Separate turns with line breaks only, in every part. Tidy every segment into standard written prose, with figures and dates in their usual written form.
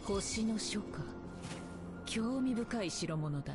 星の書か。興味深い代物だ。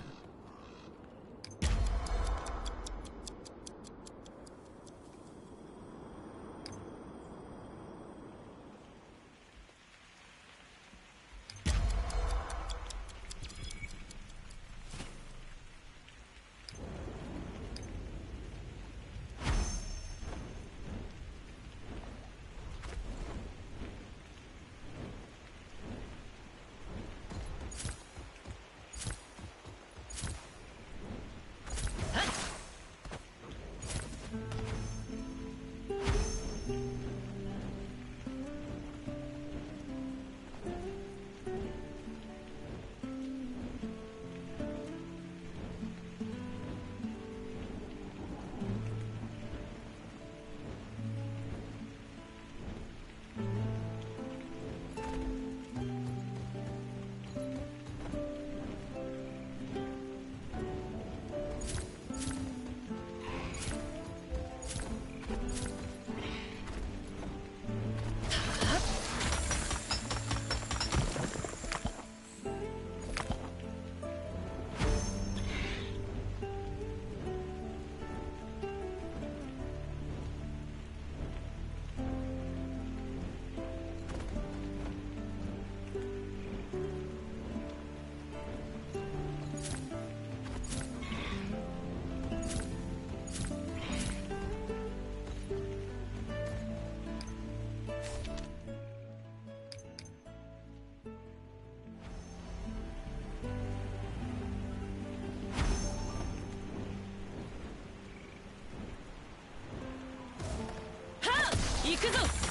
行くぞ。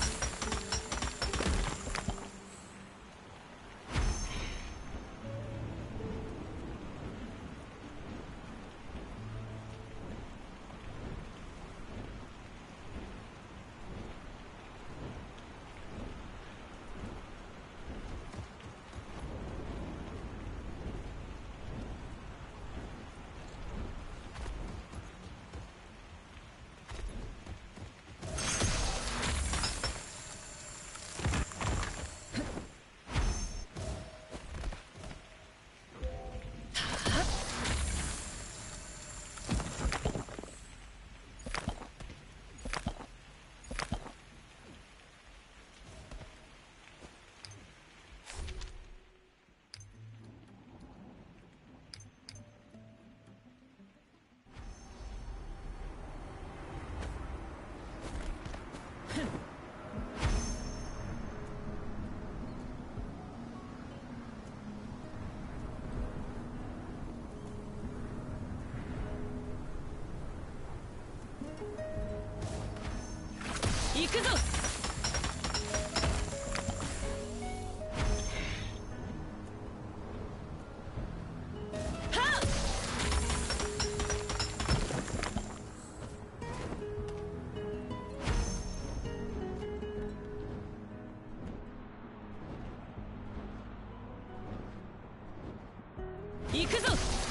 行くぞ。行くぞ。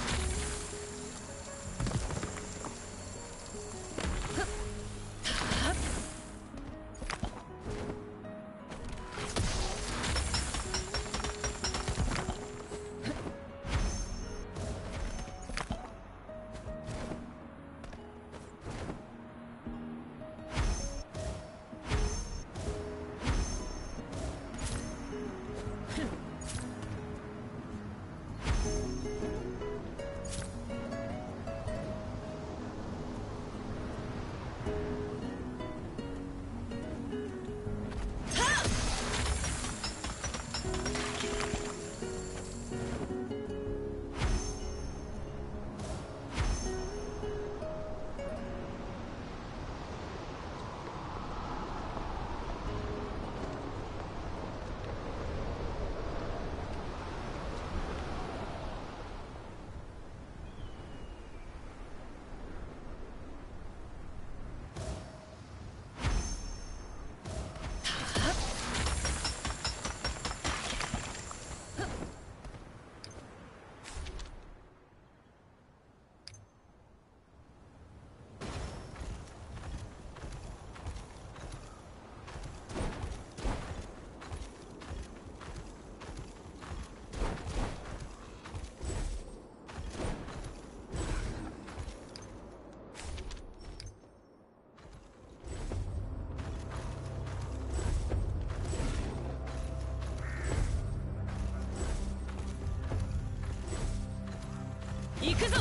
行くぞ。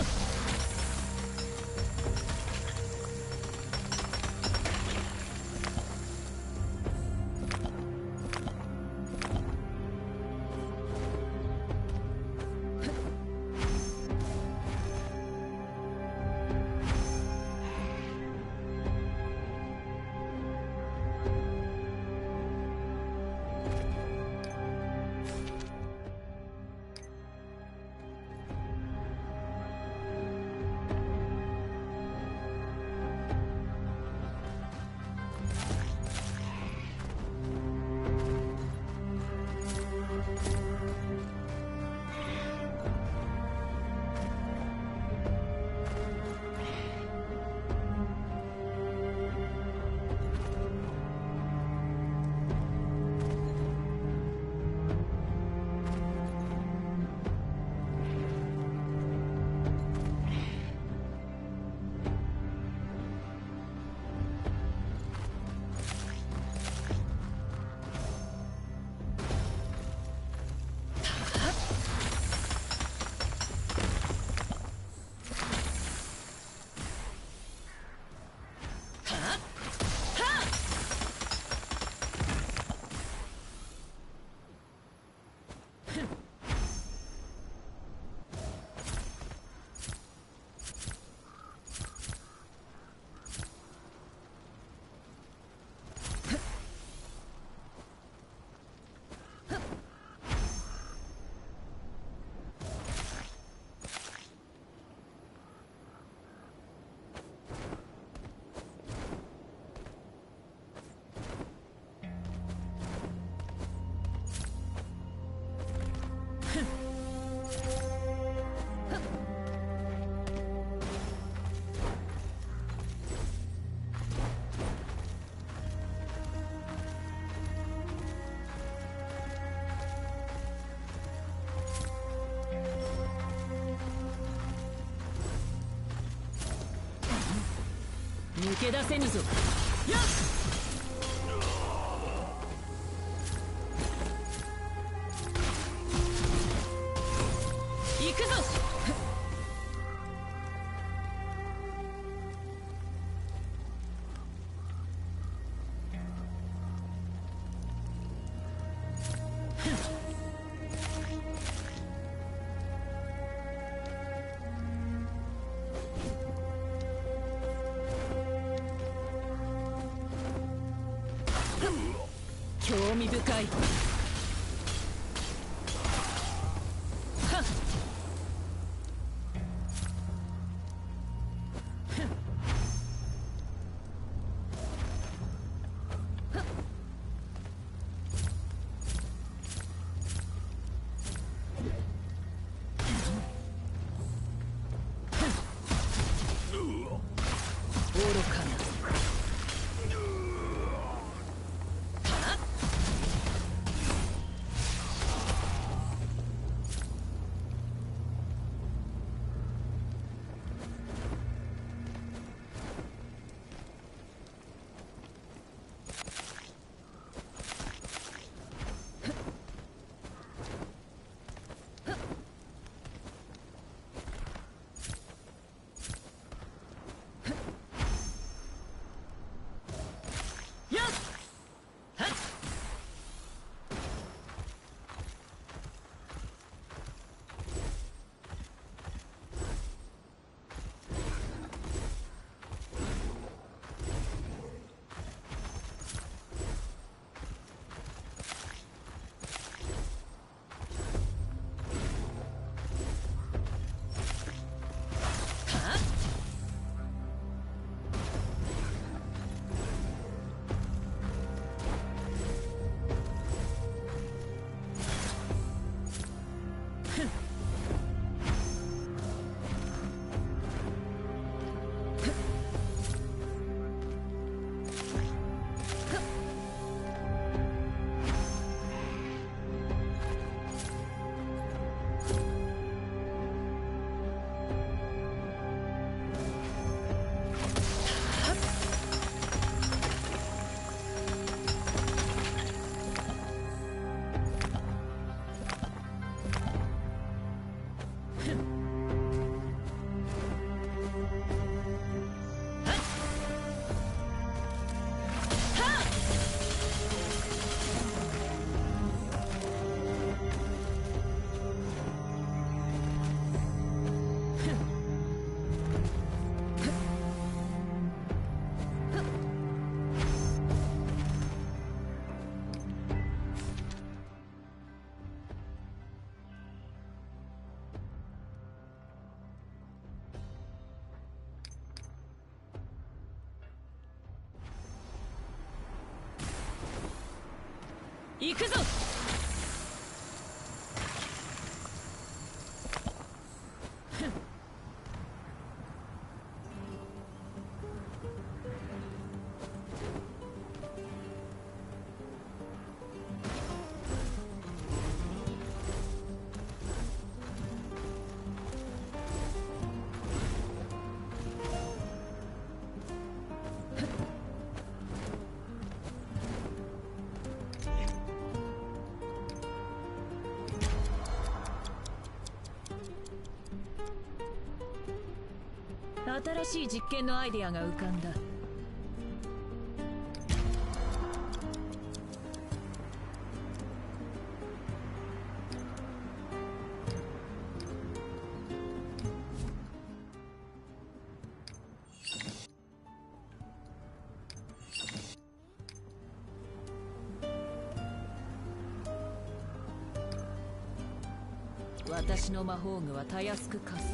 抜け出せぬぞ。やっ行くぞ。興味深い。はっ愚かな。行くぞ。新しい実験のアイデアが浮かんだ。私の魔法具はたやすく加算。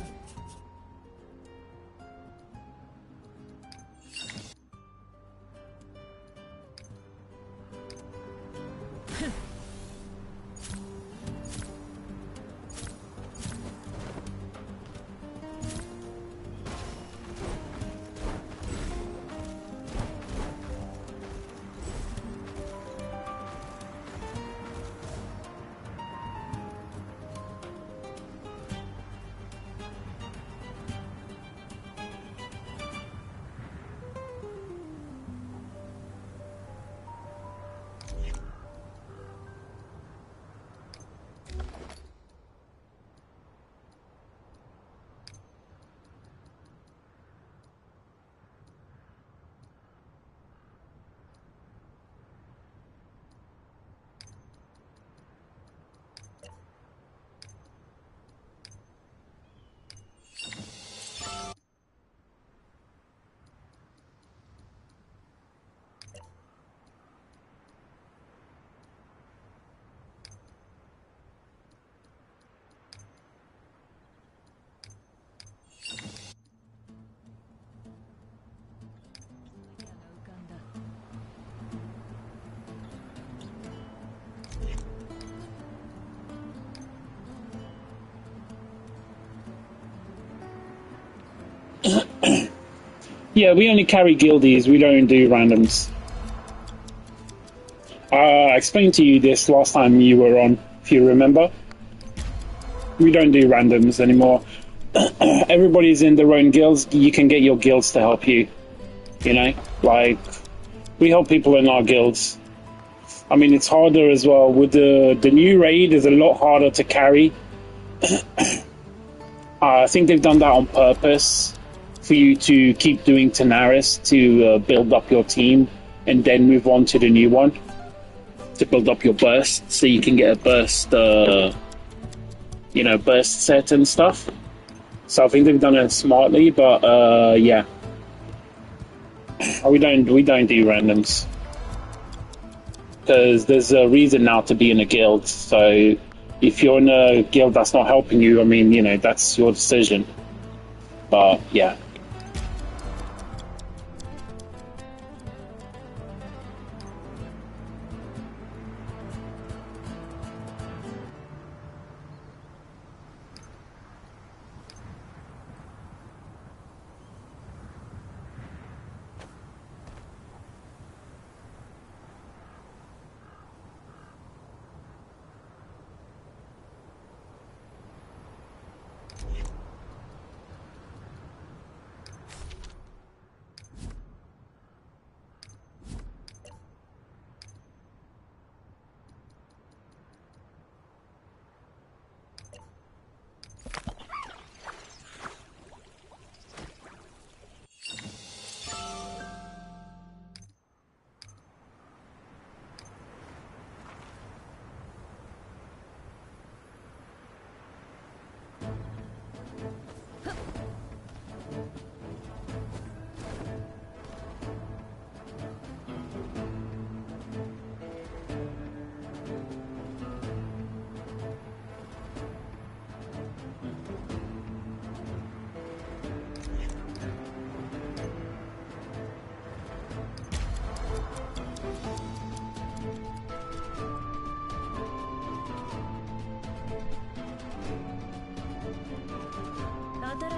Yeah, we only carry guildies, we don't do randoms. I explained to you this last time you were on, if you remember. We don't do randoms anymore. Everybody's in their own guilds, you can get your guilds to help you. You know? Like, we help people in our guilds. I mean, it's harder as well. With the new raid is a lot harder to carry. I think they've done that on purpose, for you to keep doing Tenaris to build up your team and then move on to the new one to build up your burst, so you can get a burst, burst set and stuff. So I think they've done it smartly, but yeah, we don't do randoms because there's a reason now to be in a guild. So if you're in a guild that's not helping you, I mean, that's your decision. But yeah.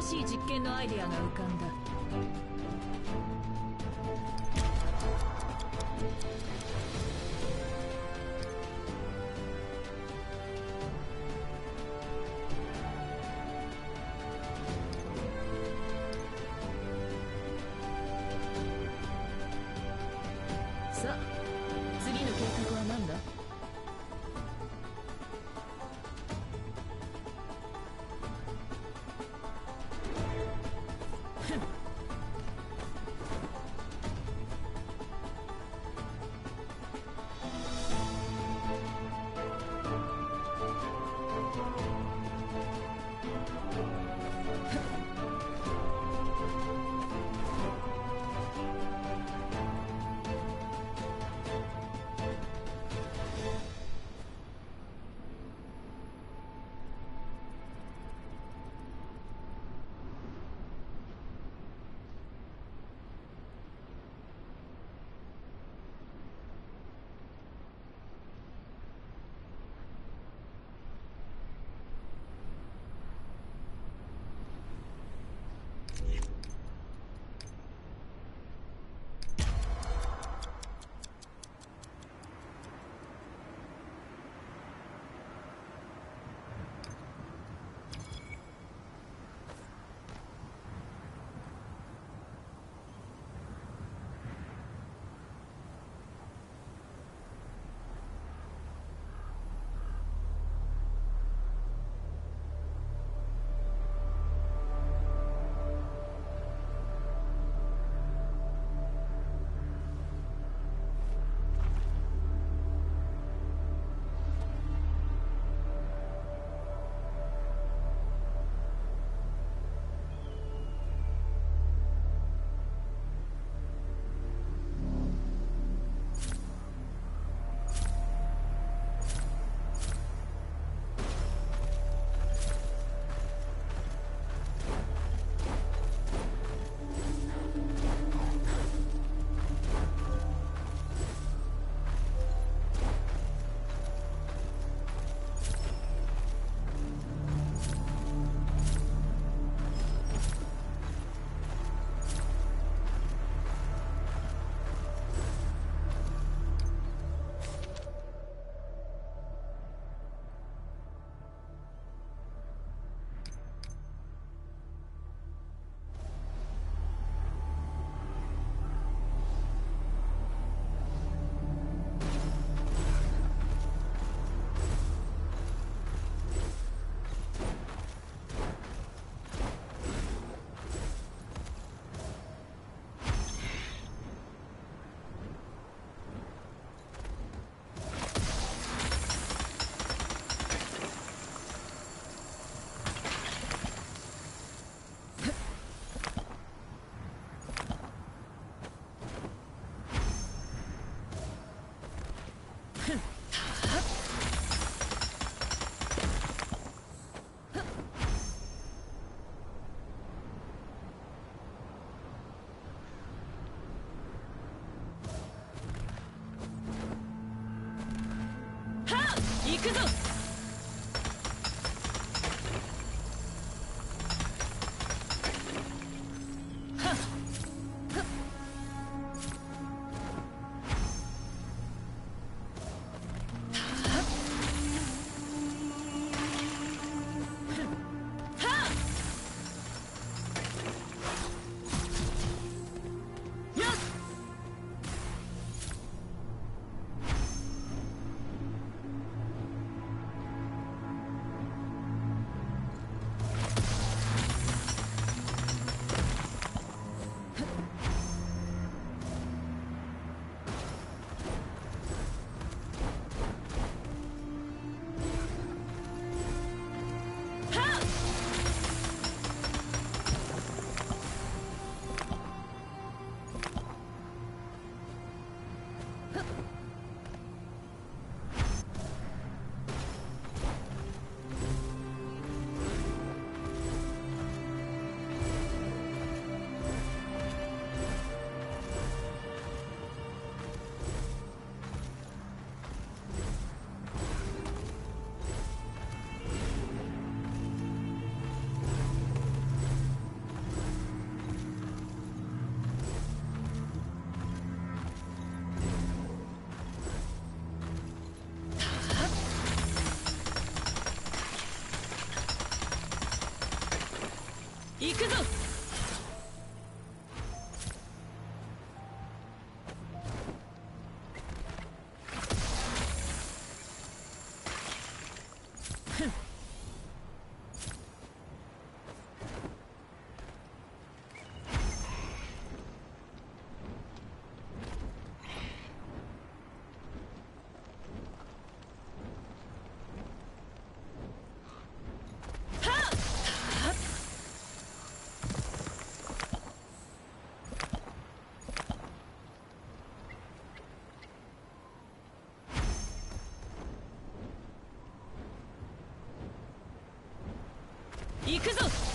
しい実験のアイデアが浮かんだ。さあ、次の計画は何だ？行くぞ。行くぞ。行くぞ。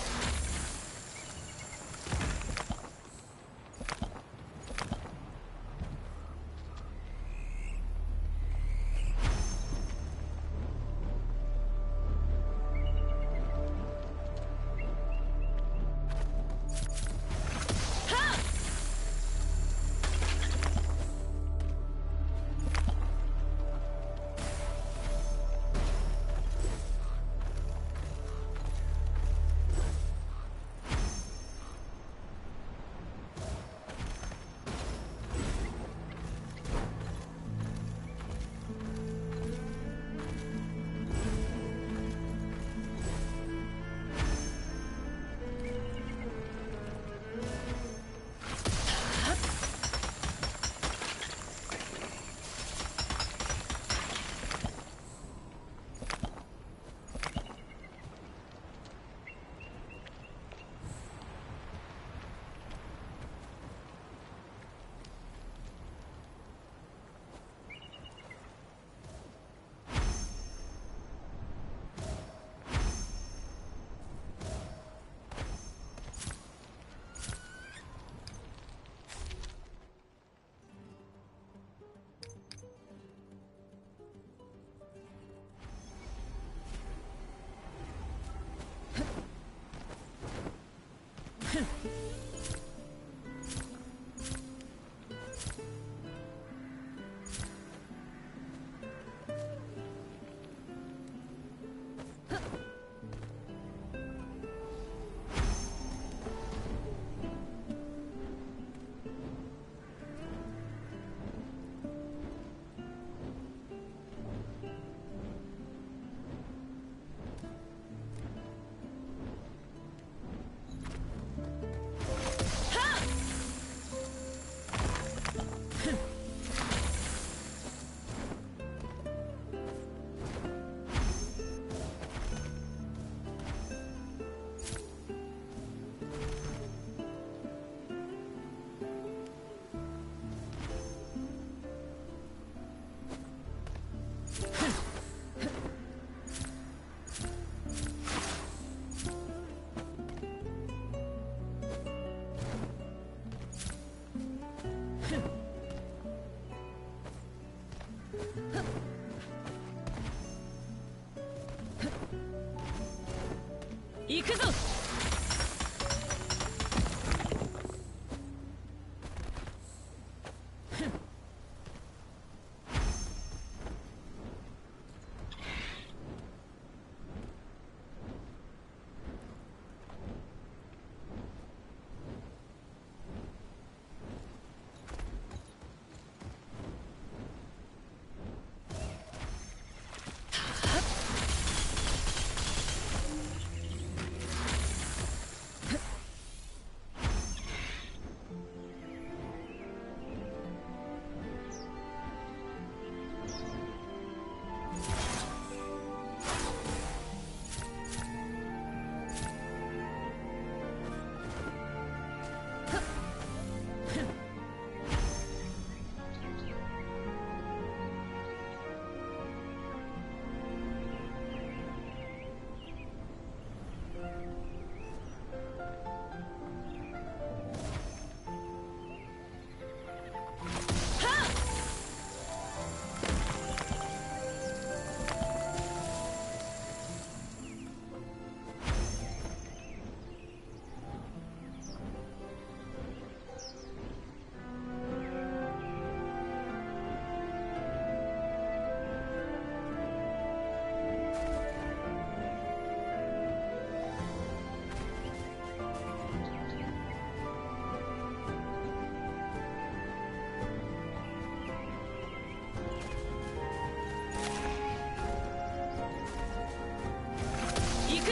行くぞ。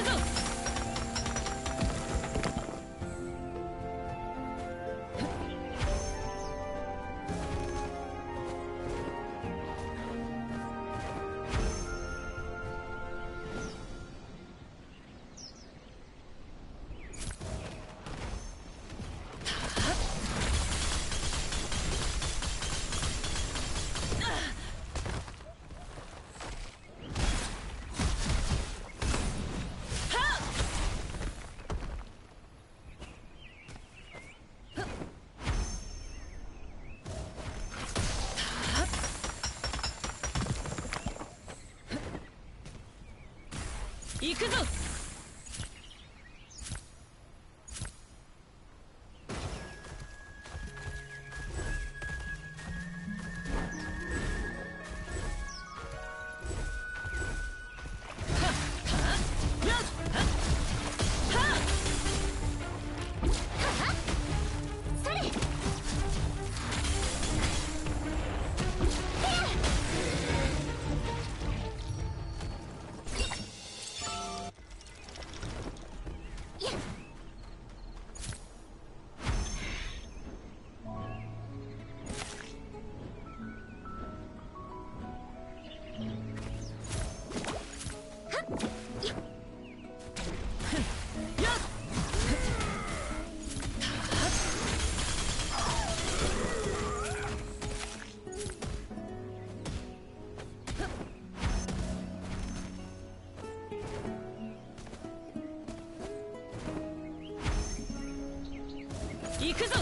くぞ。行くぞ。行くぞ。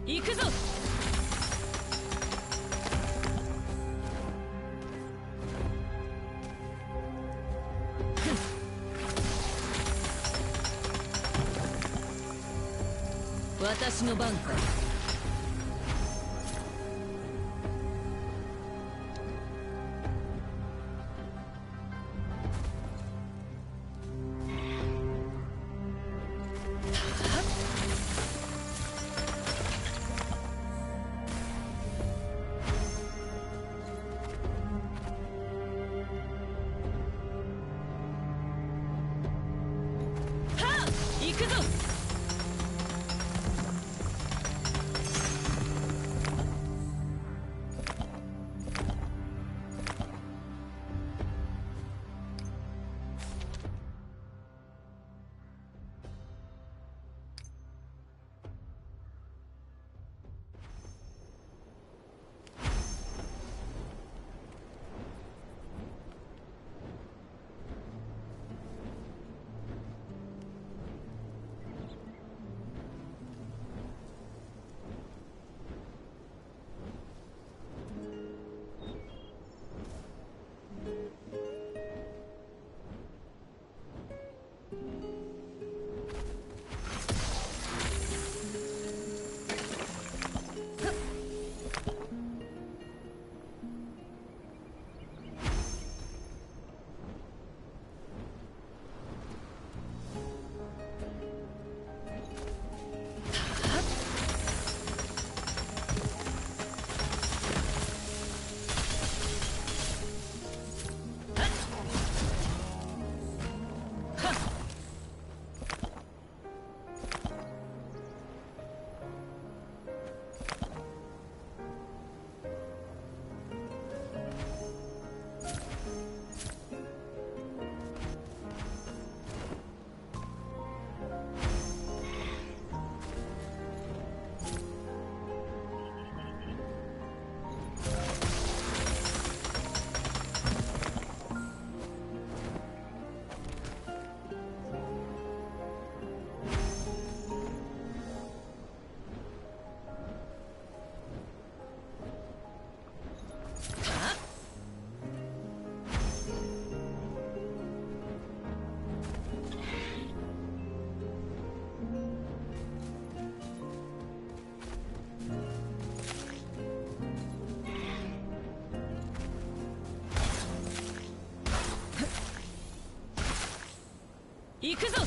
行くぞ。私の番か。行くぞ。行くぞ。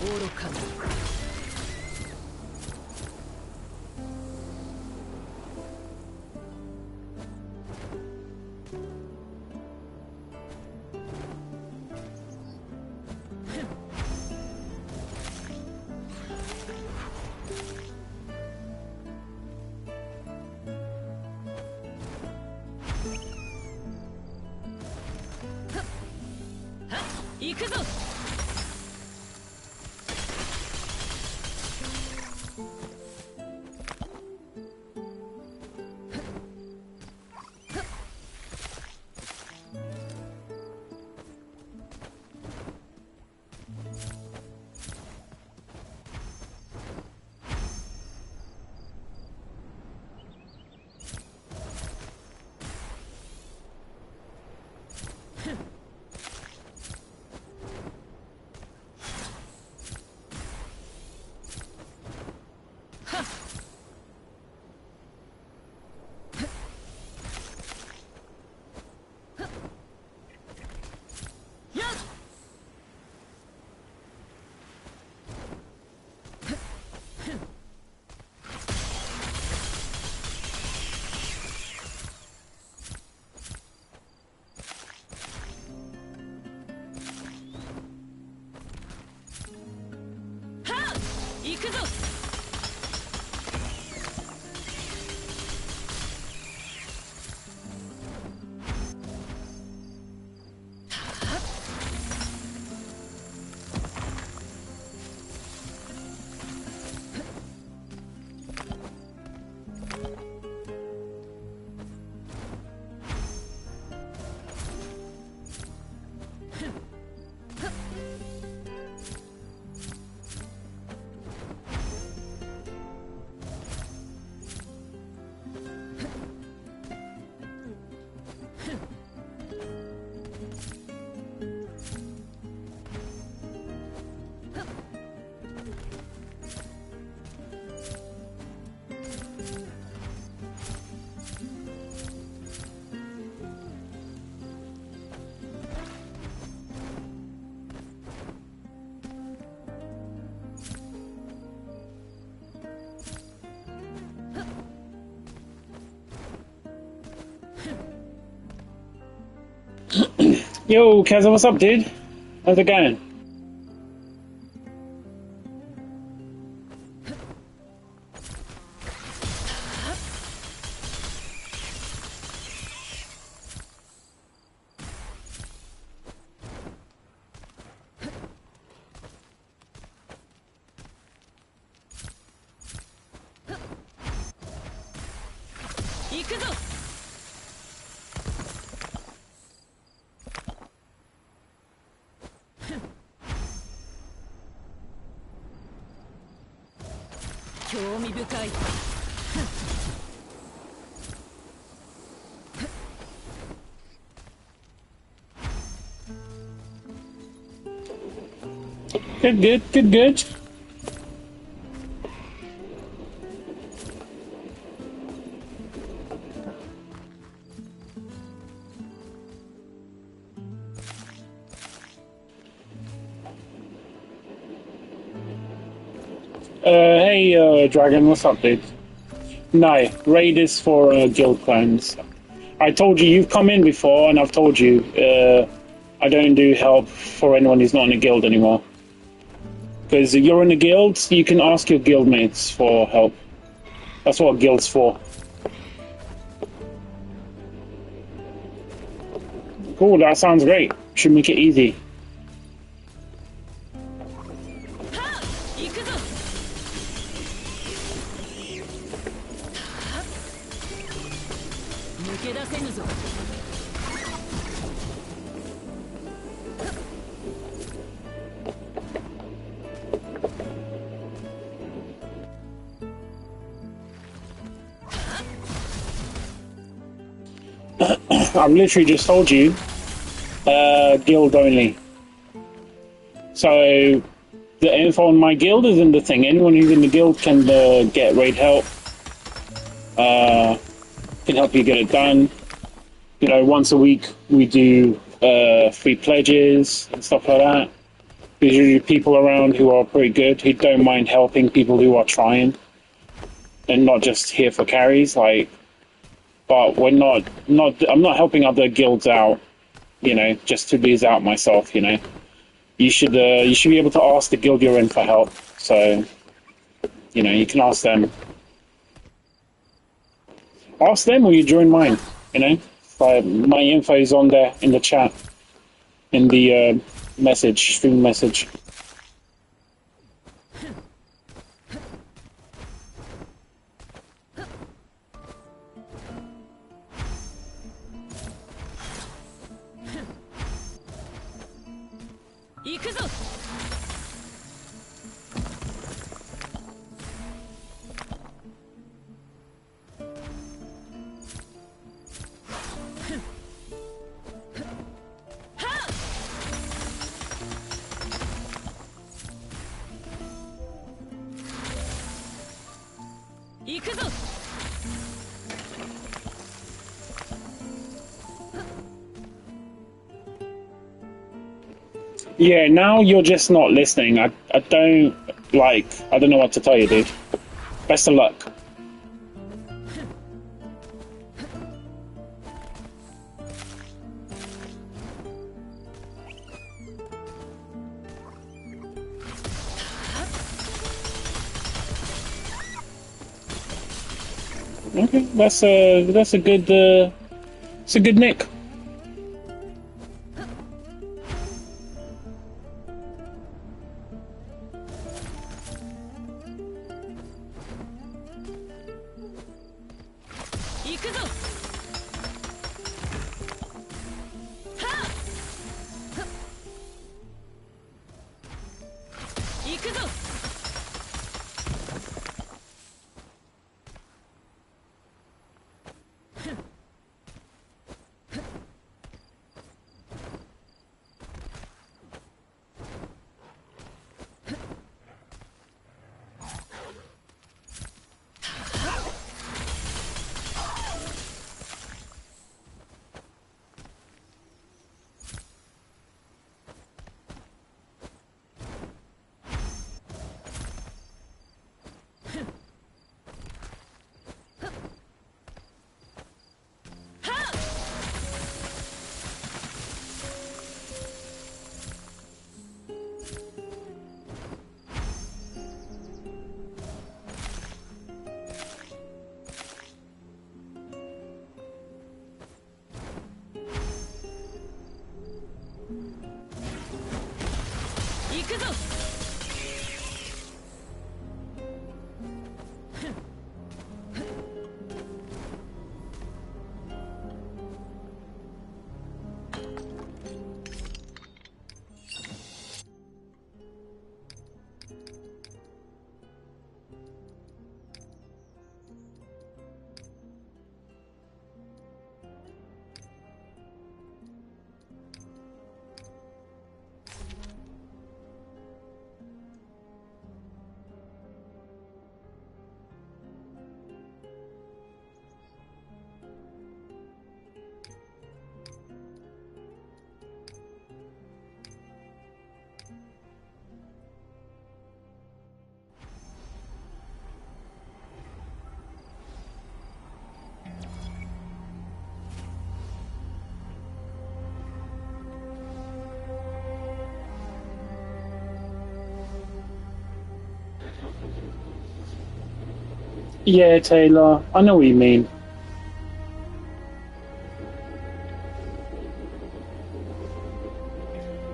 愚かな。行くぞ。行くぞ。
Yo, Kazza, what's up, dude? How's it going? Good, good, good, good. Hey, Dragon, what's up, dude? No, raid is for guild clones. I told you, you've come in before, and I've told you, I don't do help for anyone who's not in a guild anymore. Because if you're in a guild, you can ask your guild mates for help. That's what a guild's for. Cool, that sounds great. Should make it easy. I've literally just told you, guild only. So, the info on my guild is in the thing. Anyone who's in the guild can get raid help. Can help you get it done. You know, once a week we do free pledges and stuff like that. There's usually people around who are pretty good, who don't mind helping people who are trying. And not just here for carries, like... But we're I'm not helping other guilds out, you know, just to lose out myself, you know. You should be able to ask the guild you're in for help. So, you know, you can ask them. Ask them or you join mine, you know. My info is on there in the chat, in the stream message. Yeah, now you're just not listening. I don't know what to tell you, dude. Best of luck. Okay, that's a good nick. Yeah, Taylor, I know what you mean.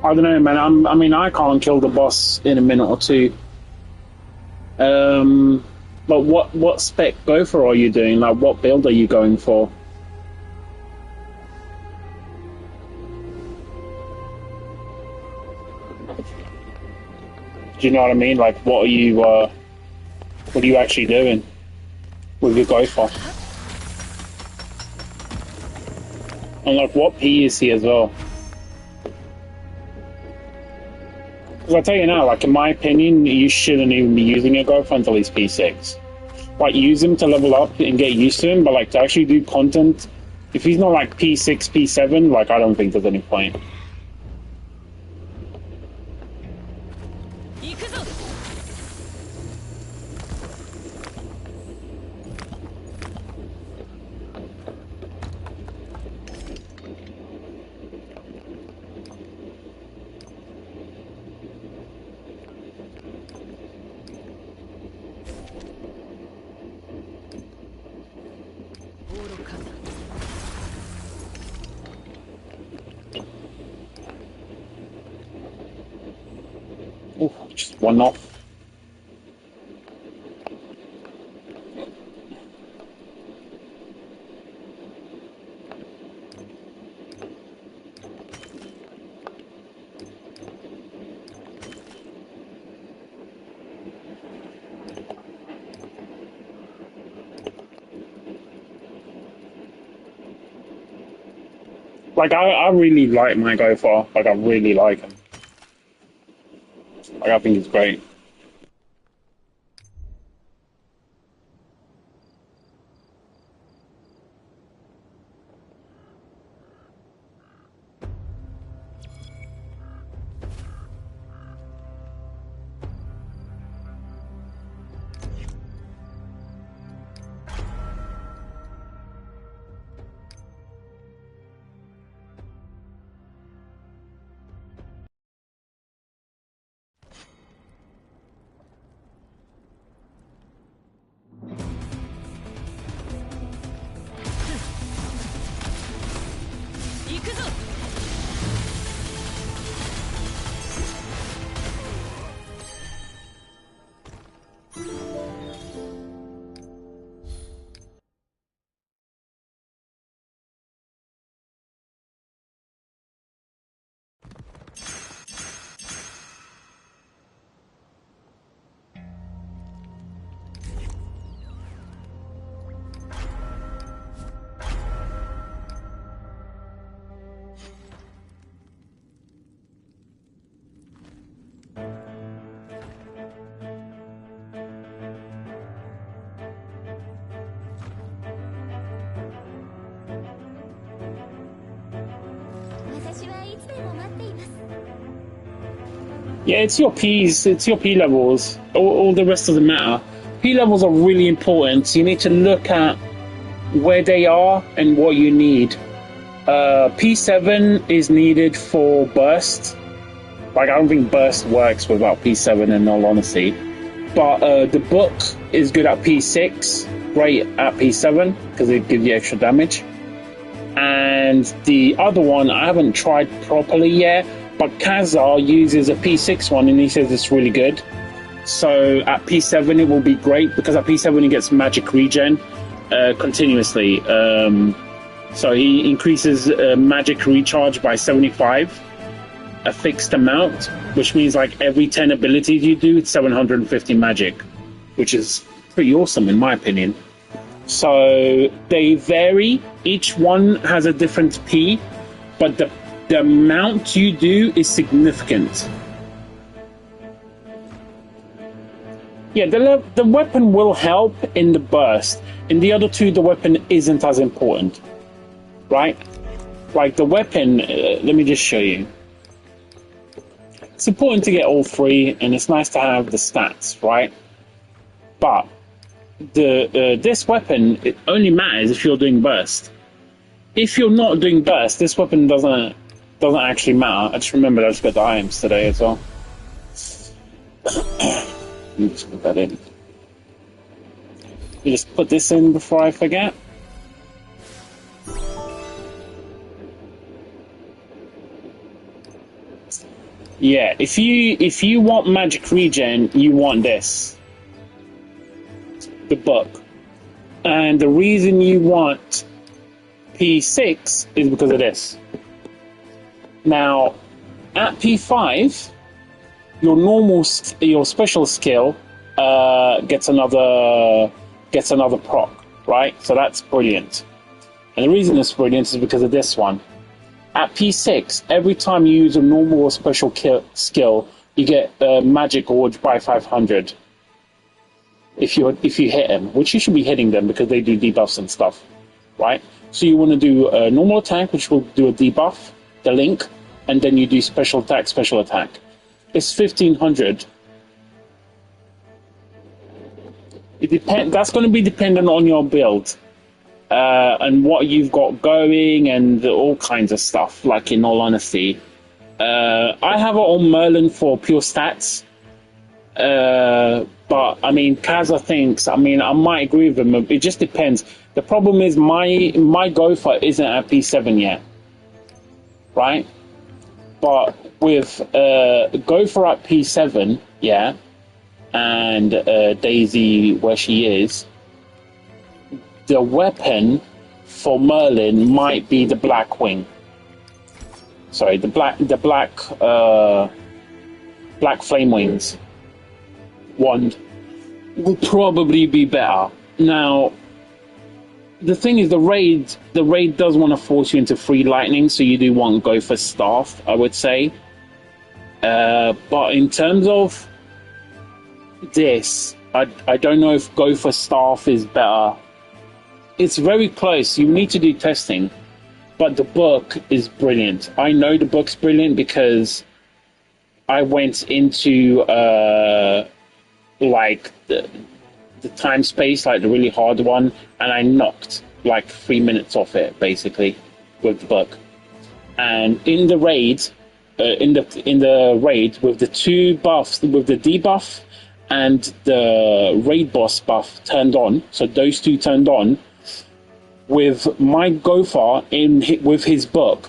I don't know, man. I mean, I can't kill the boss in a minute or two. But what spec gopher are you doing? Like, what build are you going for? Do you know what I mean? Like, what are you actually doing with your gopher? And like, what P is he as well? Because I tell you now, like in my opinion, you shouldn't even be using a gopher until he's P6. Like, use him to level up and get used to him, but like to actually do content, if he's not like P6, P7, like I don't think there's any point. Ooh, just one off. Like I really like my gopher. Like I really like him. Like I think he's great. Yeah, it's your P's, it's your P levels. All the rest doesn't matter. P levels are really important. So you need to look at where they are and what you need. P7 is needed for burst. Like, I don't think burst works without P7 in all honesty. But the book is good at P6, great at P7, because it gives you extra damage. And the other one, I haven't tried properly yet, but Kazar uses a P6 one, and he says it's really good. So at P7 it will be great, because at P7 he gets magic regen continuously. So he increases magic recharge by 75, a fixed amount, which means like every 10 abilities you do, it's 750 magic, which is pretty awesome in my opinion. So they vary. Each one has a different P, but the amount you do is significant. Yeah, the weapon will help in the burst. In the other two, the weapon isn't as important, right? Like the weapon, let me just show you. It's important to get all three, and it's nice to have the stats, right? But this weapon, it only matters if you're doing burst. If you're not doing burst, this weapon doesn't actually matter. I just remembered I just got the items today as well. Let me just put that in. You just put this in before I forget. Yeah, if you want magic regen, you want this, the book, and the reason you want P6 is because of this. Now, at P5, your special skill gets another proc, right? So that's brilliant. And the reason it's brilliant is because of this one. At P6, every time you use a normal or special skill, you get magic gorge by 500. If you hit them, which you should be hitting them because they do debuffs and stuff, right? So you want to do a normal attack, which will do a debuff, the link, and then you do special attack, special attack. It's 1500. That's going to be dependent on your build. And what you've got going and all kinds of stuff, like in all honesty. I have it on Merlin for pure stats. But, I mean, Kaza thinks, I might agree with him. It just depends. The problem is my Gopher isn't at P7 yet. Right? But with Gopher at P7, yeah, and Daisy where she is, the weapon for Merlin might be the Black Wing. Sorry, the black Flame Wings wand will probably be better. Now, the thing is, the raid does want to force you into free lightning, so you do want to go for staff, I would say. But in terms of this, I don't know if go for staff is better. It's very close. You need to do testing, but the book is brilliant. I know the book's brilliant because I went into like the time space, like the really hard one, and I knocked like 3 minutes off it basically with the book. And in the raid, in the raid with the two buffs, with the debuff and the raid boss buff turned on, so those two turned on. With my Gopher with his book,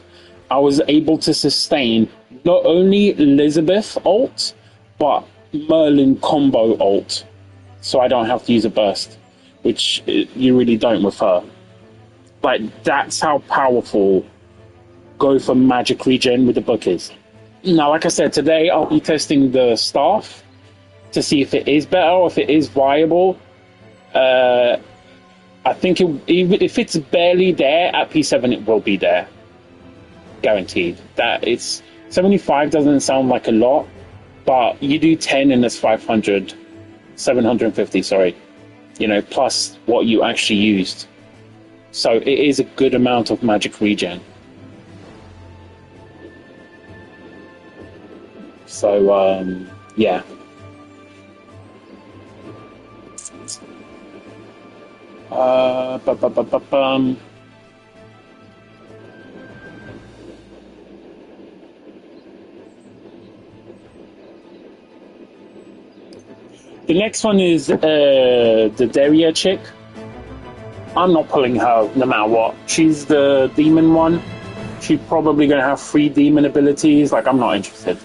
I was able to sustain not only Elizabeth ult, but Merlin combo ult. So I don't have to use a burst, which you really don't with her. Like, that's how powerful Gopher magic regen with the book is. Now, like I said, today I'll be testing the staff to see if it is better or if it is viable. I think if it's barely there at P7, it will be there. Guaranteed. That it's 75 doesn't sound like a lot, but you do 10 and it's 500, 750, sorry. You know, plus what you actually used. So it is a good amount of magic regen. So, yeah. The next one is the Daria chick. I'm not pulling her no matter what. She's the demon one. She's probably going to have 3 demon abilities. Like, I'm not interested.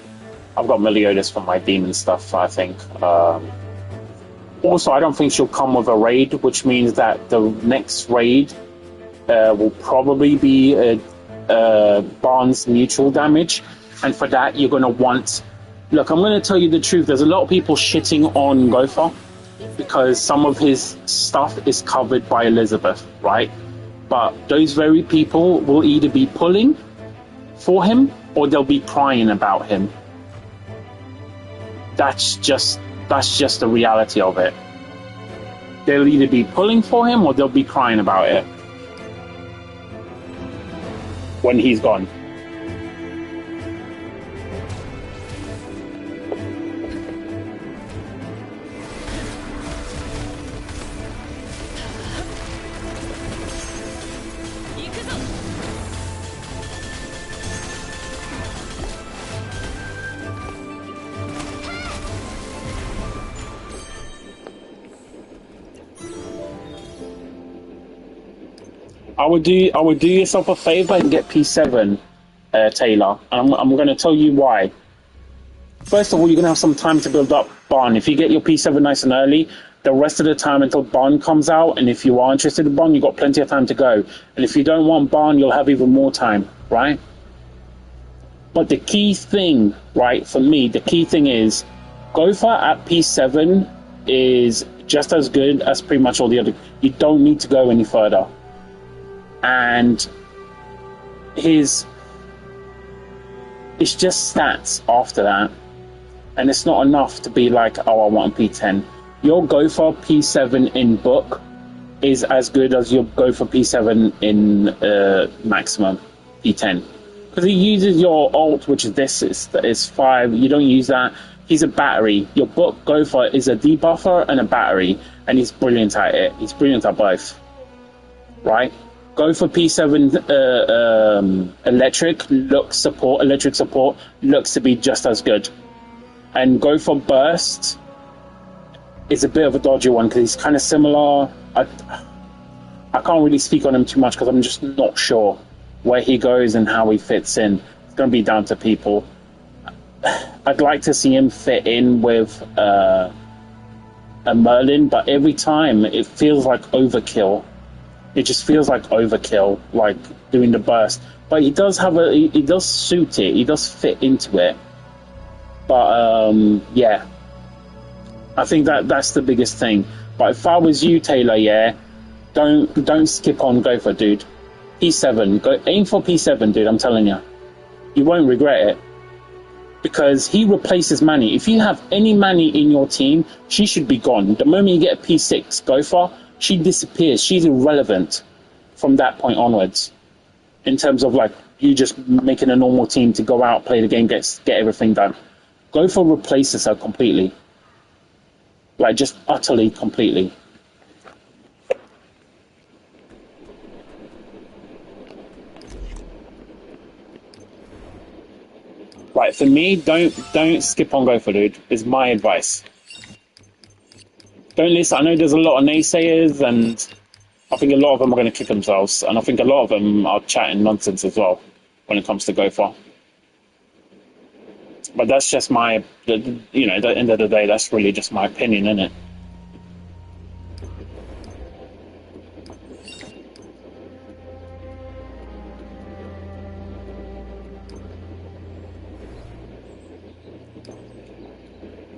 I've got Meliodas for my demon stuff, I think. Also, I don't think she'll come with a raid, which means that the next raid will probably be Barnes neutral damage. And for that, you're going to want... Look, I'm going to tell you the truth. There's a lot of people shitting on Gopher because some of his stuff is covered by Elizabeth, right? But those very people will either be pulling for him or they'll be crying about him. That's just the reality of it. They'll either be pulling for him or they'll be crying about it when he's gone. I would do yourself a favor and get P7, Taylor. And I'm going to tell you why. First of all, you're going to have some time to build up Barn. If you get your P7 nice and early, the rest of the time until Barn comes out, and if you are interested in Barn, you've got plenty of time to go. And if you don't want Barn, you'll have even more time, right? But the key thing, right, for me, the key thing is Gopher at P7 is just as good as pretty much all the other. You don't need to go any further. And it's just stats after that. And it's not enough to be like, oh, I want a P10. Your Gopher P7 in book is as good as your Gopher P7 in maximum P10. Because he uses your ult, which is this, is 5. You don't use that. He's a battery. Your book Gopher is a debuffer and a battery. And he's brilliant at it. He's brilliant at both. Right? Gopher P7 electric support looks to be just as good. And Gopher Burst is a bit of a dodgy one because he's kind of similar. I can't really speak on him too much because I'm just not sure where he goes and how he fits in. It's going to be down to people. I'd like to see him fit in with a Merlin, but every time it feels like overkill. It just feels like overkill, like doing the burst. But he does suit it. He does fit into it. But yeah, I think that's the biggest thing. But if I was you, Taylor, yeah, don't skip on Gopher, dude. P7, aim for P7, dude. I'm telling you, you won't regret it because he replaces Manny. If you have any Manny in your team, she should be gone. The moment you get a P6 Gopher, she disappears. She's irrelevant from that point onwards. In terms of like you just making a normal team to go out, play the game, get everything done. Gopher replaces her completely. Like just utterly, completely. Right, for me, don't skip on Gopher, dude, is my advice. Don't listen. I know there's a lot of naysayers, and I think a lot of them are going to kick themselves, and I think a lot of them are chatting nonsense as well when it comes to Gopher. But that's just at the end of the day, that's really just my opinion, isn't it?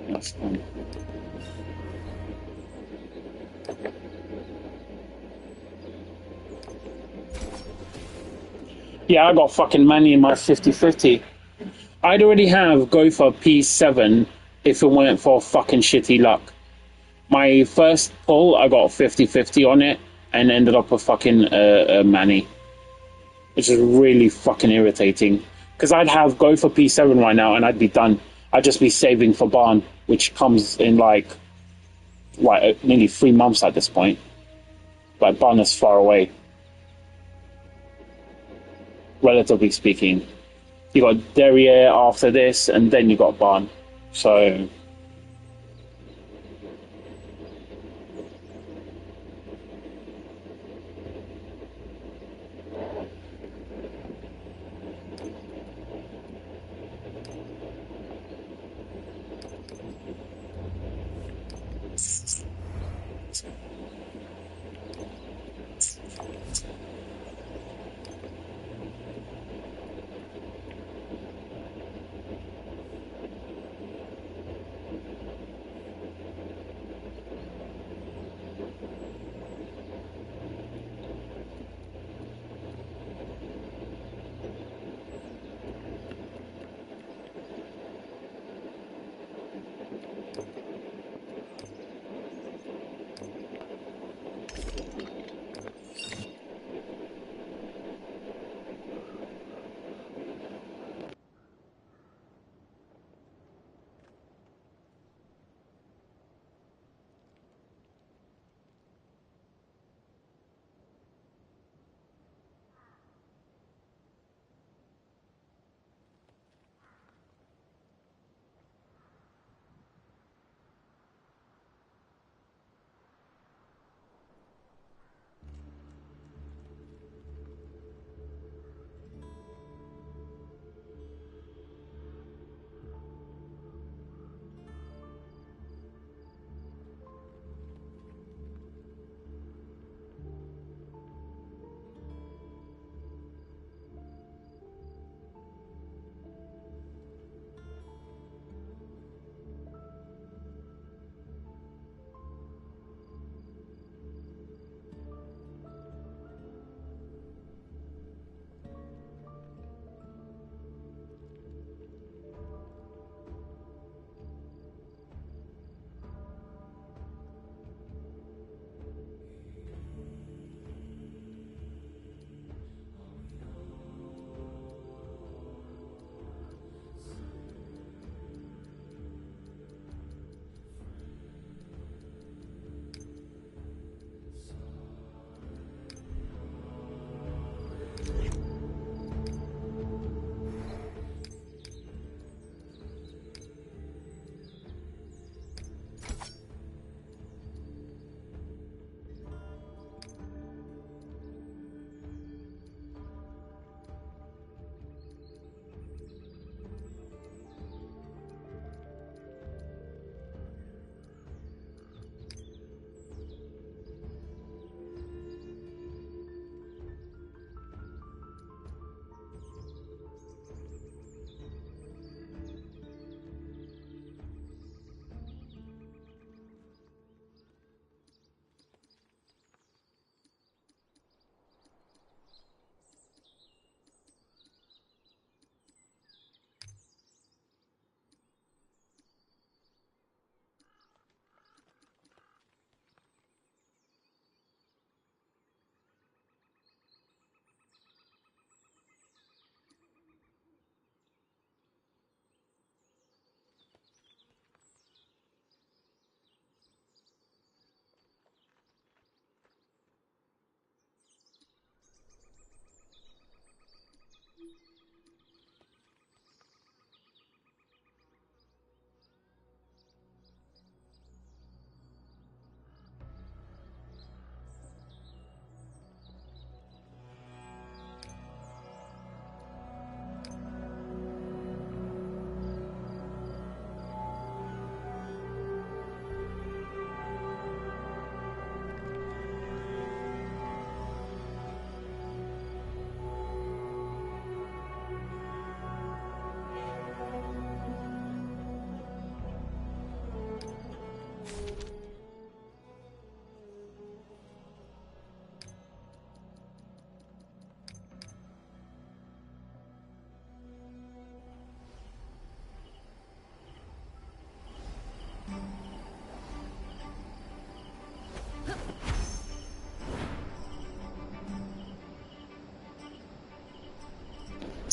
That's fine. Yeah, I got fucking money in my 50-50. I'd already have Gopher P7 if it weren't for fucking shitty luck. My first pull, I got 50-50 on it and ended up with fucking Manny. Which is really fucking irritating. Because I'd have Gopher P7 right now and I'd be done. I'd just be saving for Barn, which comes in like nearly 3 months at this point. Like Barn is far away. Relatively speaking. You got Derriere after this, and then you got Barn. So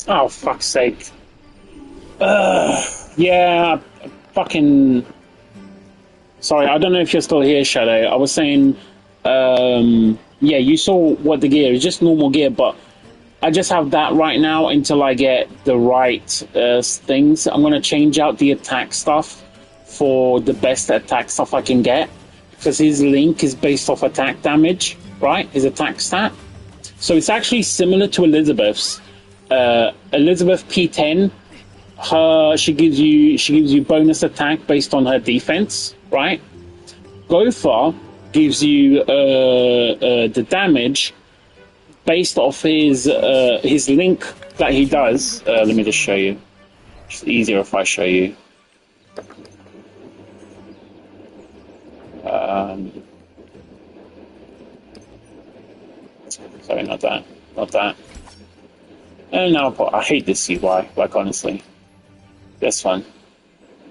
Oh, fuck's sake. Yeah, fucking... Sorry, I don't know if you're still here, Shadow. I was saying, yeah, you saw what the gear is, just normal gear, but I just have that right now until I get the right things. I'm going to change out the attack stuff for the best attack stuff I can get, because his link is based off attack damage, right? His attack stat. So it's actually similar to Elizabeth's. Elizabeth P10, she gives you bonus attack based on her defense, right? Gopher gives you the damage based off his link that he does. Let me just show you. It's easier if I show you. Sorry, not that. Not that. And now I hate this UI, like honestly. This one.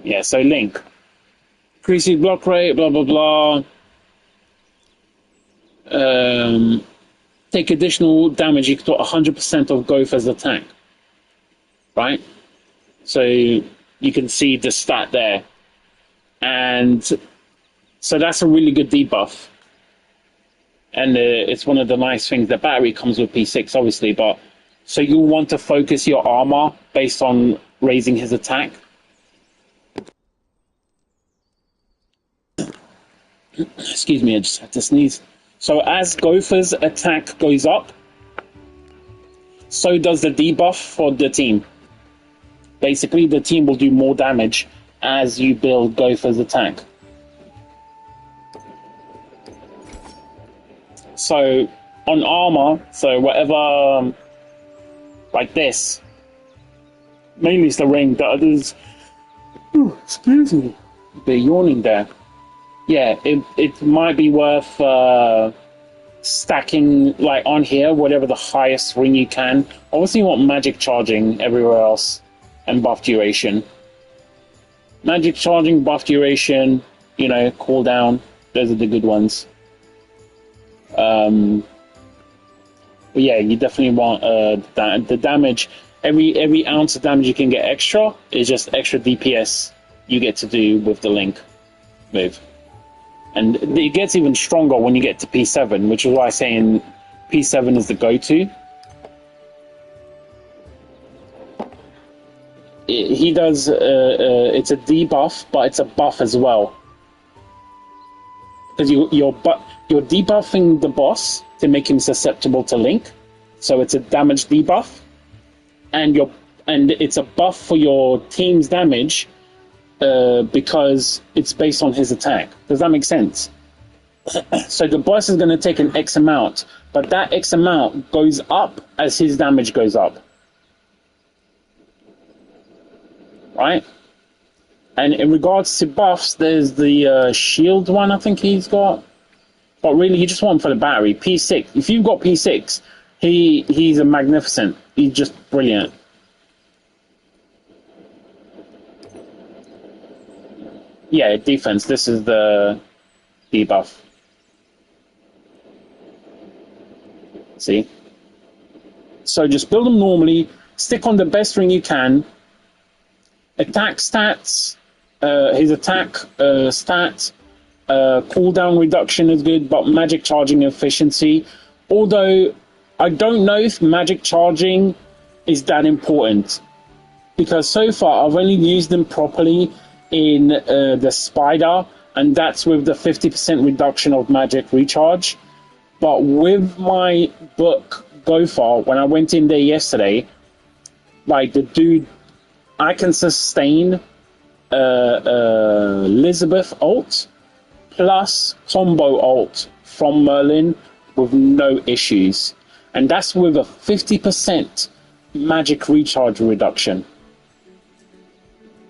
Yeah, so link. Increases block rate, blah blah blah. Take additional damage equal to 100% of Gopher's attack. Right? So you can see the stat there. And so that's a really good debuff. And it's one of the nice things. The battery comes with P6, obviously, but so you want to focus your armor based on raising his attack. Excuse me, I just had to sneeze. So as Gopher's attack goes up, so does the debuff for the team. Basically, the team will do more damage as you build Gopher's attack. So on armor, so whatever, like this, mainly it's the ring. The others, excuse me, they're yawning there. Yeah, it might be worth stacking like on here whatever the highest ring you can. Obviously, you want magic charging everywhere else and buff duration. Magic charging, buff duration, you know, cooldown. Those are the good ones. But yeah, you definitely want the damage. Every ounce of damage you can get extra is just extra DPS you get to do with the link move. And it gets even stronger when you get to P7, which is why I'm saying P7 is the go-to. He does, it's a debuff, but it's a buff as well. Because you're debuffing the boss to make him susceptible to link. So it's a damage debuff. And it's a buff for your team's damage because it's based on his attack. Does that make sense? So the boss is going to take an X amount, but that X amount goes up as his damage goes up. Right? And in regards to buffs, there's the shield one I think he's got. But really, you just want him for the battery. P6. If you've got P6, he's a magnificent. He's just brilliant. Yeah, defense. This is the debuff. See? So just build them normally. Stick on the best ring you can. Attack stats. His attack stat. Cooldown reduction is good, but magic charging efficiency. Although, I don't know if magic charging is that important. Because so far, I've only used them properly in the spider, and that's with the 50% reduction of magic recharge. But with my book Gopher, when I went in there yesterday, like the dude, I can sustain Elizabeth ult plus combo ult from Merlin with no issues. And that's with a 50% magic recharge reduction.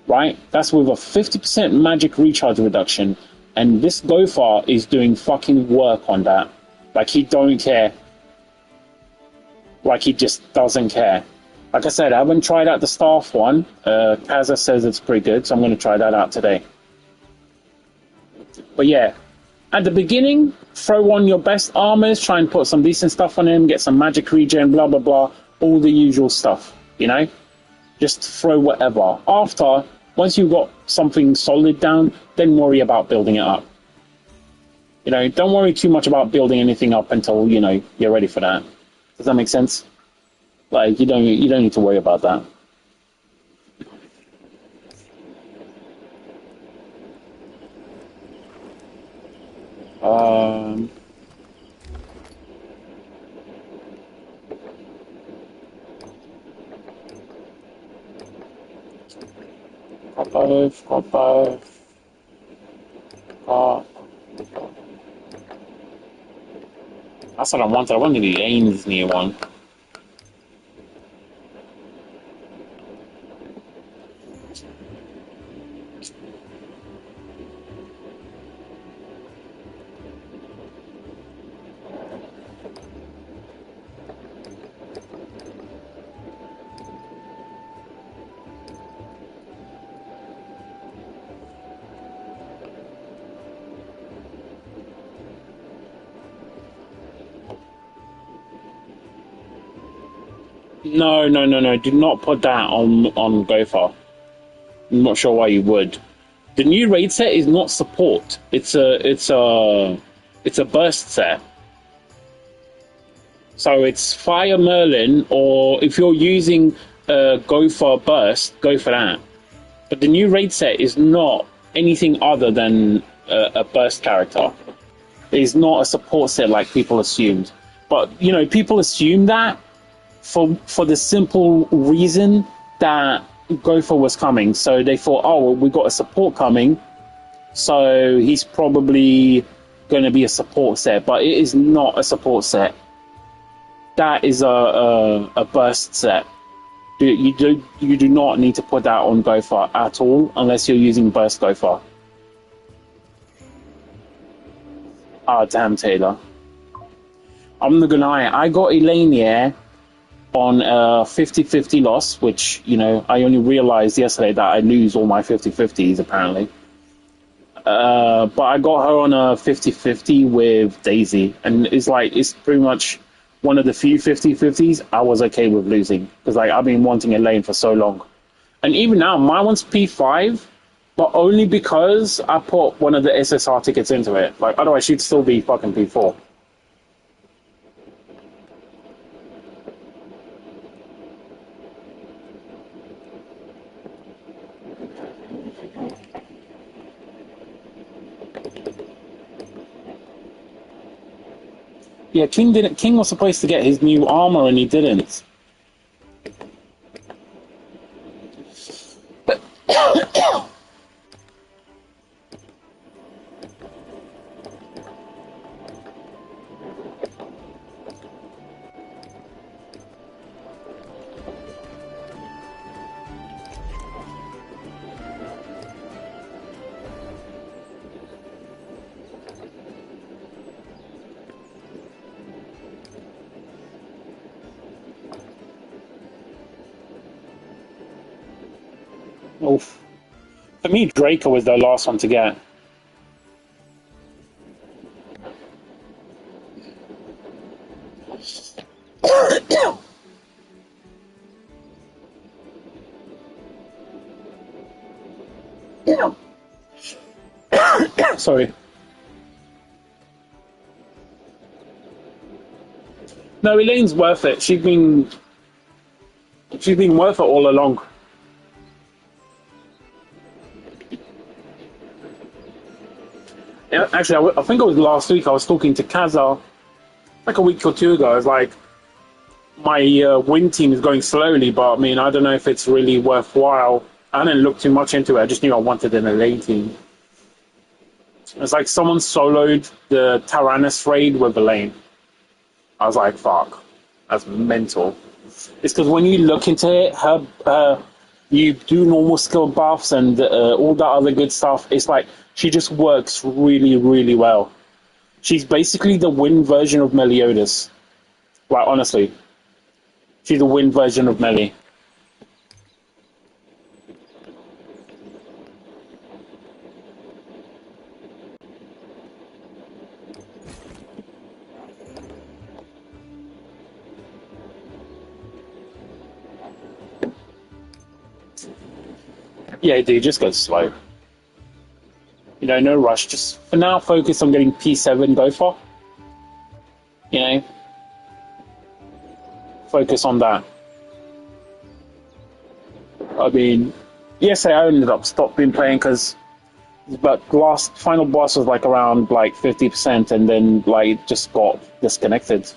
Right? That's with a 50% magic recharge reduction. And this Gopher is doing fucking work on that. Like, he don't care. Like, he just doesn't care. Like I said, I haven't tried out the staff one. Kaza says it's pretty good, so I'm going to try that out today. But yeah, at the beginning, throw on your best armors, try and put some decent stuff on him, get some magic regen, blah, blah, blah. All the usual stuff. You know, just throw whatever. After, once you've got something solid down, then worry about building it up. You know, don't worry too much about building anything up until, you know, you're ready for that. Does that make sense? Like, you don't need to worry about that. Got both, got both. That's what I wanted. I wanted the Ains near one. No, no, no, no. Do not put that on Gopher. I'm not sure why you would. The new raid set is not support. It's a burst set. So it's Fire Merlin, or if you're using go for burst, go for that. But the new raid set is not anything other than a burst character. It's not a support set like people assumed. But you know, people assume that for the simple reason that Gopher was coming. So they thought, oh, well, we got a support coming, so he's probably going to be a support set. But it is not a support set. That is a burst set. You do not need to put that on Gopher at all unless you're using burst Gopher. Ah, damn, Taylor. I'm not gonna lie, I got Elaine here on a 50-50 loss, which, you know, I only realized yesterday that I lose all my 50-50s apparently. But I got her on a 50-50 with Daisy, and it's pretty much one of the few 50-50s I was okay with losing, because like I've been wanting Elaine for so long. And even now, my one's P5, but only because I put one of the SSR tickets into it. Like, otherwise she'd still be fucking P4. Yeah, King was supposed to get his new armor and he didn't. Oof. For me, Draco was the last one to get. Sorry. No, Elaine's worth it. She's been worth it all along. Yeah, actually, I think it was last week. I was talking to Kaza, like a week or two ago. I was like, my win team is going slowly, but I mean, I don't know if it's really worthwhile. I didn't look too much into it. I just knew I wanted an Elaine team. It's like someone soloed the Tyrannus raid with Elaine. I was like, fuck, that's mental. It's because when you look into it, you do normal skill buffs and all that other good stuff. It's like she just works really, really well. She's basically the win version of Meliodas. Like, honestly, she's the win version of Melee. Yeah, dude, just go slow. You know, no rush. Just for now, focus on getting P7 go for. You know, focus on that. I mean, yesterday I ended up stopping playing because, but the last final boss was like around like 50%, and then like just got disconnected.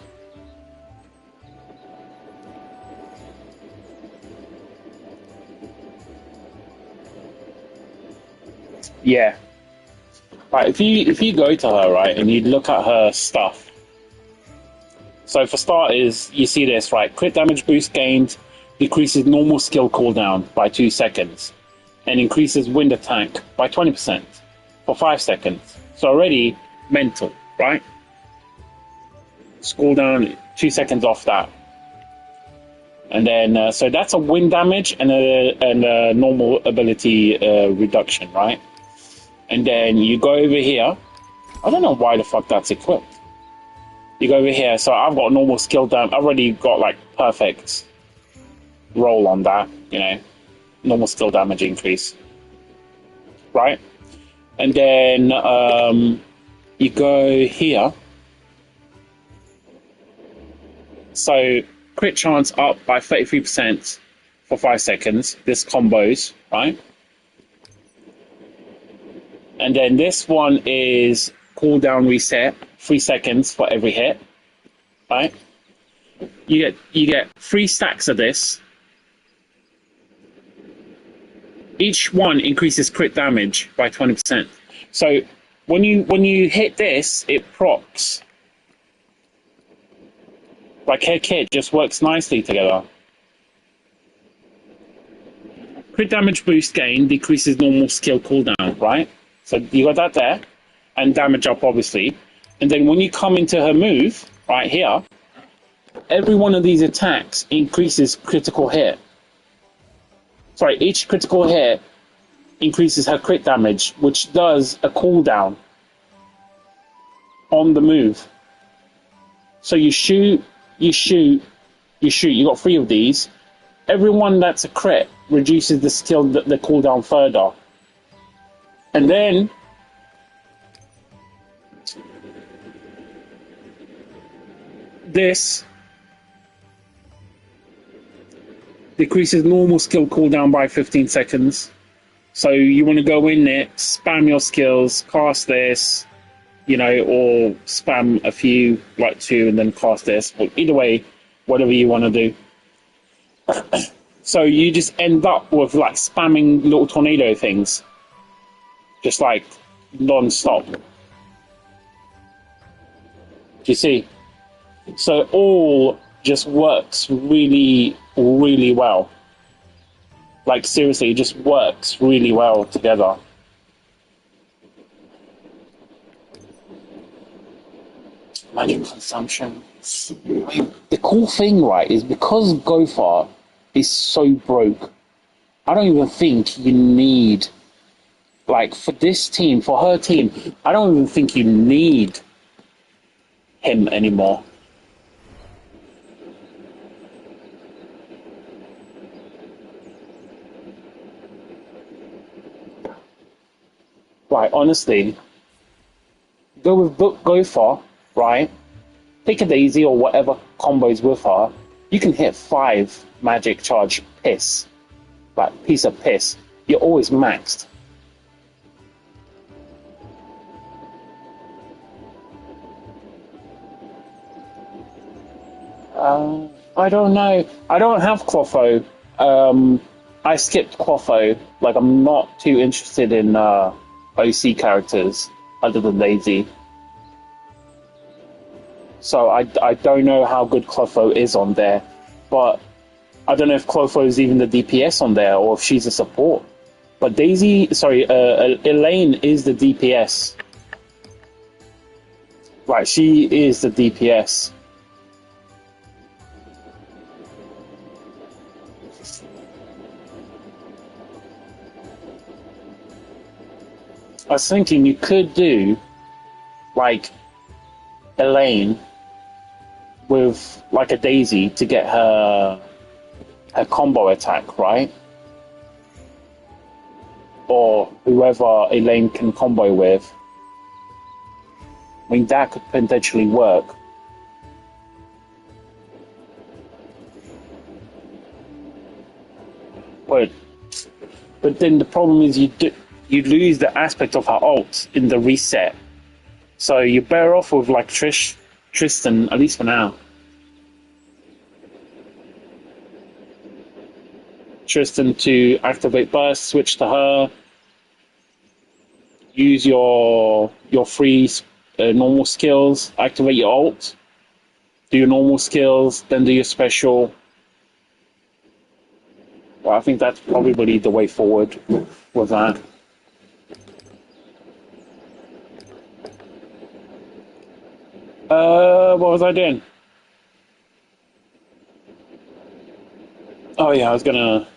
Yeah. Right, if you go to her, right, and you look at her stuff. So for starters, you see this, right? Crit damage boost gained decreases normal skill cooldown by 2 seconds and increases wind attack by 20% for 5 seconds. So already mental, right? Scroll down 2 seconds off that. And then, so that's a wind damage and a normal ability reduction, right? And then you go over here. I don't know why the fuck that's equipped. You go over here. So I've got normal skill down. I've already got like perfect roll on that, you know, normal skill damage increase, right? And then you go here. So crit chance up by 33% for 5 seconds. This combos, right? And then this one is cooldown reset, 3 seconds for every hit, right? You get 3 stacks of this. Each one increases crit damage by 20%. So when you hit this, it procs. Like her kit just works nicely together. Crit damage boost gain decreases normal skill cooldown, right? So you got that there, and damage up obviously. And then when you come into her move, right here, every one of these attacks increases critical hit. Sorry, each critical hit increases her crit damage, which does a cooldown on the move. So you shoot, you shoot, you shoot. You got 3 of these. Every one that's a crit reduces the skill, the cooldown further. And then this decreases normal skill cooldown by 15 seconds. So you want to go in there, spam your skills, cast this, you know, or spam a few, like 2, and then cast this. But either way, whatever you want to do. So you just end up with like spamming little tornado things. Just like non-stop. Do you see? So it all just works really, really well. Like seriously, it just works really well together. Magic consumption. I mean, the cool thing, right, is because Gopher is so broke, I don't even think you need, like, for this team, for her team, I don't even think you need him anymore. Right, honestly, go for, right? Pick a Daisy or whatever combos with her. You can hit 5 magic charge piss. Like, piece of piss. You're always maxed. I don't know. I don't have Clotho. I skipped Clotho. Like, I'm not too interested in OC characters other than Daisy. So I don't know how good Clotho is on there. But I don't know if Clotho is even the DPS on there or if she's a support. But Elaine is the DPS. Right, she is the DPS. I was thinking you could do, like, Elaine with, like, a Daisy to get her combo attack, right? or whoever Elaine can combo with. I mean, that could potentially work. But then the problem is you lose the aspect of her ult in the reset. So you're better off with like Tristan, at least for now. Tristan to activate burst, switch to her. Use your free normal skills, activate your ult, do your normal skills, then do your special. Well, I think that's probably the way forward with that. What was I doing? Oh yeah, I was gonna...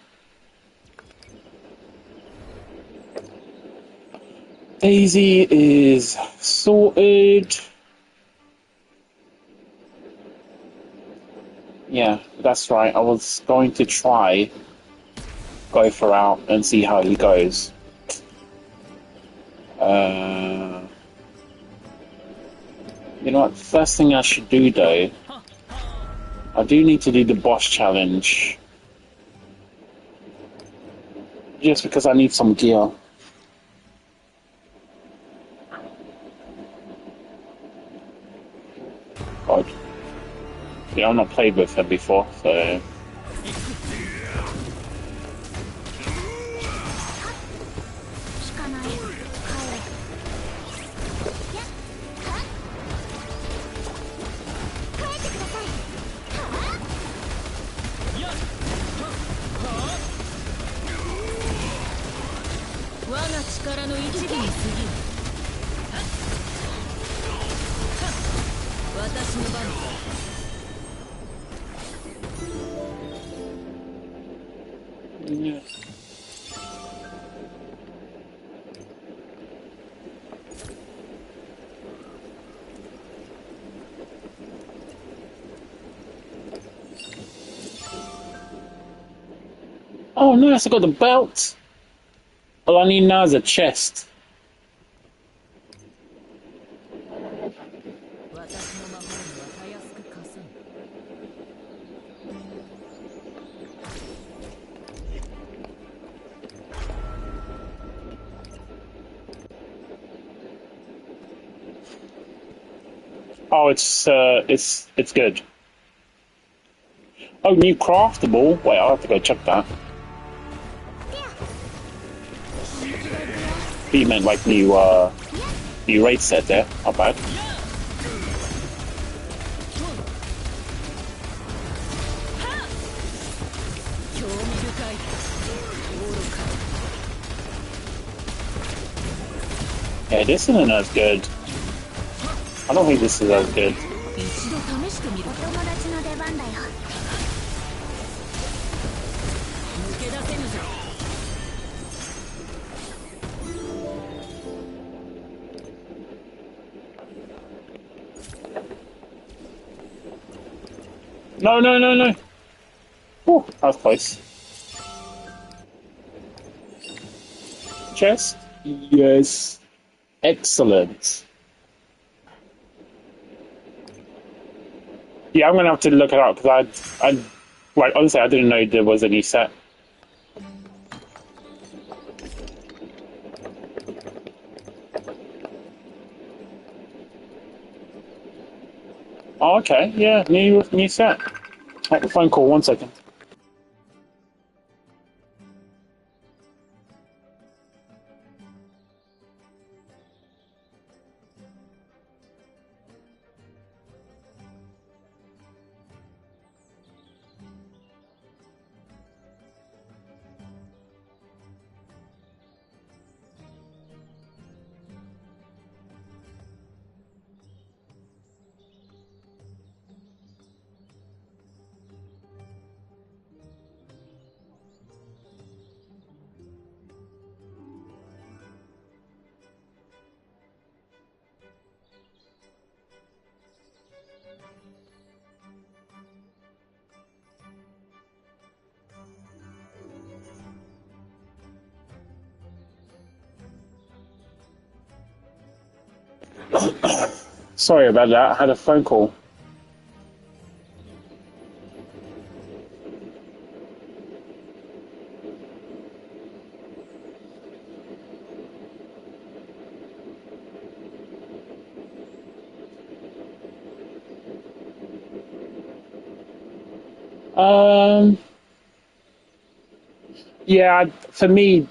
Daisy is sorted. Yeah, that's right. I was going to try go for out and see how he goes. You know what? First thing I should do though, I do need to do the boss challenge. Just because I need some gear. God. Yeah, I've not played with her before, so... Yeah. Oh nice, I got the belt! All I need now is a chest. Oh, it's good. Oh, new craftable. Wait, I'll have to go check that. He meant like new raid set there. Not bad. Yeah, this isn't as good. I don't think this is as good. No, no, no, no. Oh, that was close. Chest? Yes. Excellent. Yeah, I'm gonna have to look it up because like honestly, I didn't know there was a new set. Oh, okay, yeah, new set. Make a phone call. 1 second. Sorry about that. I had a phone call. Um, yeah, for me,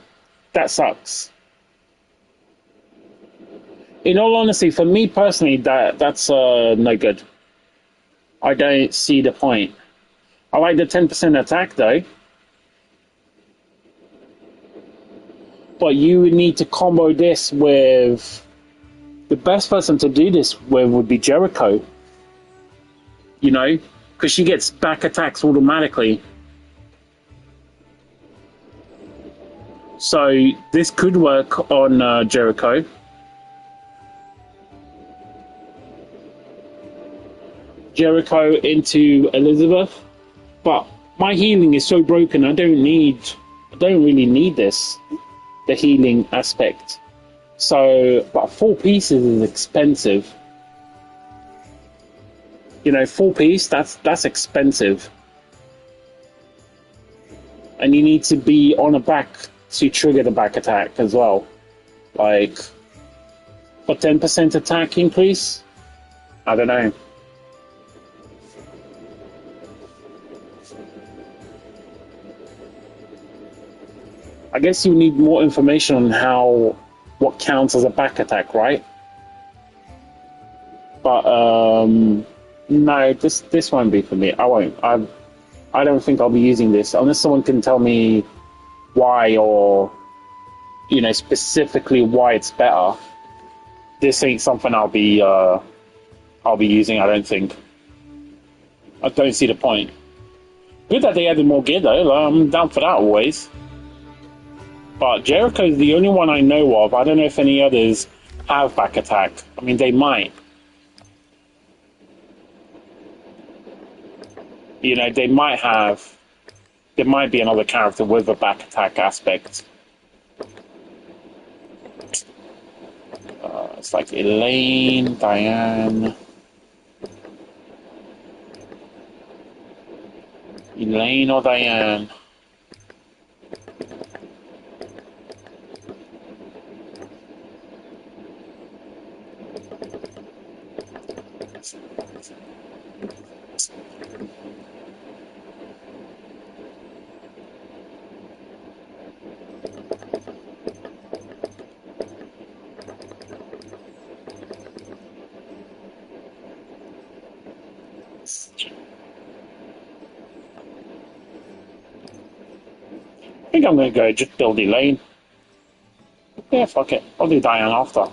that sucks. In all honesty, for me personally, that's no good. I don't see the point. I like the 10% attack though, but you would need to combo this with the best person to do this with would be Jericho. You know, because she gets back attacks automatically. So this could work on Jericho. Jericho into Elizabeth, but my healing is so broken. I don't really need this, the healing aspect. So, but 4 pieces is expensive. You know, 4 piece, that's expensive. And you need to be on a back to trigger the back attack as well. Like, for 10% attack increase? I don't know. I guess you need more information on what counts as a back attack, right? But no, this won't be for me. I won't. I don't think I'll be using this unless someone can tell me why, or specifically why it's better. This ain't something I'll be using. I don't think. I don't see the point. Good that they added more gear though. I'm down for that always. But Jericho's the only one I know of. I don't know if any others have back attack. I mean, they might. They might have. There might be another character with a back attack aspect. It's like Elaine, Diane. Elaine or Diane. I think I'm going to go just build Elaine. Yeah, fuck it. I'll do Diane after.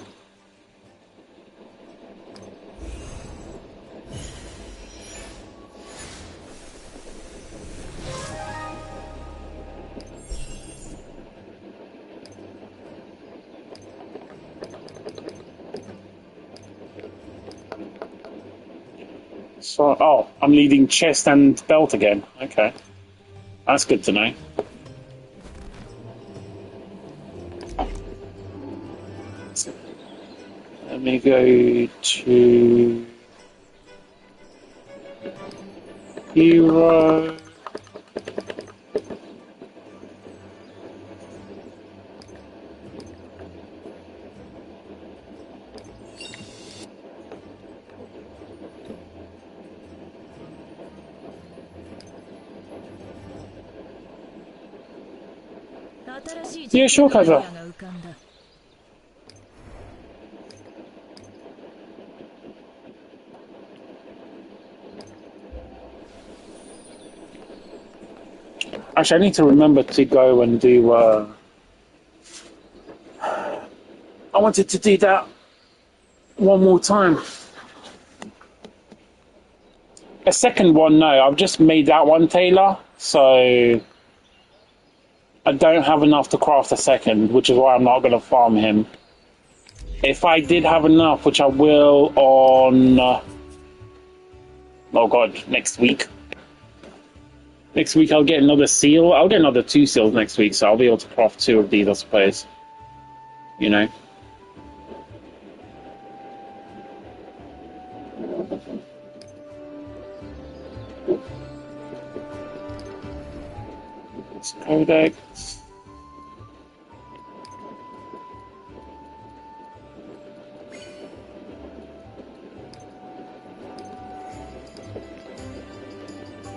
So, oh, I'm leading chest and belt again. Okay. That's good to know. Let me go to hero. Yeah, sure, Kaza. Actually, I need to remember to go and do. I wanted to do that one more time. A second one, no. I've just made that one, Taylor. So I don't have enough to craft a second, which is why I'm not going to farm him. If I did have enough, which I will on... oh god, next week. Next week I'll get another seal. I'll get another 2 seals next week, so I'll be able to craft 2 of these, I suppose. It's codex.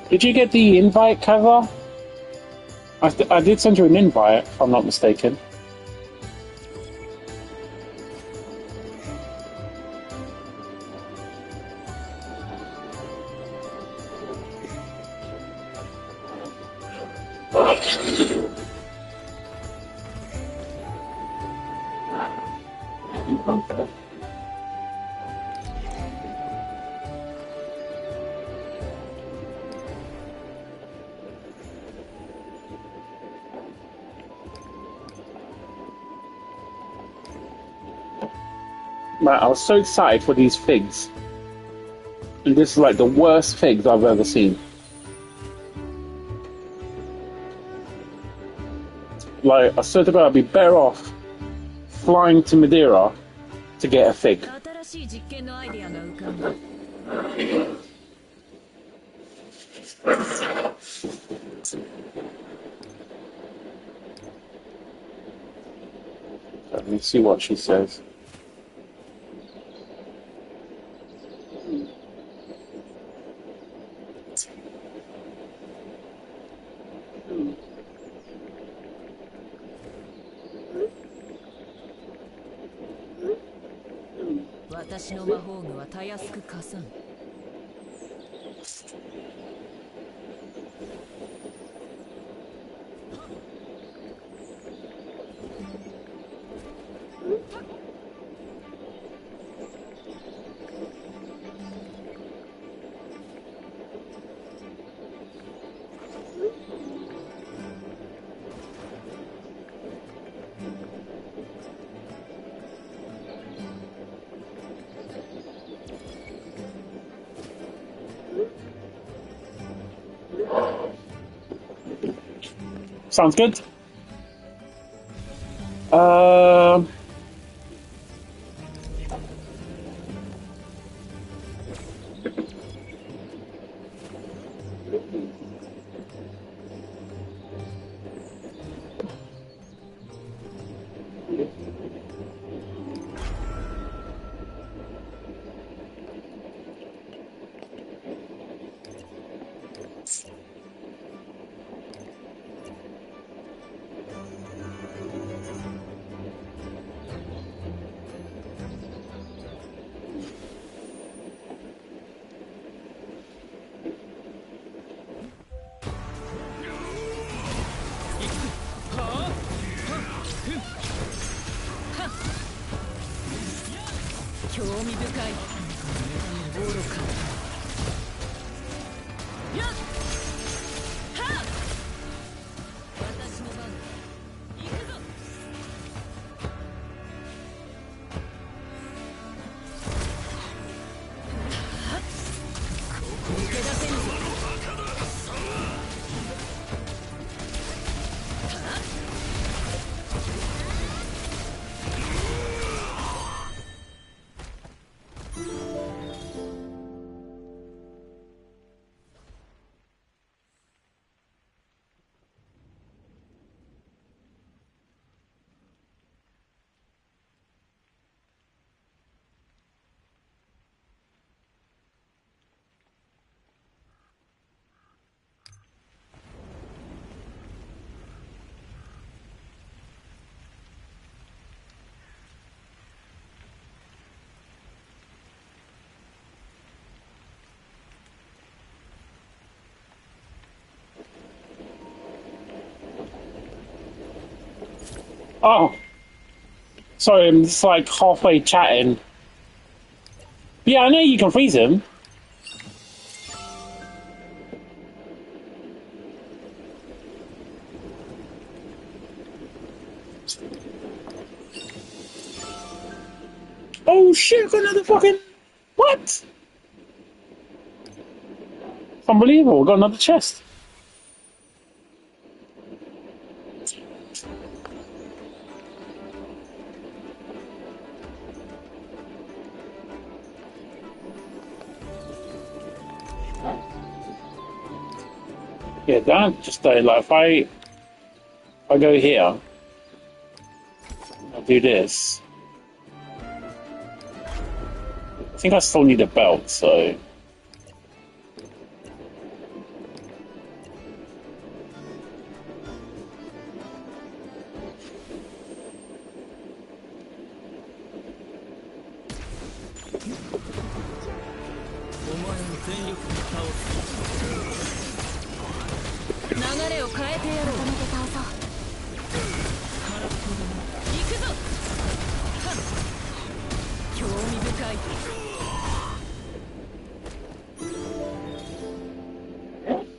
Did you get the invite cover? I did send you an invite, if I'm not mistaken. Man, I was so excited for these figs. And this is like the worst figs I've ever seen. Like, I swear to God, I'd be better off flying to Madeira to get a fig. Let me see what she says. Sounds good. Oh, sorry, I'm just like halfway chatting. Yeah, I know you can freeze him. Oh shit, got another fucking... What? Unbelievable, we got another chest. Yeah, that just like if I go here, I'll do this. I think I still need a belt, so.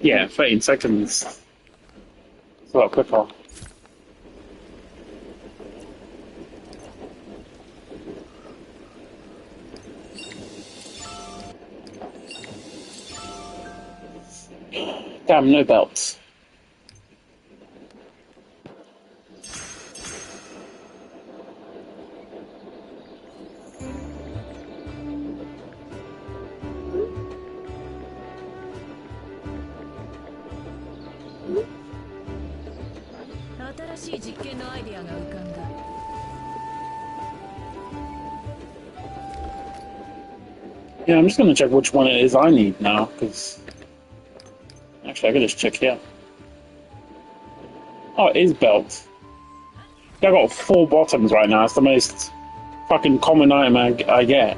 Yeah, 13 seconds. It's a lot quicker. Damn, no belts. Yeah, I'm just gonna check which one it is I need now, because actually I can just check here. Oh, it is belt. I got 4 bottoms right now. It's the most fucking common item I get.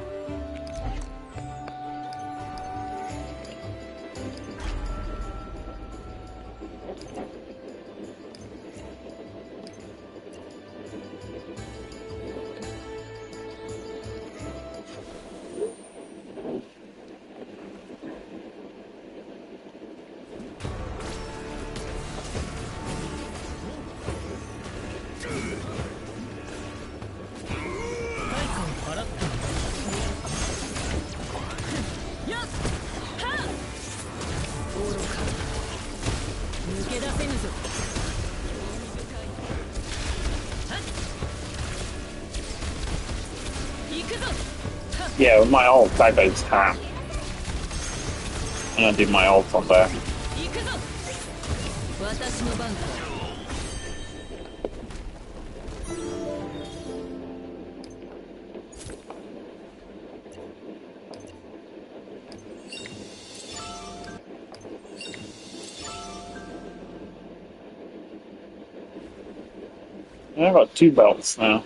Yeah, with my ult, that goes ham. I'm gonna do my ult on there. Yeah, I've got 2 belts now.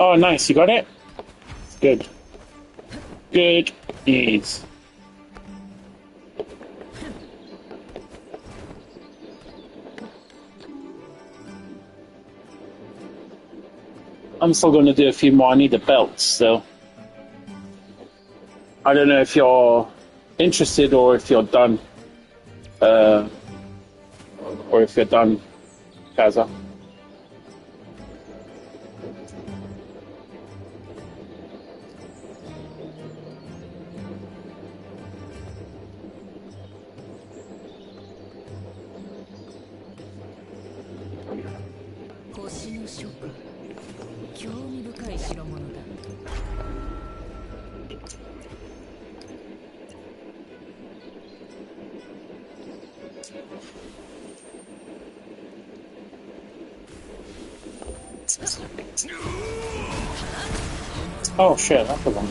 Oh, nice, you got it? Good. Good news. I'm still going to do a few more. I need the belts still. I don't know if you're interested or if you're done. Or if you're done, Kaza. Oh shit, that's the one.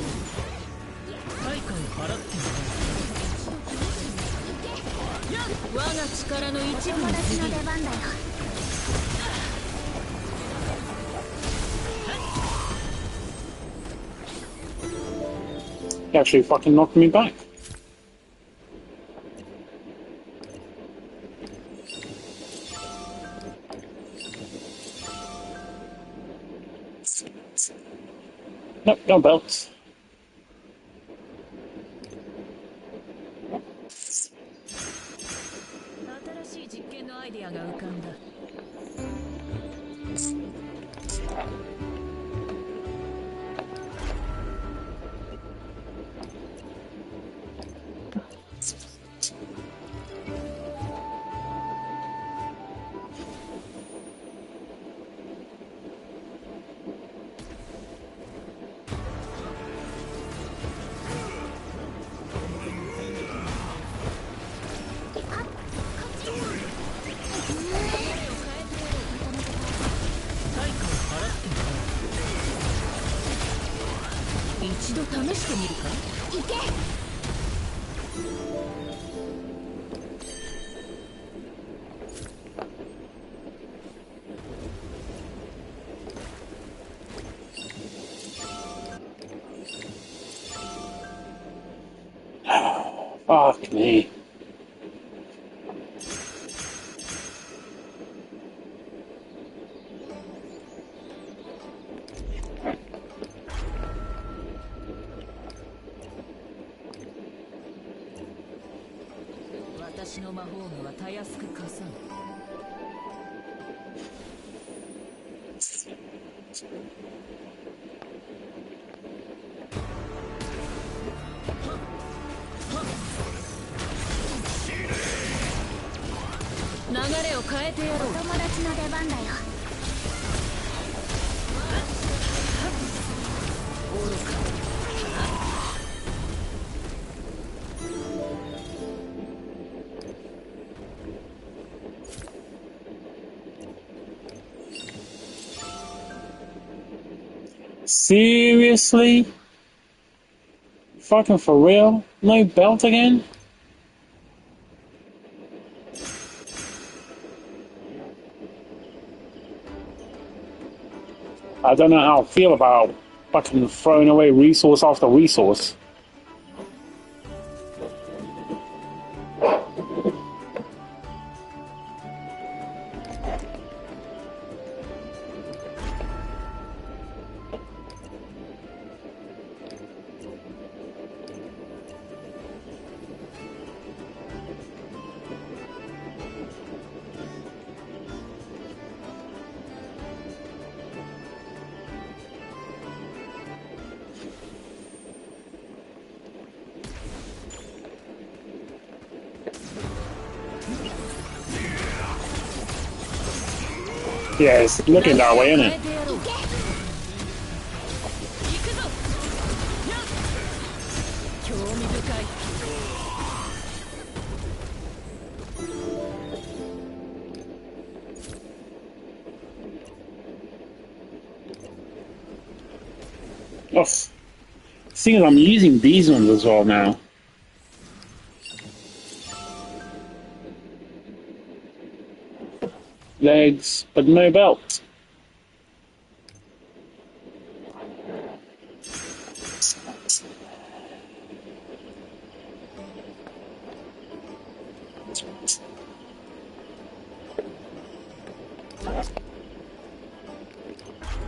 He actually fucking knocked me back. Nope, no belts.
い実験のアイデアが浮かんだ。一度試してみるか。行け。
Fuck me. Seriously? Fucking for real? No belt again? I don't know how I feel about fucking throwing away resource after resource. Yeah, it's looking that way, isn't it? Oh, seeing as I'm using these ones as well now. Legs, but no belt.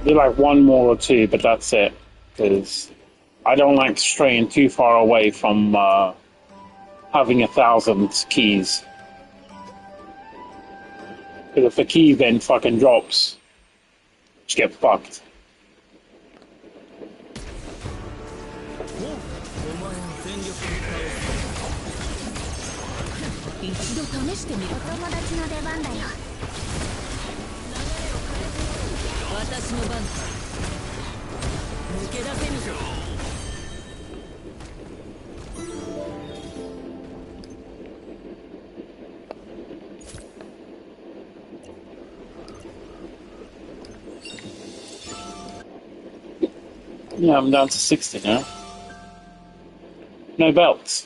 Do like one more or two, but that's it. Because I don't like straying too far away from having 1,000 keys. Because if the key then fucking drops, just get fucked. Yeah, I'm down to 60 now. No belts.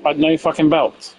I'd no fucking belt.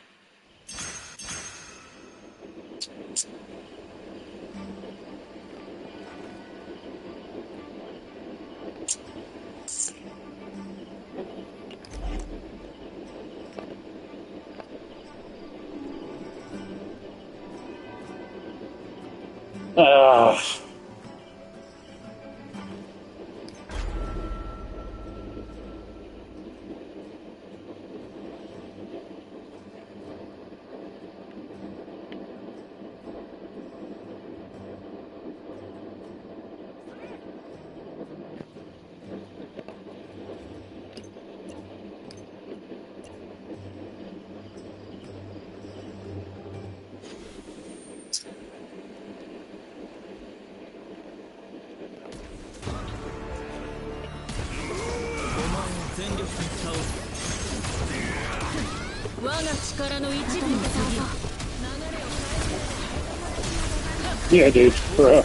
Yeah, dude, for real.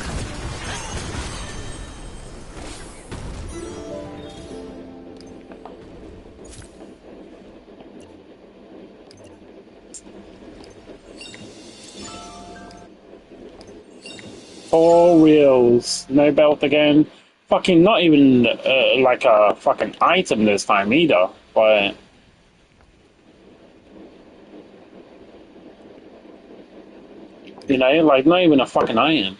Four wheels, no belt again. Fucking not even like a fucking item this time either, but you know, like not even a fucking item.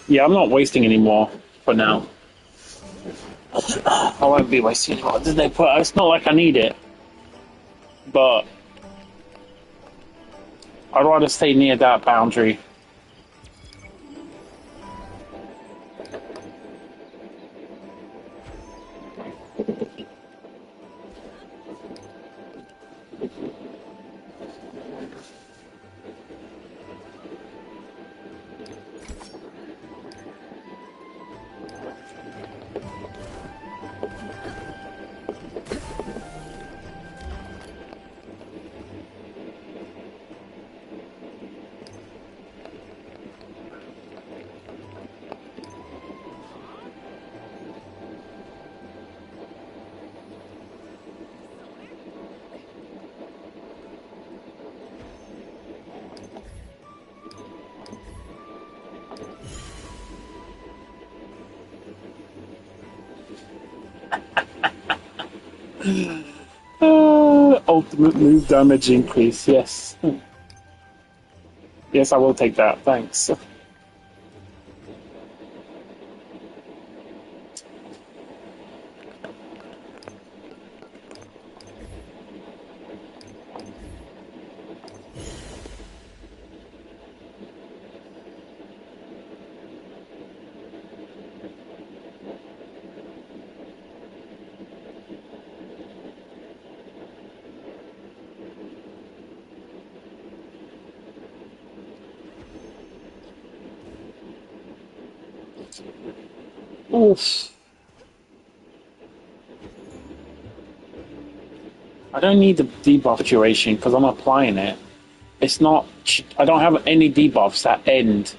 Yeah, I'm not wasting anymore for now. I won't be wasting anymore. Did they put? It's not like I need it, but I'd rather stay near that boundary. Ultimate move damage increase. Yes, yes, I will take that. Thanks. Oof. I don't need the debuff duration because I'm applying it. It's not. I don't have any debuffs that end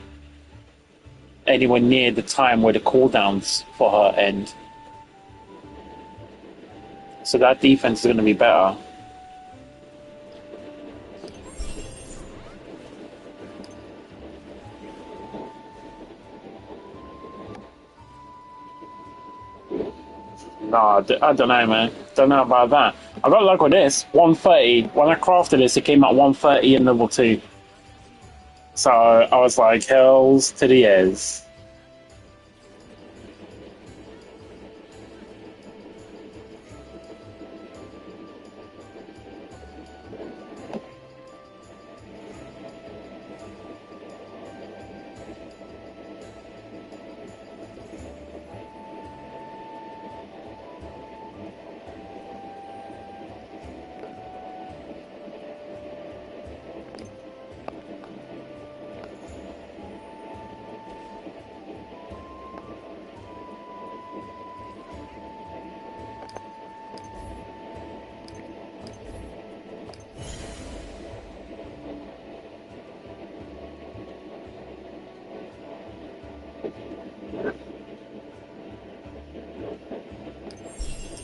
anywhere near the time where the cooldowns for her end. So that defense is going to be better. No, I don't know, man. Don't know about that. I got luck with this. 130. When I crafted this, it came out 130 in level 2. So I was like, hells to the ears.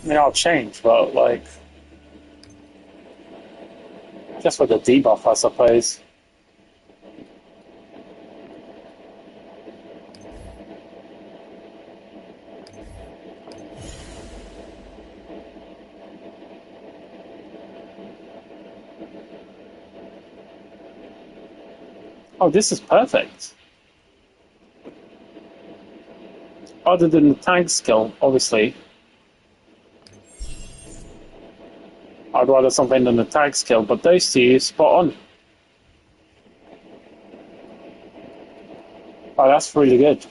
I mean, I'll change, but like, just for the debuff, I suppose. Oh, this is perfect. Other than the tank skill, obviously. I'd rather something than the tag skill, but those two, spot on. Oh, that's really good.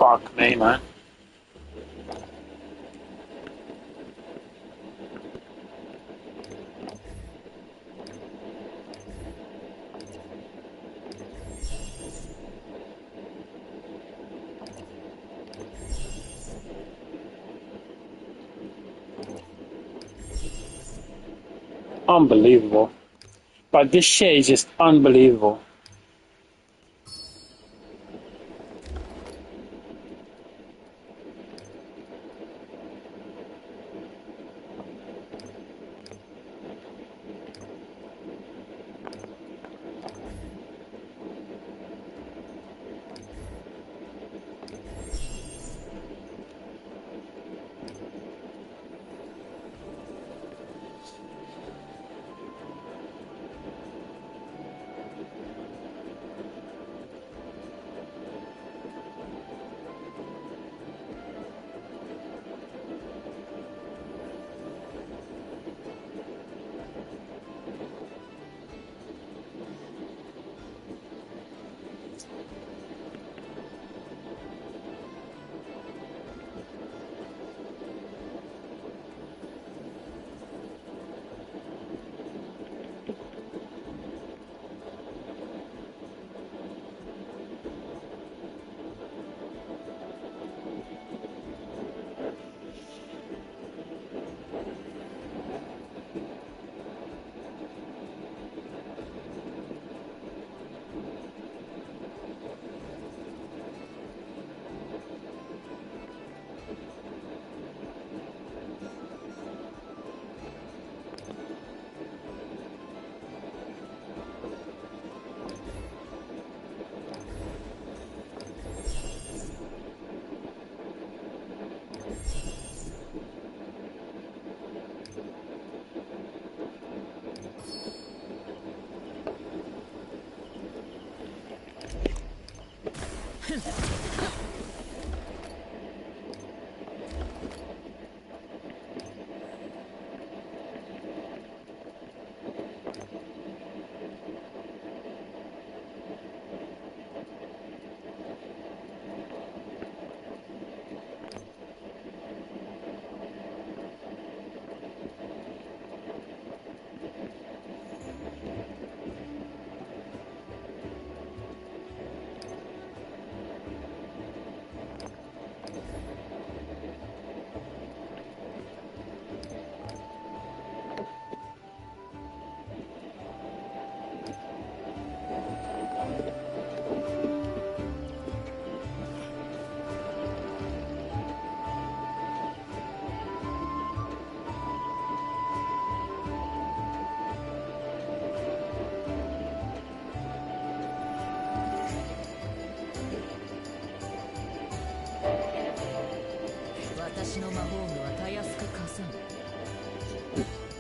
Fuck me, man. Unbelievable. But this shit is just unbelievable.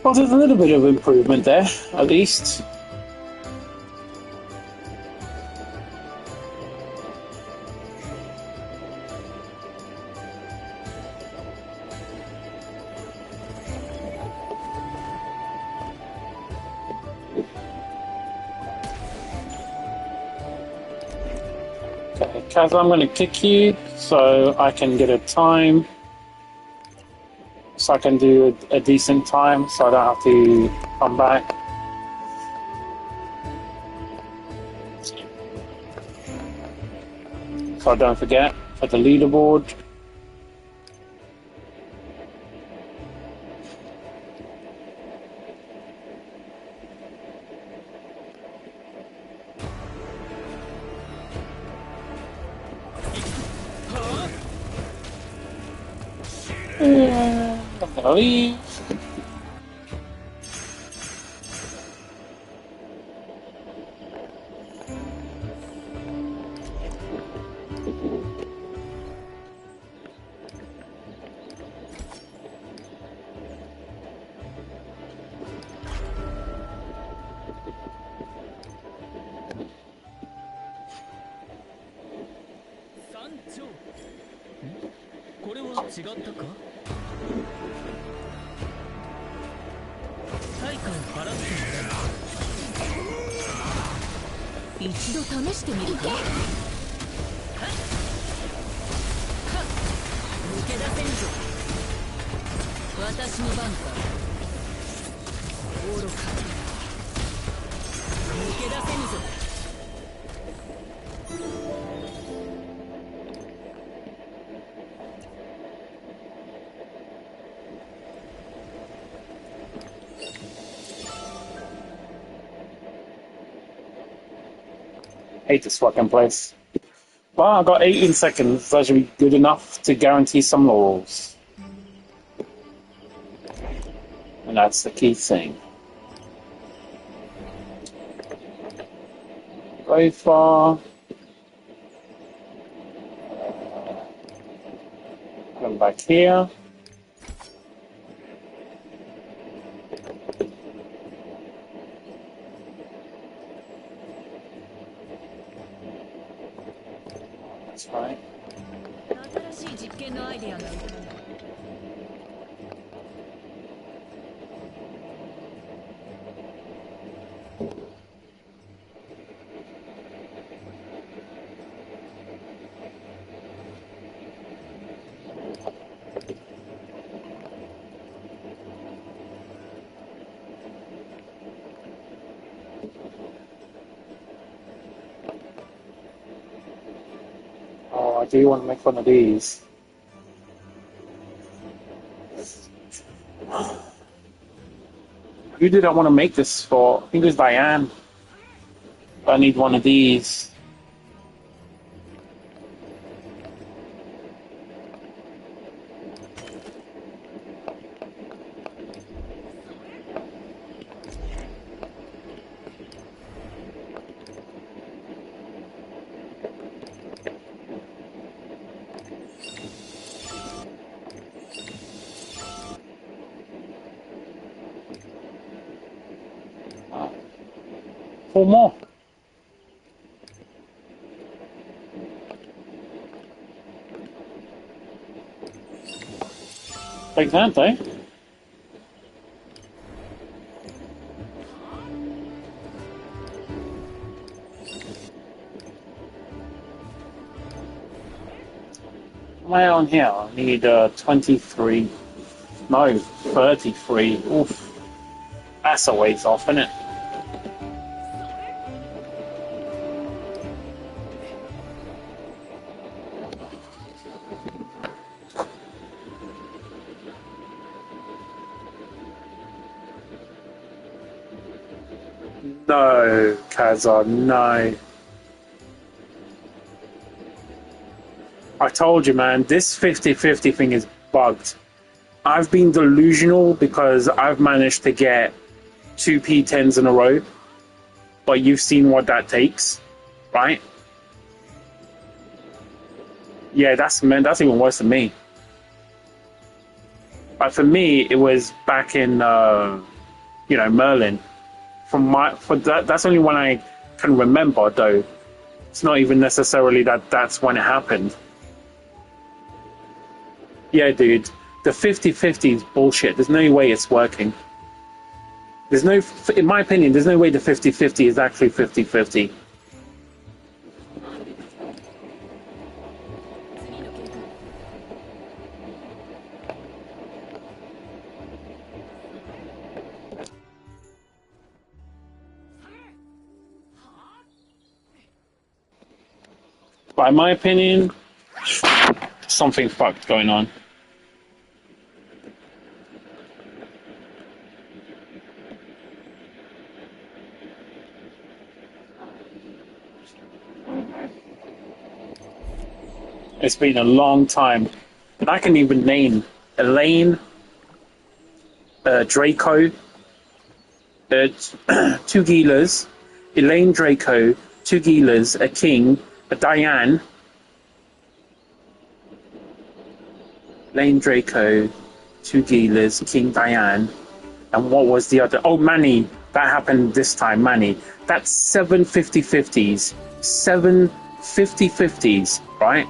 Well, there's a little bit of improvement there, at least. Okay, Kaz, I'm going to kick you so I can get a time. So I can do a decent time so I don't have to come back. So don't forget for the leaderboard. I'm gonna leave.
私の番か。愚か。抜け出せぬぞ。
Hate this fucking place. Well, I got 18 seconds. That should be good enough to guarantee some laurels. And that's the key thing. Go far. Come back here. That's right.
新しい実験のアイデアが浮かんだ。
Oh, I do want to make one of these. Who did I want to make this for? I think it was Diane. I need one of these. Four more. Like that, eh? Am I on here? I need 23. No, 33. Oof. That's a ways off, isn't it? No, Kazar, no. I told you, man, this 50-50 thing is bugged. I've been delusional because I've managed to get 2 P10s in a row, but you've seen what that takes, right? Yeah, that's even worse than me. But for me, it was back in, Merlin. That's only when I can remember, though. It's not even necessarily that's when it happened. Yeah, dude, the 50-50 is bullshit. There's no way it's working. In my opinion, there's no way the 50-50 is actually 50-50. But in my opinion, something fucked going on. It's been a long time. And I can even name Elaine, Draco, 2 Gilas, Elaine Draco, 2 Gilas, a King, a Diane, Elaine Draco, 2 Gilas, King Diane, and what was the other? Oh, Manny. That happened this time, Manny. That's 7 50-50s. 7 50-50s, right?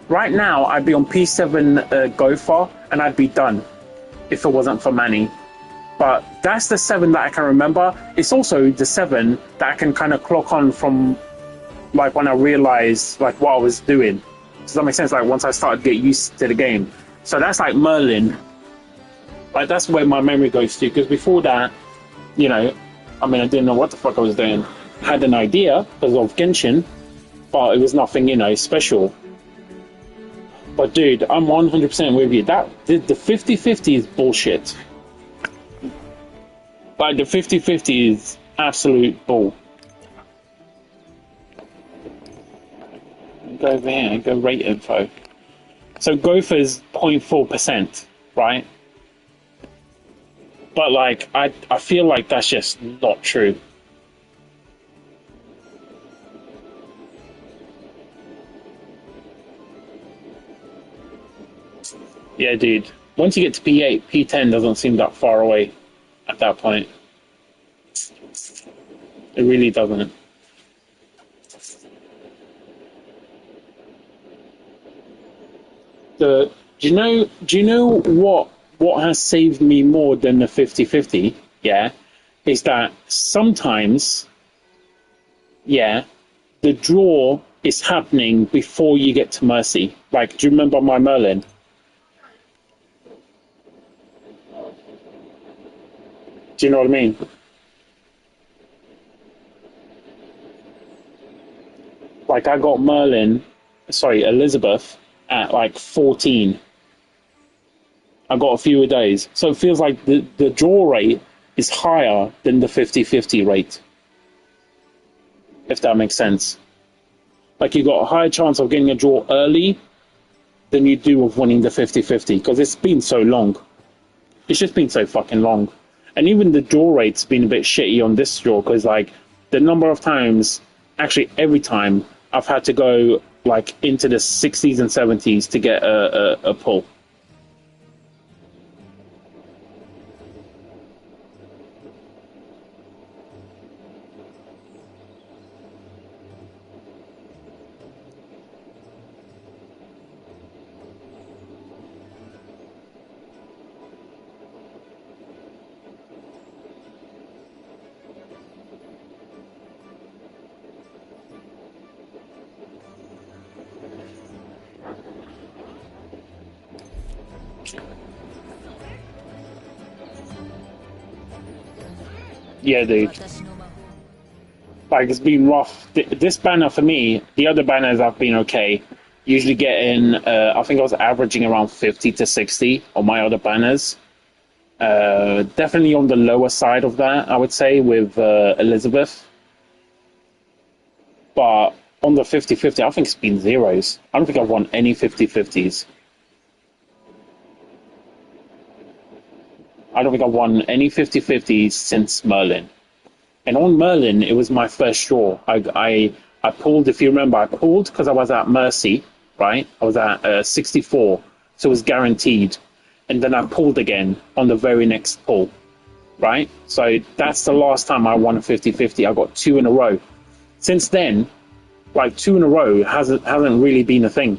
Right now, I'd be on P7 Gopher, and I'd be done if it wasn't for Manny. But that's the 7 that I can remember. It's also the 7 that I can kind of clock on from, like, when I realized, like, what I was doing. Does that make sense? Like, once I started to get used to the game. So that's like Merlin. Like that's where my memory goes to. Because before that, you know, I mean, I didn't know what the fuck I was doing. Had an idea because of Genshin, but it was nothing, you know, special. But dude, I'm 100% with you. That the 50-50 is bullshit. Like the 50-50 is absolute bull. Go over here and go rate info. So Gopher's 0.4%, right? But like, I feel like that's just not true. Yeah, dude. Once you get to P8, P10 doesn't seem that far away at that point. It really doesn't. Do you know what has saved me more than the 50-50? Yeah, is that sometimes, yeah, the draw is happening before you get to Mercy. Like, do you remember my Merlin? Do you know what I mean? Like, I got Elizabeth at like 14. I got a few a days. So it feels like the draw rate is higher than the 50-50 rate. If that makes sense. Like, you got a higher chance of getting a draw early than you do of winning the 50-50 because it's been so long. It's just been so fucking long. And even the draw rate's been a bit shitty on this draw because, like, the number of times, actually every time, I've had to go, like, into the 60s and 70s to get a pull. Yeah, dude. Like, it's been rough. This banner for me, the other banners have been okay. Usually getting, I think I was averaging around 50 to 60 on my other banners. Definitely on the lower side of that, I would say, with Elizabeth. But on the 50-50, I think it's been zeros. I don't think I've won any 50-50s. I don't think I've won any 50-50s since Merlin. And on Merlin, it was my first draw. I pulled, if you remember, I pulled because I was at Mercy, right? I was at 64, so it was guaranteed. And then I pulled again on the very next pull, right? So that's the last time I won a 50-50. I got two in a row. Since then, like, two in a row hasn't really been a thing.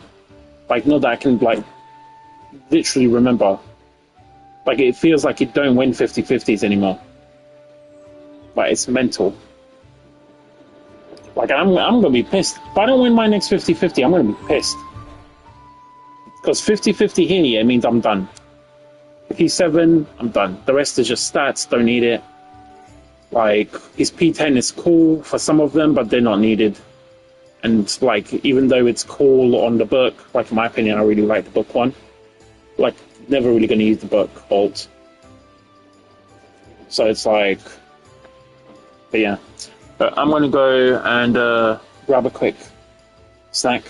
Like, not that I can, like, literally remember. Like, it feels like you don't win 50-50s anymore. Like, it's mental. Like, I'm gonna be pissed. If I don't win my next 50-50, I'm gonna be pissed. Because 50-50 here, it means I'm done. P7, I'm done. The rest is just stats, don't need it. Like, his P10 is cool for some of them, but they're not needed. And, like, even though it's cool on the book, like, in my opinion, I really like the book one. Like, never really gonna use the book alt. So it's like, but yeah. But I'm gonna go and grab a quick snack.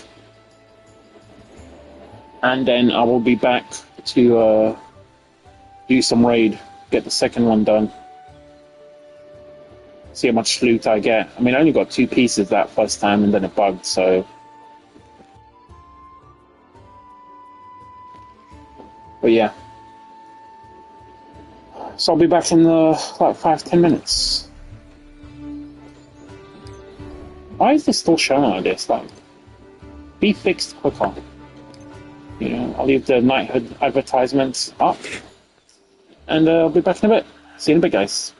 And then I will be back to do some raid, get the second one done. See how much loot I get. I mean, I only got 2 pieces that first time and then it bugged, so. But yeah. So I'll be back in like 5-10 minutes. Why is this still showing like this? Like, be fixed quicker. You know, I'll leave the knighthood advertisements up. And I'll be back in a bit. See you in a bit, guys.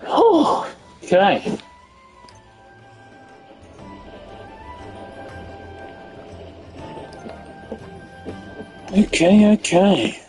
Oh, okay. Okay.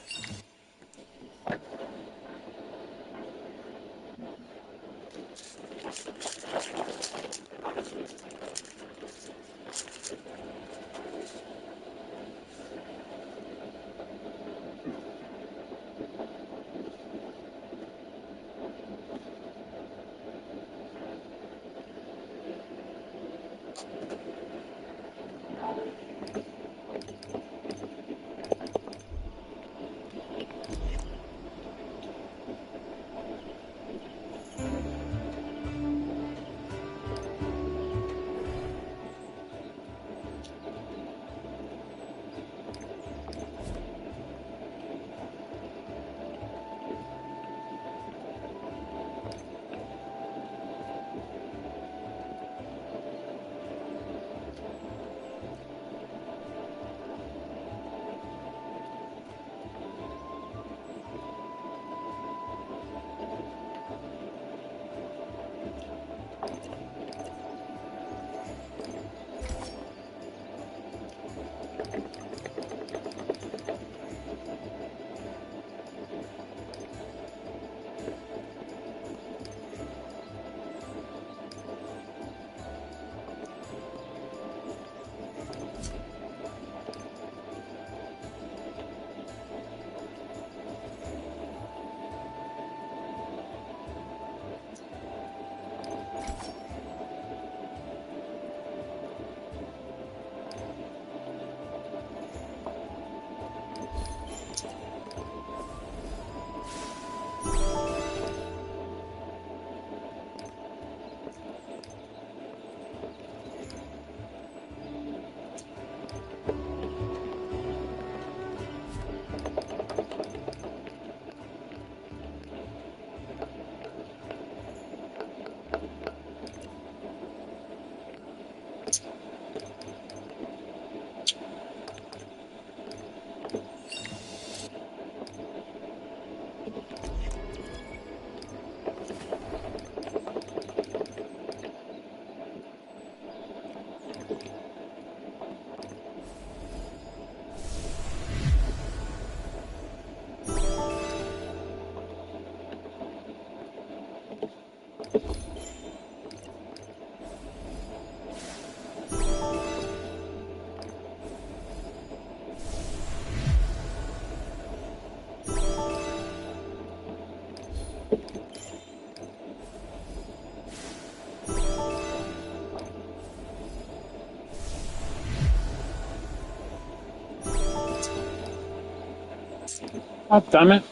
God damn it.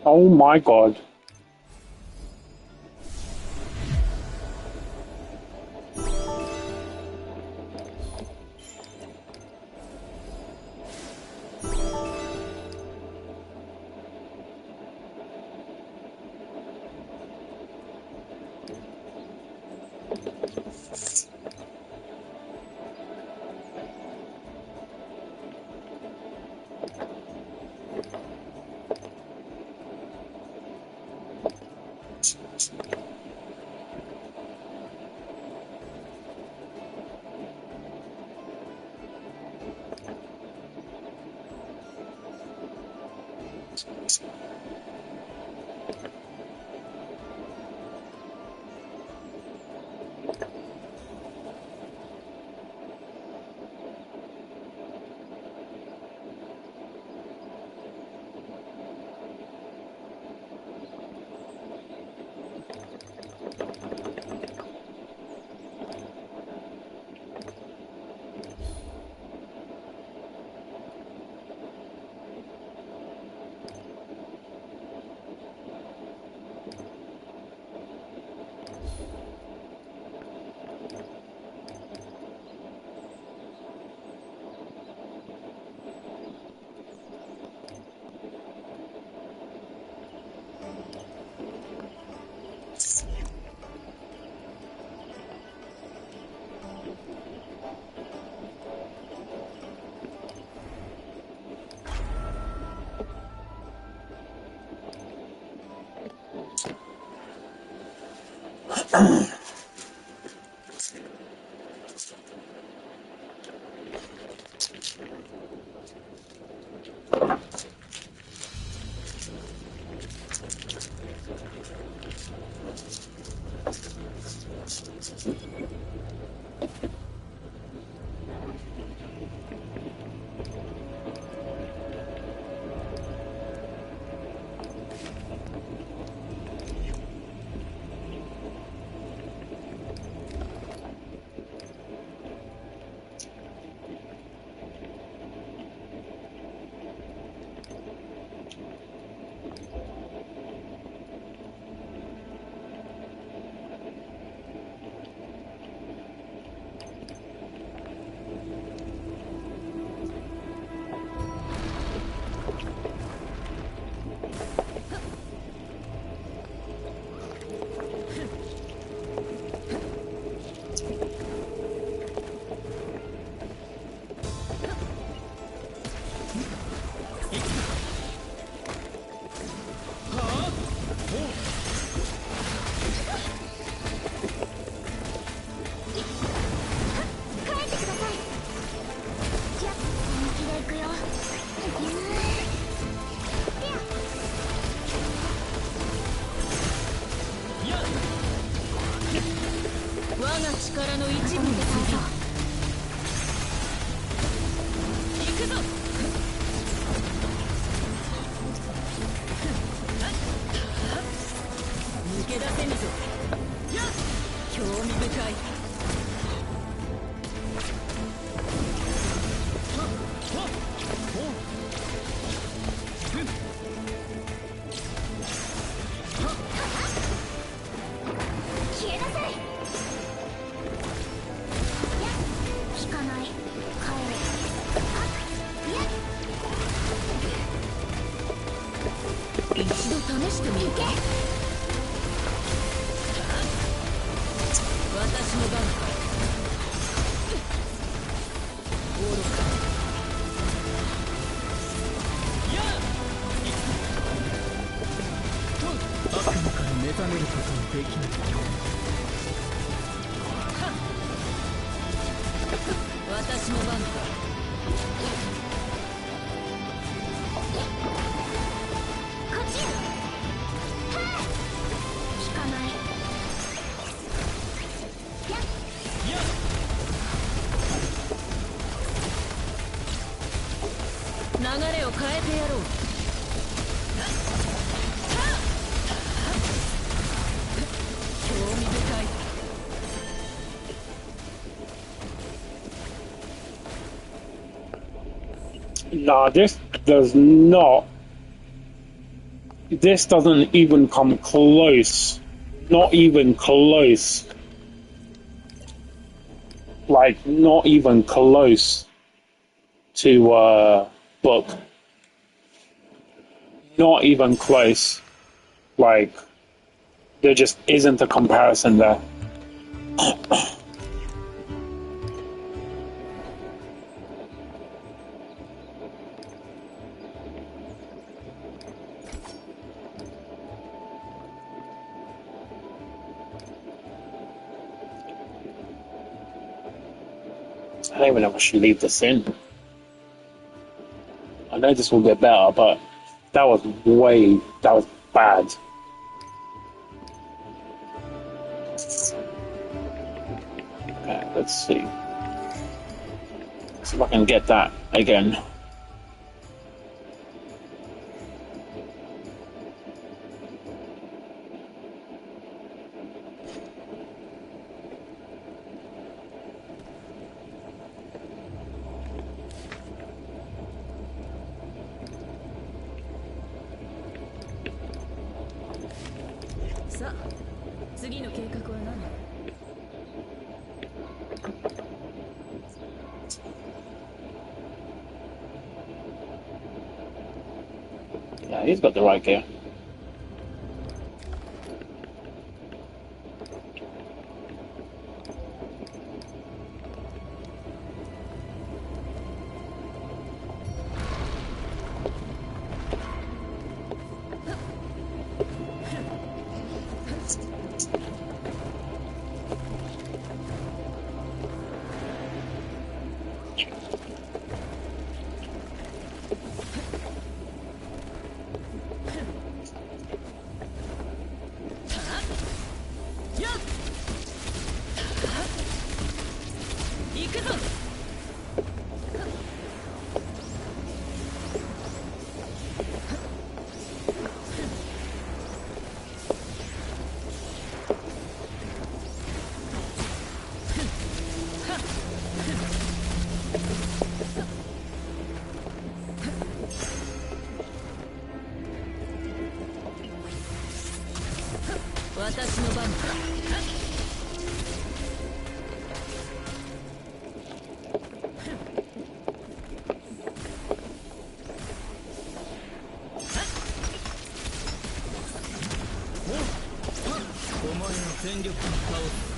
Oh my god.
力の一部に過ぎ行くぞ。抜け出せぬぞ。興味深い。一度試してみるか。私の番か。愚か。悪夢から目覚めることもできない。私の番か。流れを変えてやろう。興味深い。
Nah, this doesn't even come close. Not even close. Like, not even close to, book. Not even close. Like, there just isn't a comparison there. I don't even know if I should leave this in. I know this will get better, but that was bad. Okay, let's see. See if I can get that again. Yeah, he's got the right gear.
私の番だ。お前の全力に倒す。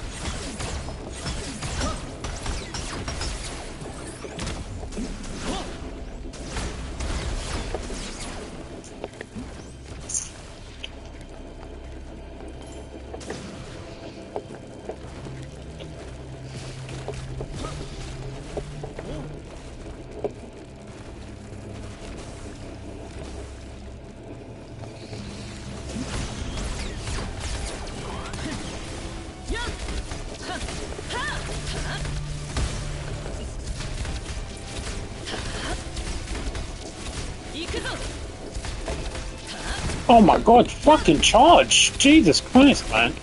Oh my god, fucking charge! Jesus Christ, man.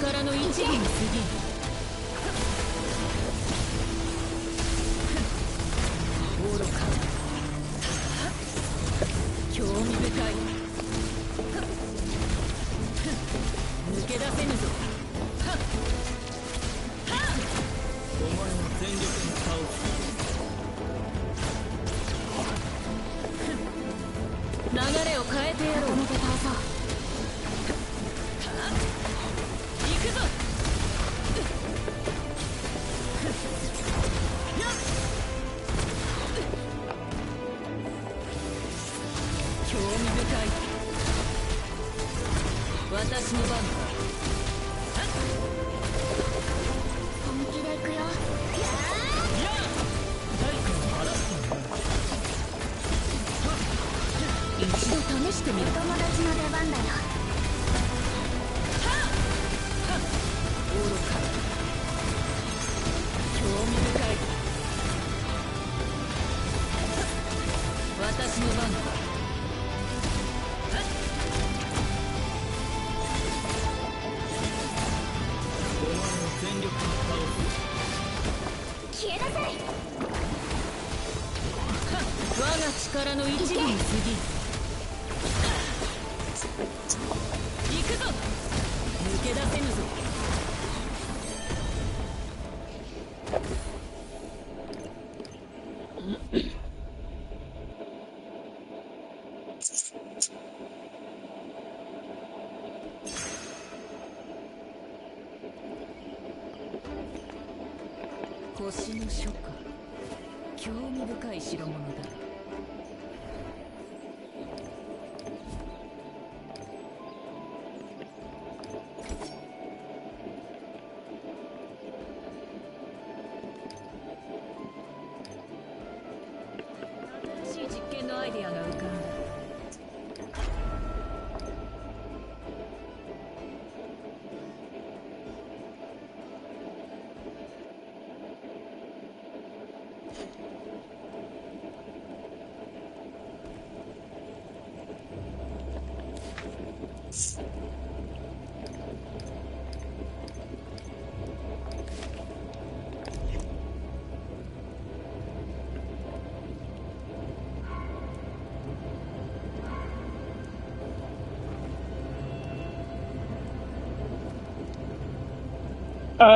力の一義に過ぎん。愚か。興味深い。抜け出せぬぞ。お前の全力に倒す。流れを変えてやろう。まとめて倒そう。私の番だ。本気で行くよ。誰かを払ってみる。一度試してみる。友達の出番だよ。愚か。興味深い。私の番だ。消えなさい。我が力の一義に過ぎん。行くぞ。抜け出せぬぞ。星の書か。興味深い代物だ。新しい実験のアイデアが浮かんだ。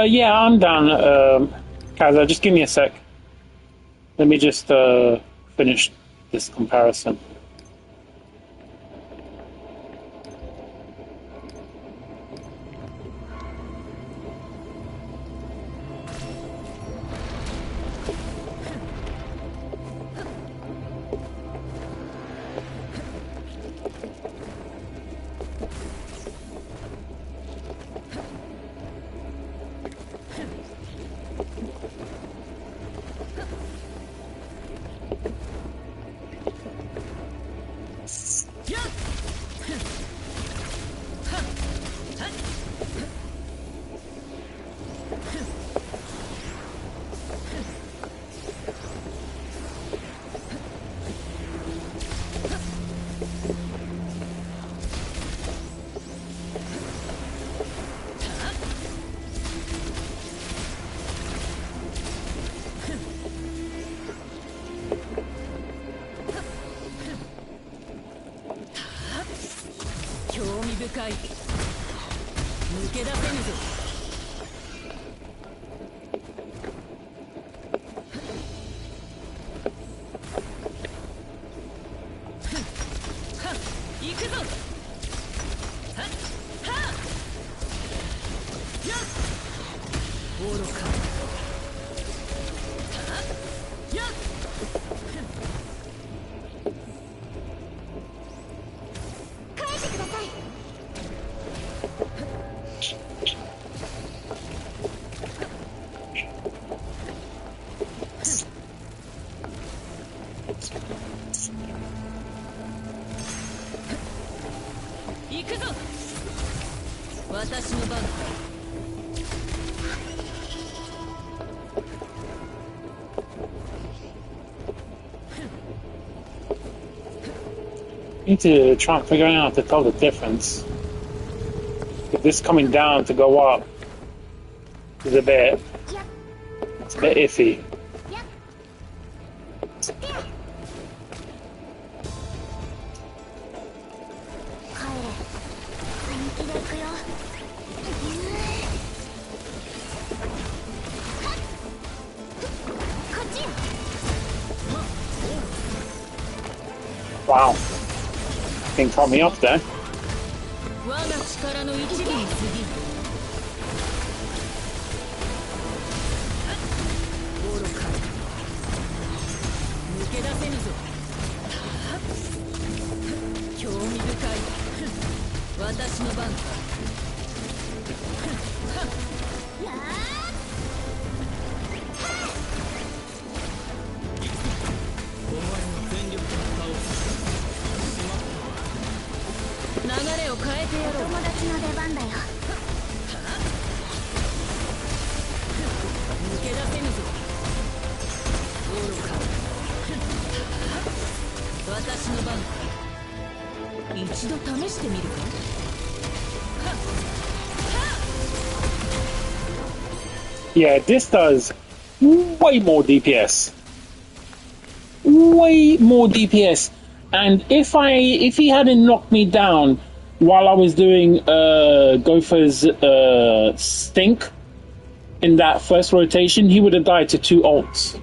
Yeah, I'm done. Kaza, just give me a sec. Let me just finish this comparison.
深い。抜け出せぬぞ。行くぞ。はっはっやっ愚か。はっやっ
返してください。
行くぞ。私の番だ。
Need to try and figure out how to tell the difference. If this coming down to go up is a bit, it's a bit iffy.
帰れ。本気で行くよ。こっちよ。
Wow. Thing caught me off there.
我が力の一部に過ぎる。愚か。抜け出せぬぞ。興味深い。私の番だ。
やー。
流れを変えてやろう。
友達の出番だよ。
抜け出せぬぞ。愚か。私の番だ。一度試してみるか。
Yeah, this does way more DPS. Way more DPS. And if he hadn't knocked me down while I was doing Gopher's stink in that first rotation, he would have died to 2 ults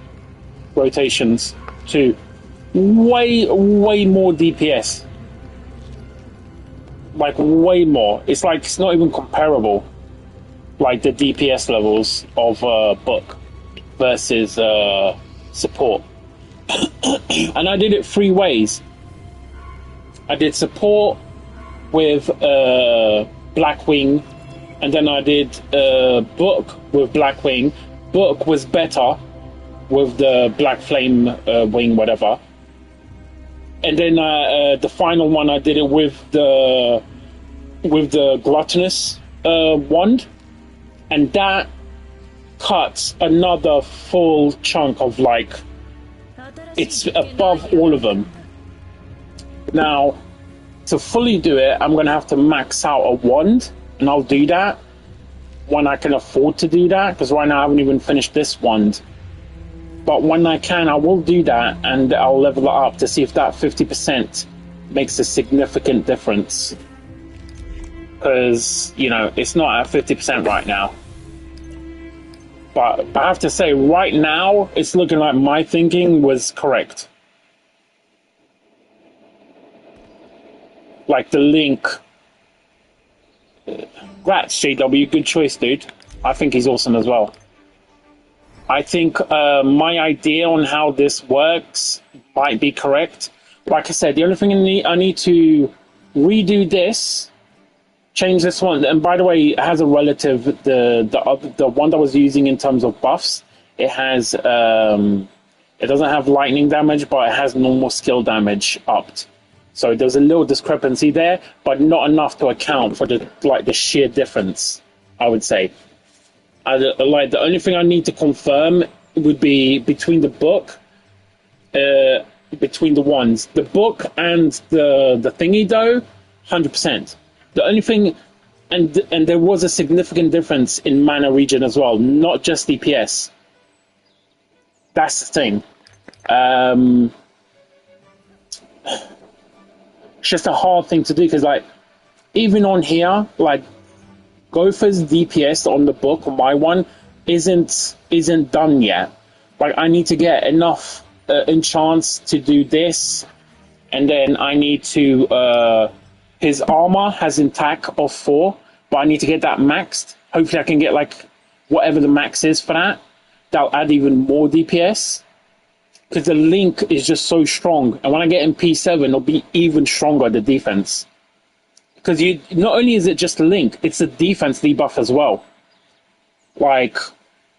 rotations too. Way more DPS. Like way more. It's like it's not even comparable. Like the DPS levels of book versus support. And I did it 3 ways. I did support with Blackwing, and then I did book with Blackwing. Book was better with the Black Flame wing, whatever. And then the final one I did it with the Gluttonous wand, and that cuts another full chunk of like. It's above all of them. Now, to fully do it, I'm going to have to max out a wand, and I'll do that when I can afford to do that, because right now I haven't even finished this wand. But when I can, I will do that, and I'll level it up to see if that 50% makes a significant difference. Because, you know, it's not at 50% right now. But I have to say, right now, it's looking like my thinking was correct. Like the link. Grats, JW, good choice, dude. I think he's awesome as well. I think my idea on how this works might be correct. Like I said, the only thing I need to redo this, change this one. And by the way, it has a relative. The one that I was using in terms of buffs, it has it doesn't have lightning damage, but it has normal skill damage upped. So there's a little discrepancy there, but not enough to account for the sheer difference, I would say. Like the only thing I need to confirm would be between the book, between the ones, the book and the thingy though, 100%. The only thing, and there was a significant difference in mana regen as well, not just DPS. That's the thing. It's just a hard thing to do because, like, even on here, like Gopher's DPS on the book, my one, isn't done yet. Like I need to get enough enchants to do this, and then I need to. His armor has an attack of 4, but I need to get that maxed. Hopefully, I can get like whatever the max is for that. That'll add even more DPS. Because the Link is just so strong, and when I get in P7, it'll be even stronger, the defense. Because you not only is it just Link, it's a defense debuff as well. Like,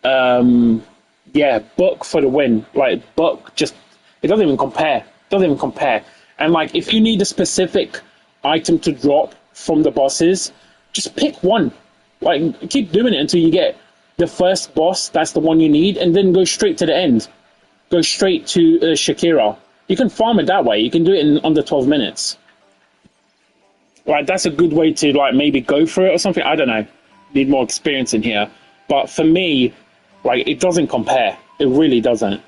yeah, Book for the win. Like, Book just, it doesn't even compare. It doesn't even compare. And like, if you need a specific item to drop from the bosses, just pick one. Like, keep doing it until you get the first boss, that's the one you need, and then go straight to the end. Go straight to Shakira. You can farm it that way. You can do it in under 12 minutes. Like, that's a good way to, like, maybe go for it or something. I don't know. Need more experience in here. But for me, like, it doesn't compare. It really doesn't.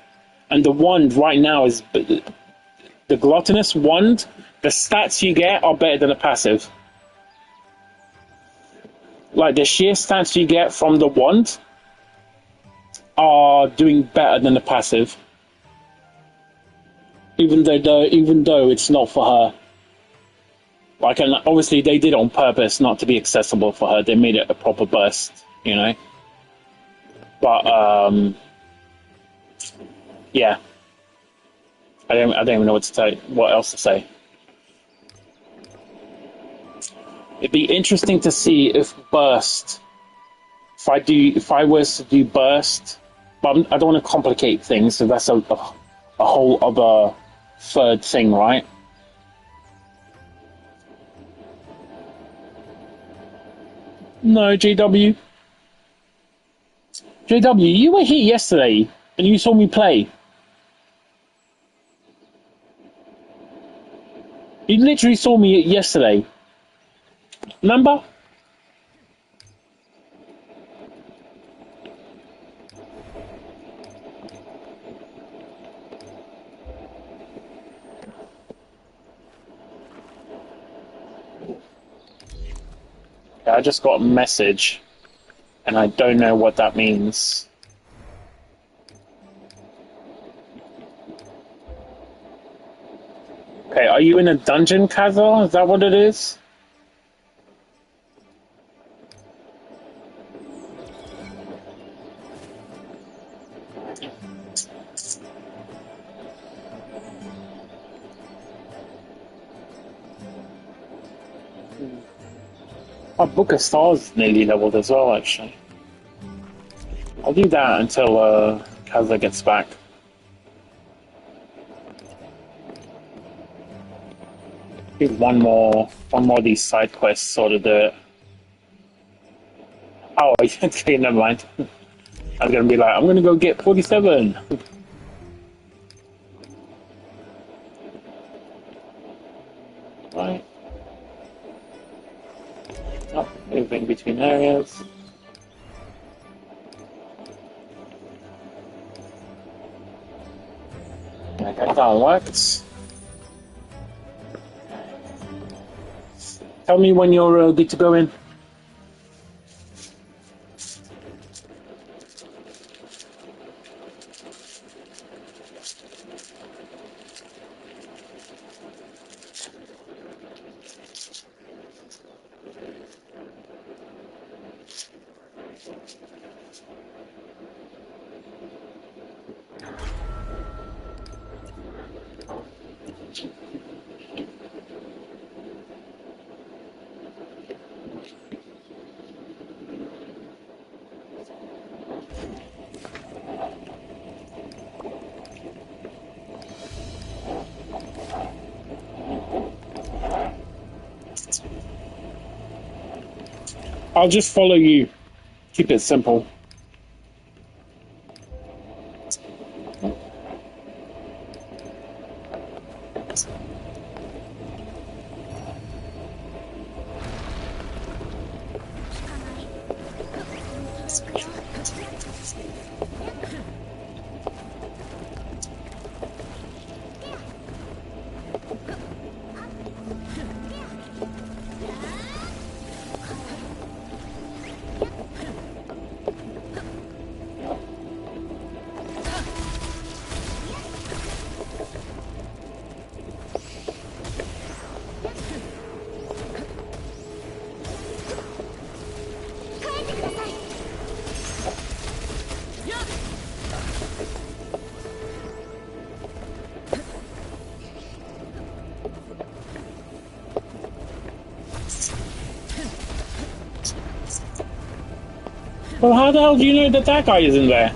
And the wand right now is... The Gluttonous wand, the stats you get are better than the passive. Like, the sheer stats you get from the wand are doing better than the passive. Even though it's not for her. Like, and obviously they did it on purpose not to be accessible for her. They made it a proper burst, you know? But, yeah. I don't even know what else to say. It'd be interesting to see if burst, if I was to do burst, but I don't want to complicate things, so that's a whole other third thing, right? No, JW. JW, you were here yesterday, and you saw me play. You literally saw me yesterday. Remember? I just got a message, and I don't know what that means. Okay, are you in a dungeon, Kaza? Is that what it is? My Book of Stars nearly leveled as well, actually. I'll do that until Kaza gets back. Do one more of these side quests, sort of do it. Oh, okay, never mind. I was gonna be like, I'm gonna go get 47. Right. Oh, moving between areas. Okay, that worked. Tell me when you're good to go in. I'll just follow you. Keep it simple. Well, how the hell do you know that that guy isn't there?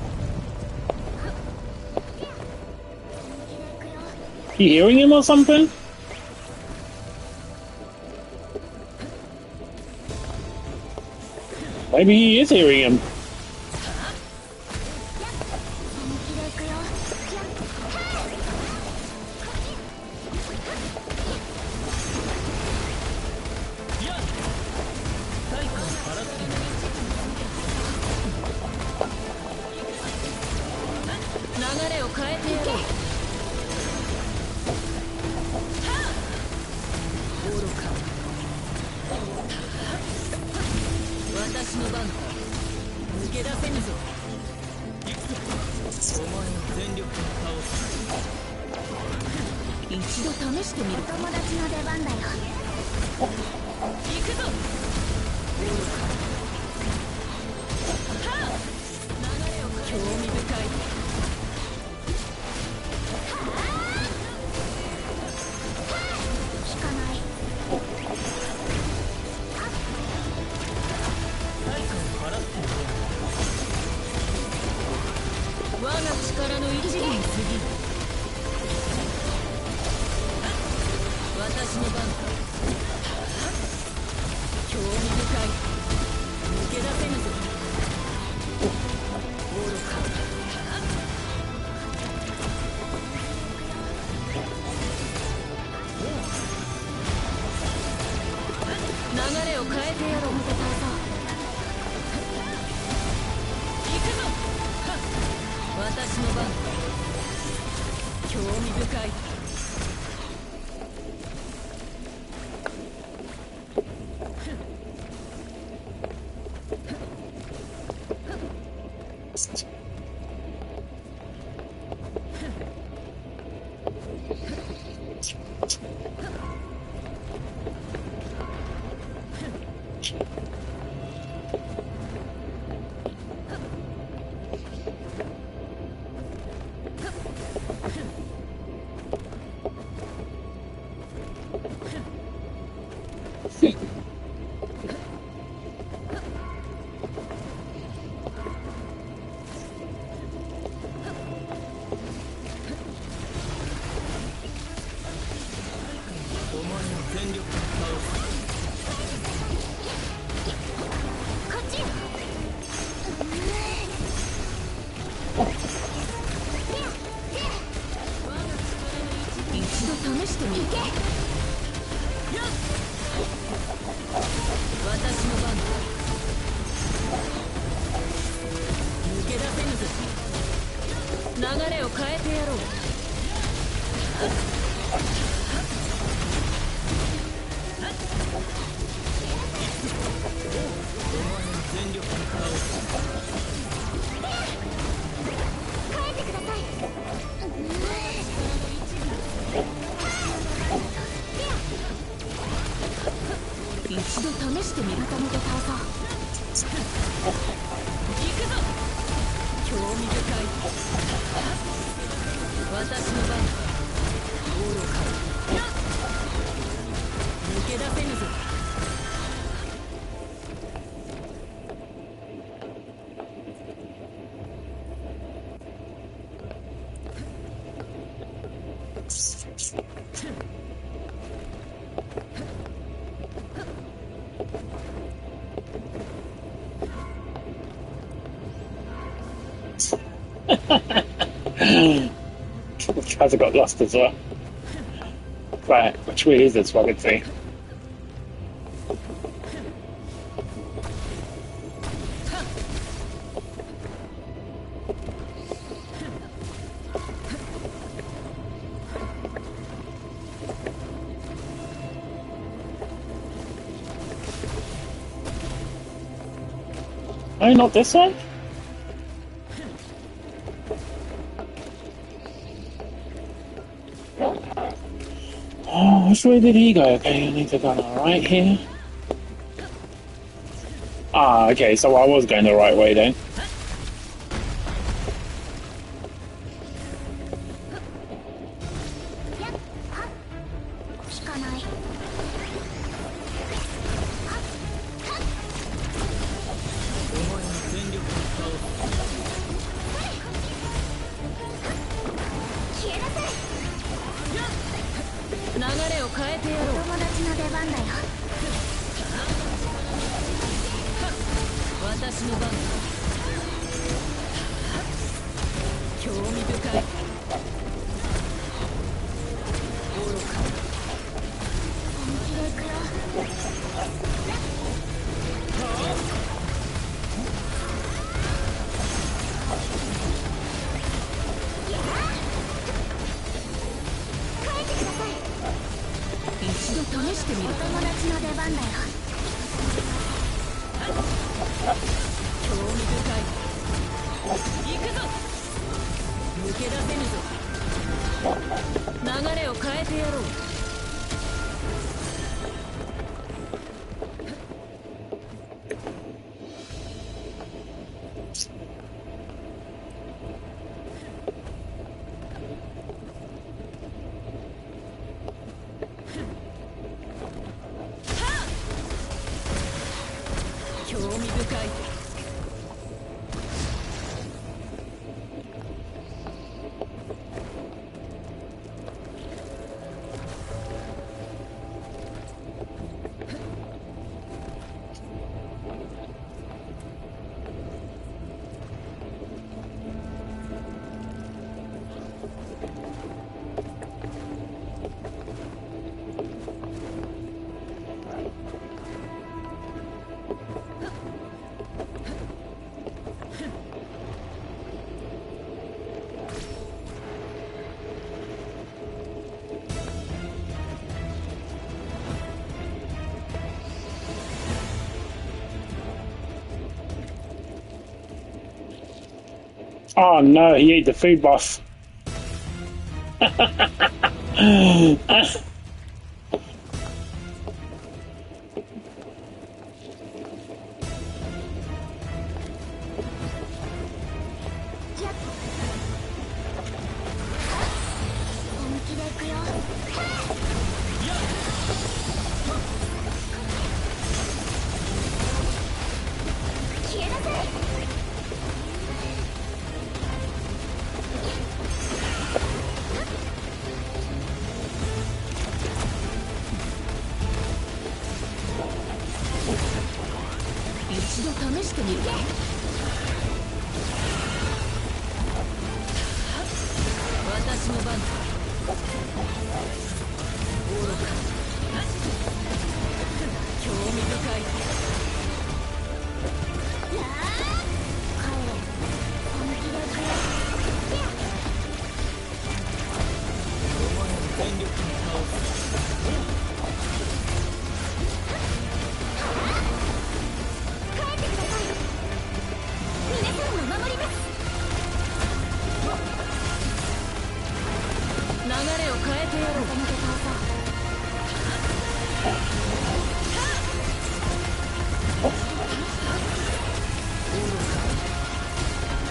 You hearing him or something? Maybe he is hearing him. Has got lost as well. Right, which way is this one? I can see. Oh, not this one? Oh, which way did he go? Okay, I need to go right here. Ah, okay, so I was going the right way then.
れを変えてやろう。
友達の出番だよ。
私の番だ。興味深い。愚か。
本気で行くよ。帰ってください。
一度試してみる。
お友達の出番だよ。
興味深い。行くぞ。抜け出せぬぞ。流れを変えてやろう。興味深い。
Oh no, he ate the food buff.
一度試してみる。私の番だ。愚か。興味深い。流れを変えてやろう。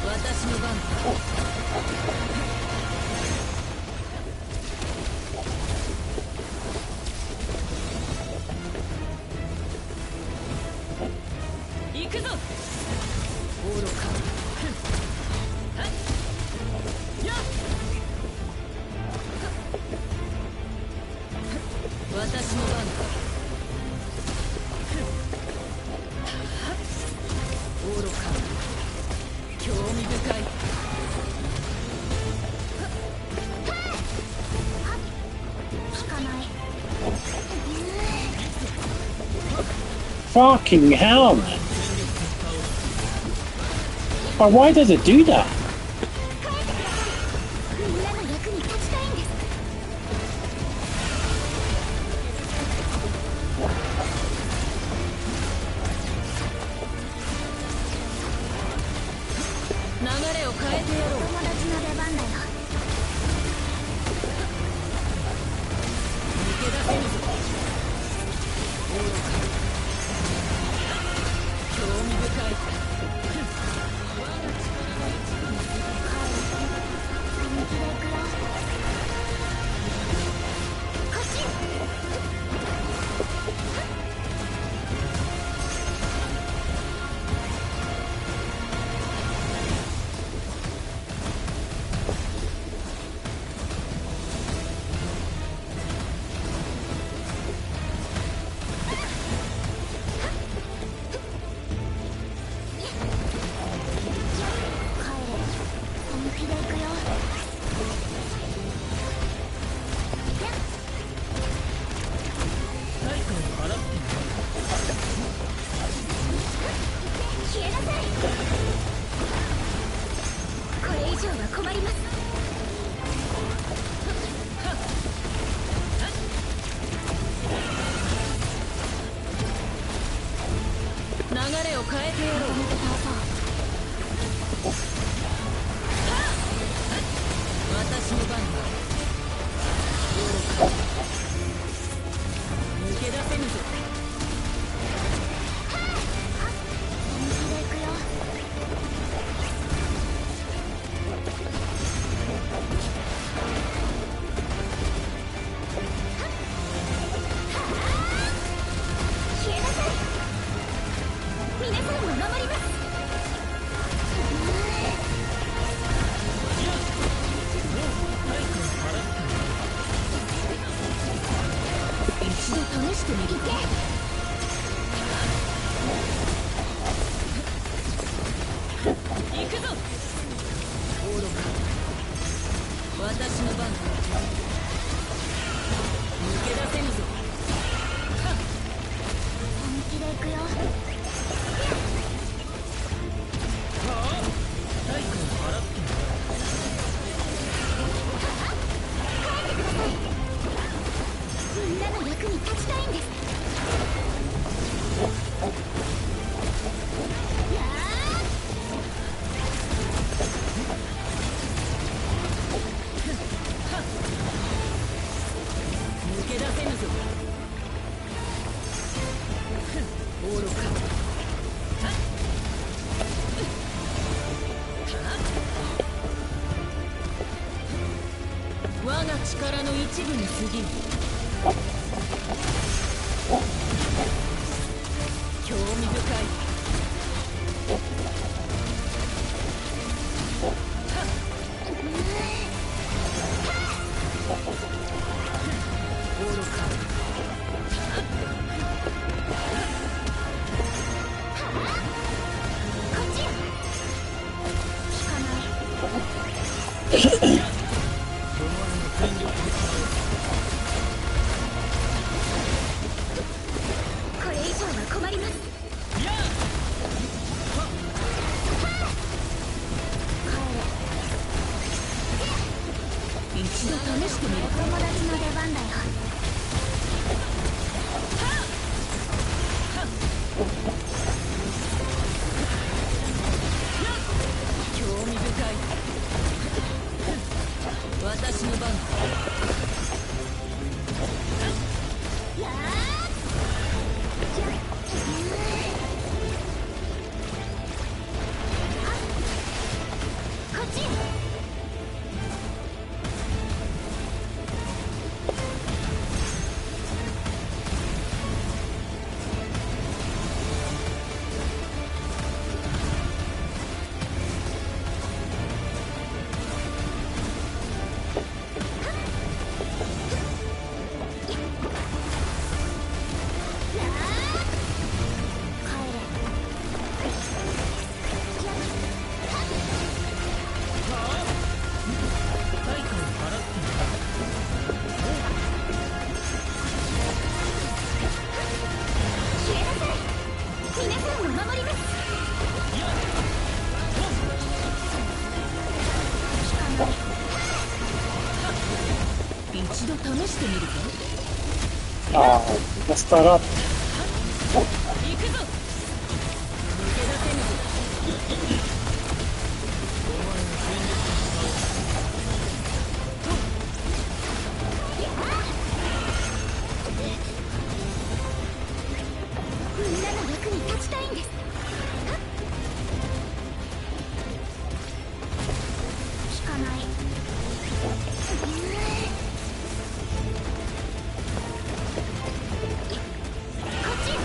私の番だ。行くぞ。愚か。やっ。私の番だ。愚か。興味深い。
効かない。
Fucking hell, man. But why does it do that?
みんなの役に立ちたいんです。
流れを変えてやろう。
友達の出番だよ。
抜け出せるぞ。愚か。興味深い。
上は困ります。
流れを変えてやろう。
まとめて倒そう。
私の番だ。抜け出せぬぞ。
本気で行くよ。消えなさい。皆さんを守ります。
一度試してみる。
行け。
行くぞ。愚か。私の番だ。抜け出せぬぞ。
本気で行くよ。
対価を払ってもら
みんなの役に立ちたいんです。や
抜け出せぬぞ。愚か。我が力の一部に過ぎる。興味深い。愚か。
こっちよ。聞かない。これ以上は困ります。
一度試してみる。
お友達の出番だよ。
興味深い。私の番だ。
やーこっちよ。
一度試してみるか。
ああ、そしたら、
行くぞ。抜け出せぬぞ。お前の戦力
みんなの役に立ちたいんです。聞かない。こっちよ。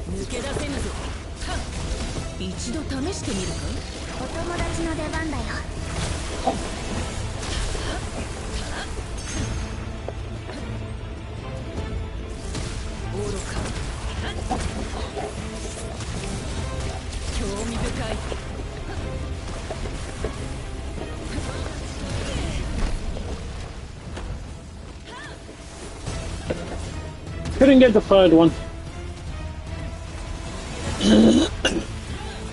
抜け出せぬぞ。はっ、一度試してみるか。
お友達の出番だよ。
愚か。興味深い。
Couldn't get the third one.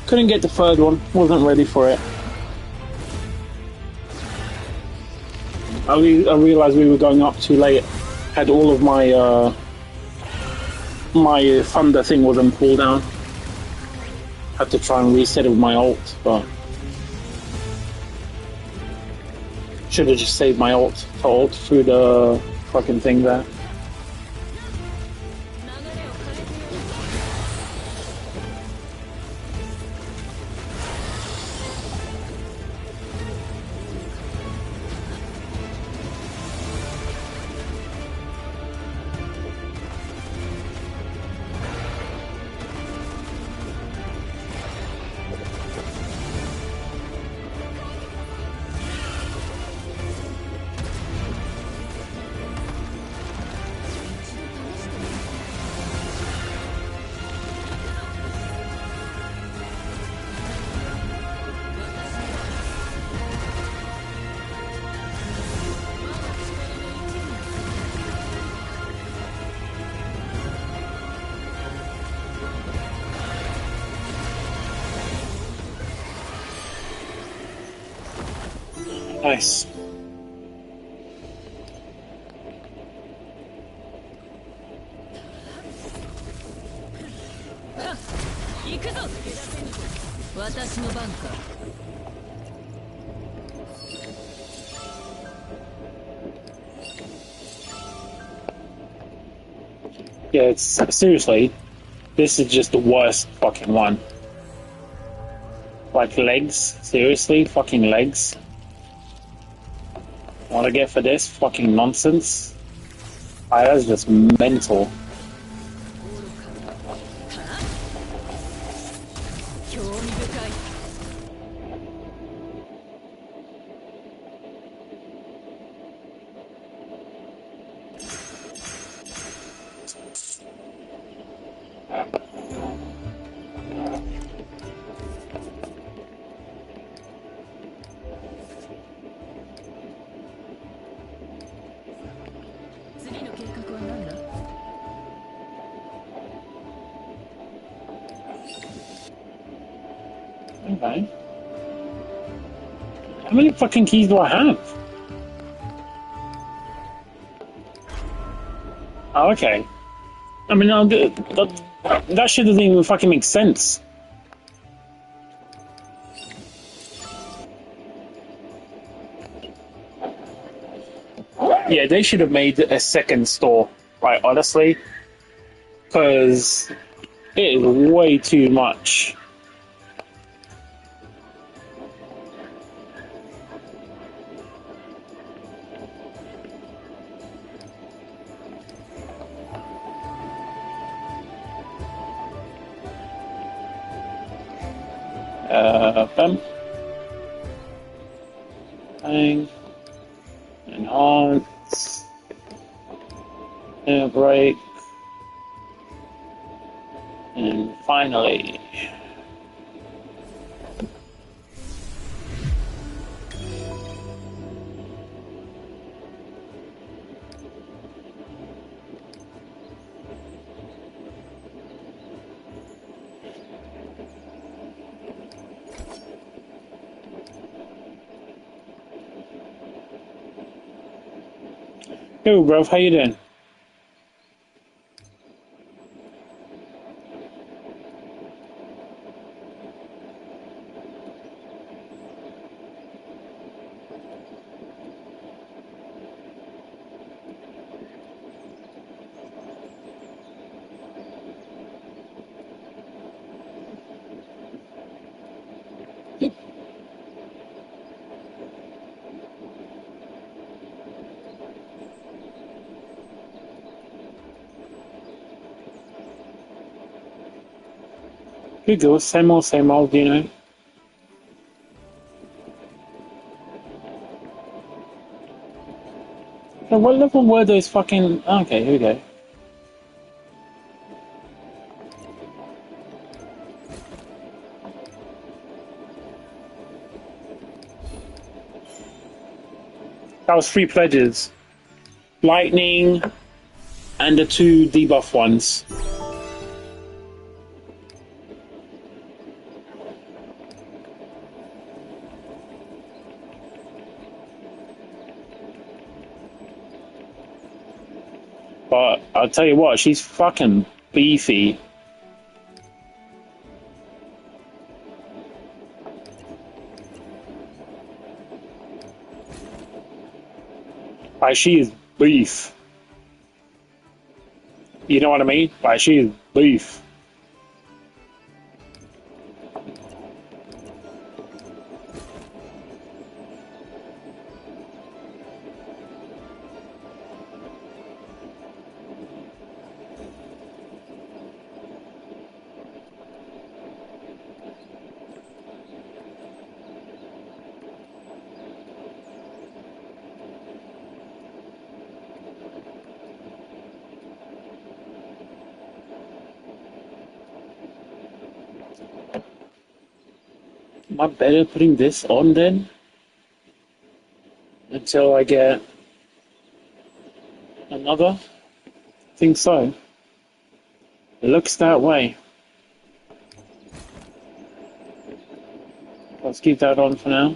Couldn't get the third one. Wasn't ready for it. I realized we were going up too late. Had all of my my thunder thing wasn't pulled down. Had to try and reset it with my ult, but should have just saved my ult to ult through the fucking thing there. Nice. Yeah, it's seriously, this is just the worst fucking one. Like legs, seriously, fucking legs. What I get for this fucking nonsense? That's just mental. Okay. How many fucking keys do I have? Oh, okay. I mean, that shit doesn't even fucking make sense. Yeah, they should have made a second store, right, honestly. Because it is way too much. Bam. Bang. Enhance. Air break. And finally. Yo, bro, how you doing? Good girl, same old, you know. And what level were those fucking... Okay, here we go. That was 3 pledges. Lightning and the 2 debuff ones. But I'll tell you what, she's fucking beefy. Like, she is beef. You know what I mean? Like, she is beef. Am I better putting this on then? Until I get another? I think so. It looks that way. Let's keep that on for now.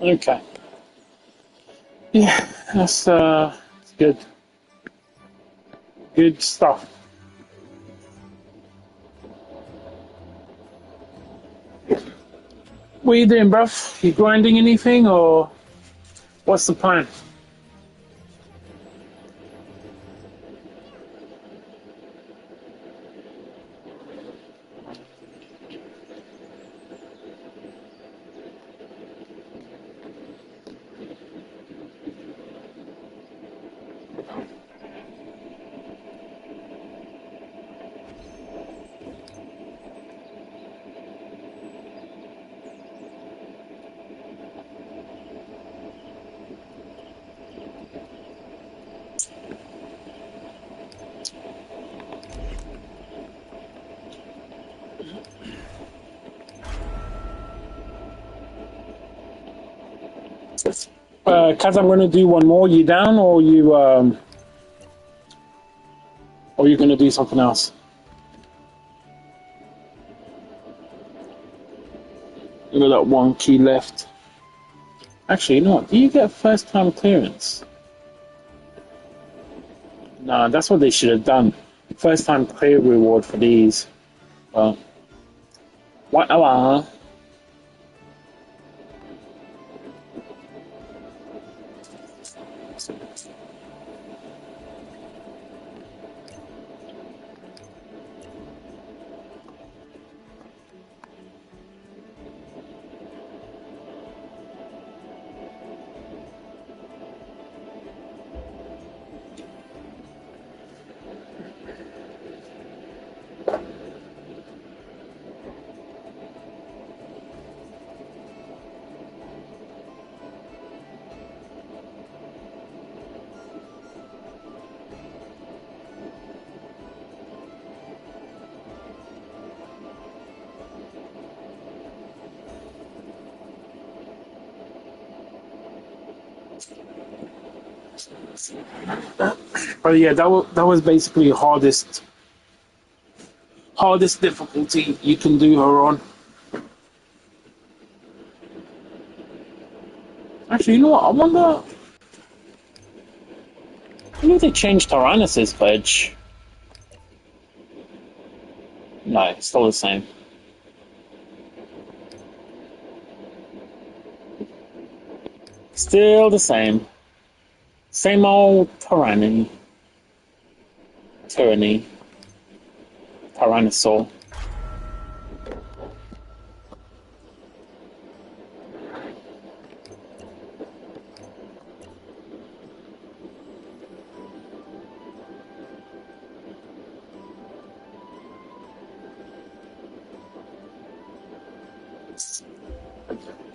Okay. Yeah, that's good. Good stuff. What are you doing, bruv? You grinding anything, or what's the plan? Kaz, I'm going to do one more. You down, or you going to do something else? You got that 1 key left. Actually, you know what? Do you get first-time clearance? No, that's what they should have done. First-time clear reward for these. Well, whatever. But yeah, that was basically hardest difficulty you can do her on. Actually, you know what? I wonder if they changed Tyrannus's badge. No, it's still the same. Still the same. Same old tyranny. Tyrannosaur.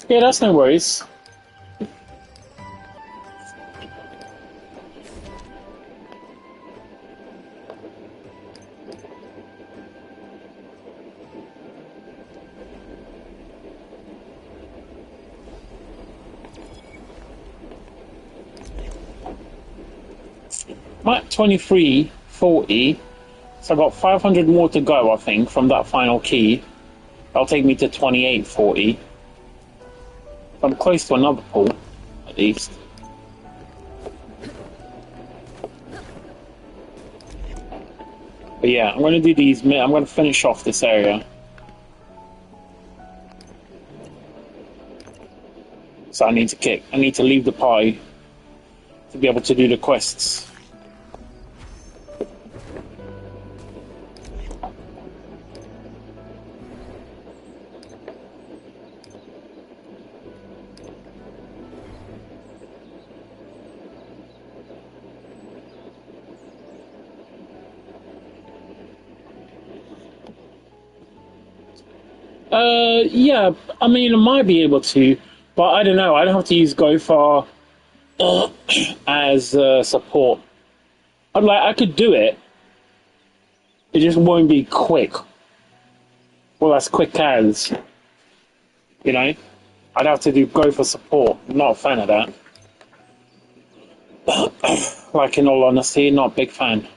Yeah, that's no worries. I'm at 2340, so I've got 500 more to go, I think, from that final key. That'll take me to 2840. I'm close to another pool, at least. But yeah, I'm going to do these. I'm going to finish off this area. So I need to leave the party to be able to do the quests. Yeah, I mean, I might be able to, but I don't know. I don't have to use Gofar as support. I could do it. It just won't be quick. Well, as quick as, you know. I'd have to do Gofar support. I'm not a fan of that. Like, in all honesty, not a big fan.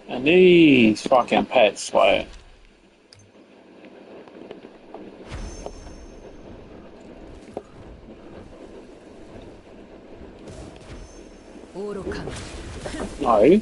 And these fucking pets, like... No.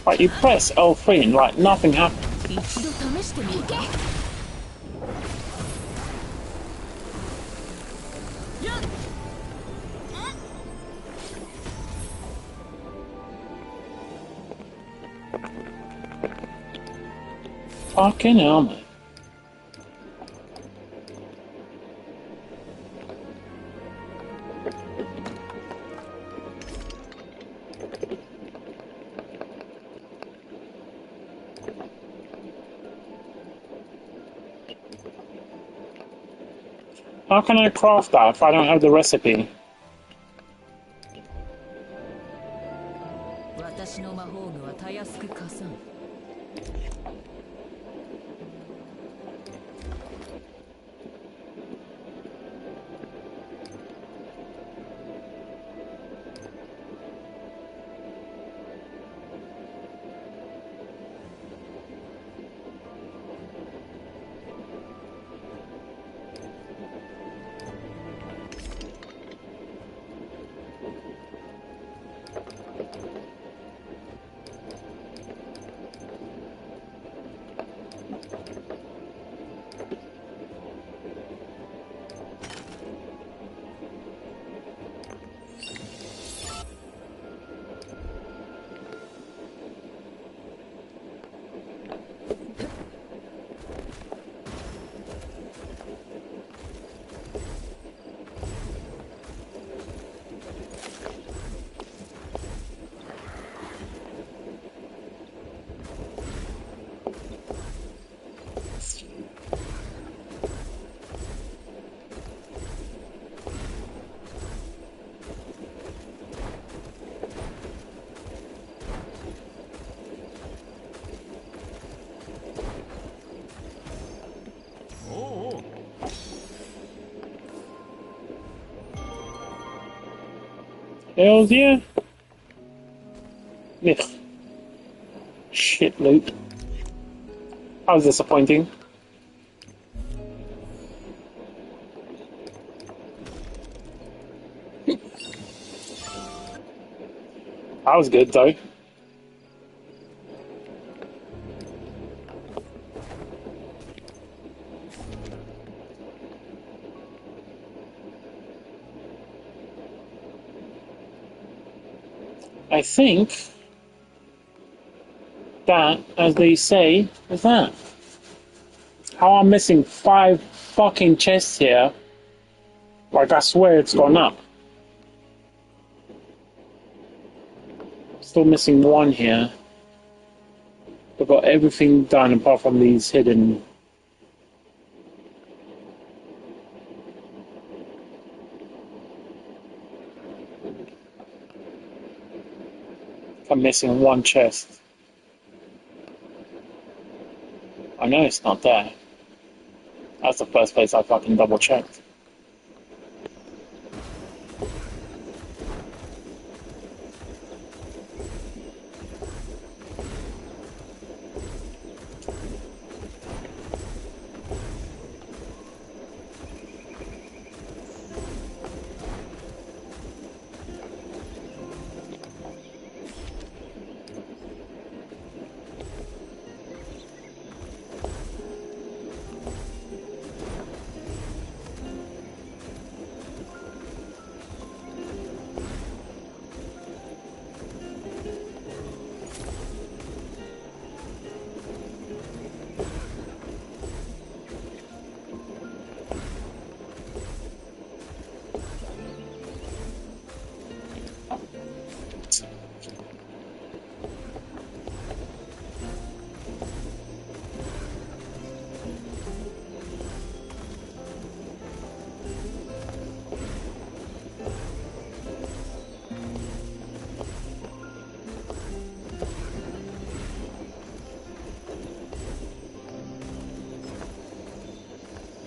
Like, you press L3 and, like, nothing happens. Fucking hell, man. How can I craft that if I don't have the recipe? Hells yeah. Ugh. Shit loot. That was disappointing. That was good though. I think that, as they say, is that. How I'm missing 5 fucking chests here. Like I swear it's gone up. Still missing 1 here. We've got everything done apart from these hidden. I'm missing 1 chest. I know it's not there. That's the first place I fucking double checked.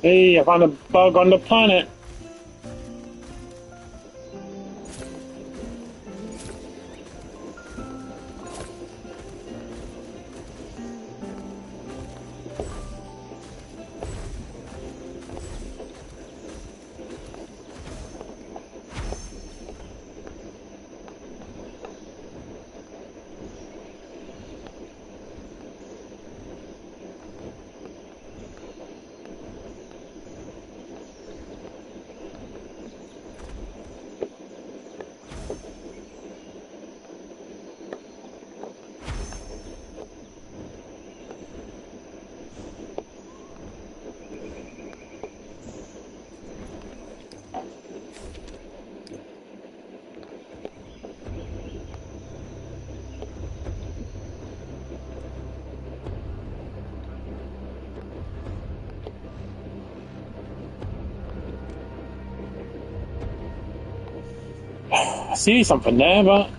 Hey, I found a bug on the planet. I see something there, but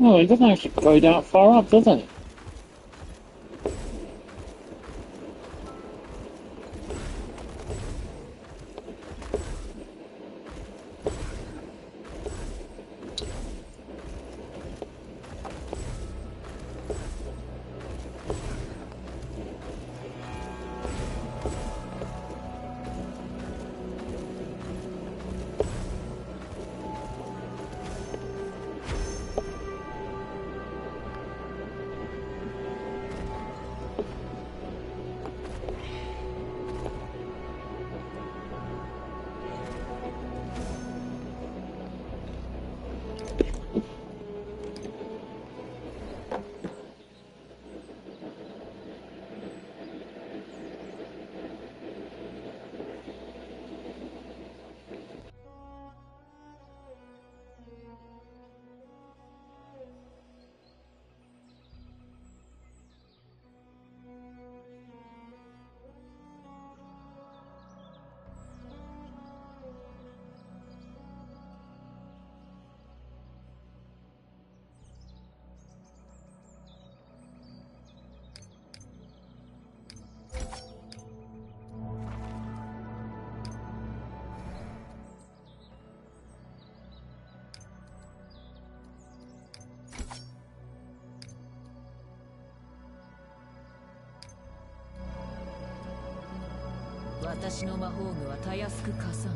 oh, it doesn't actually go that far up, does it?
私の魔法具はたやすく加算。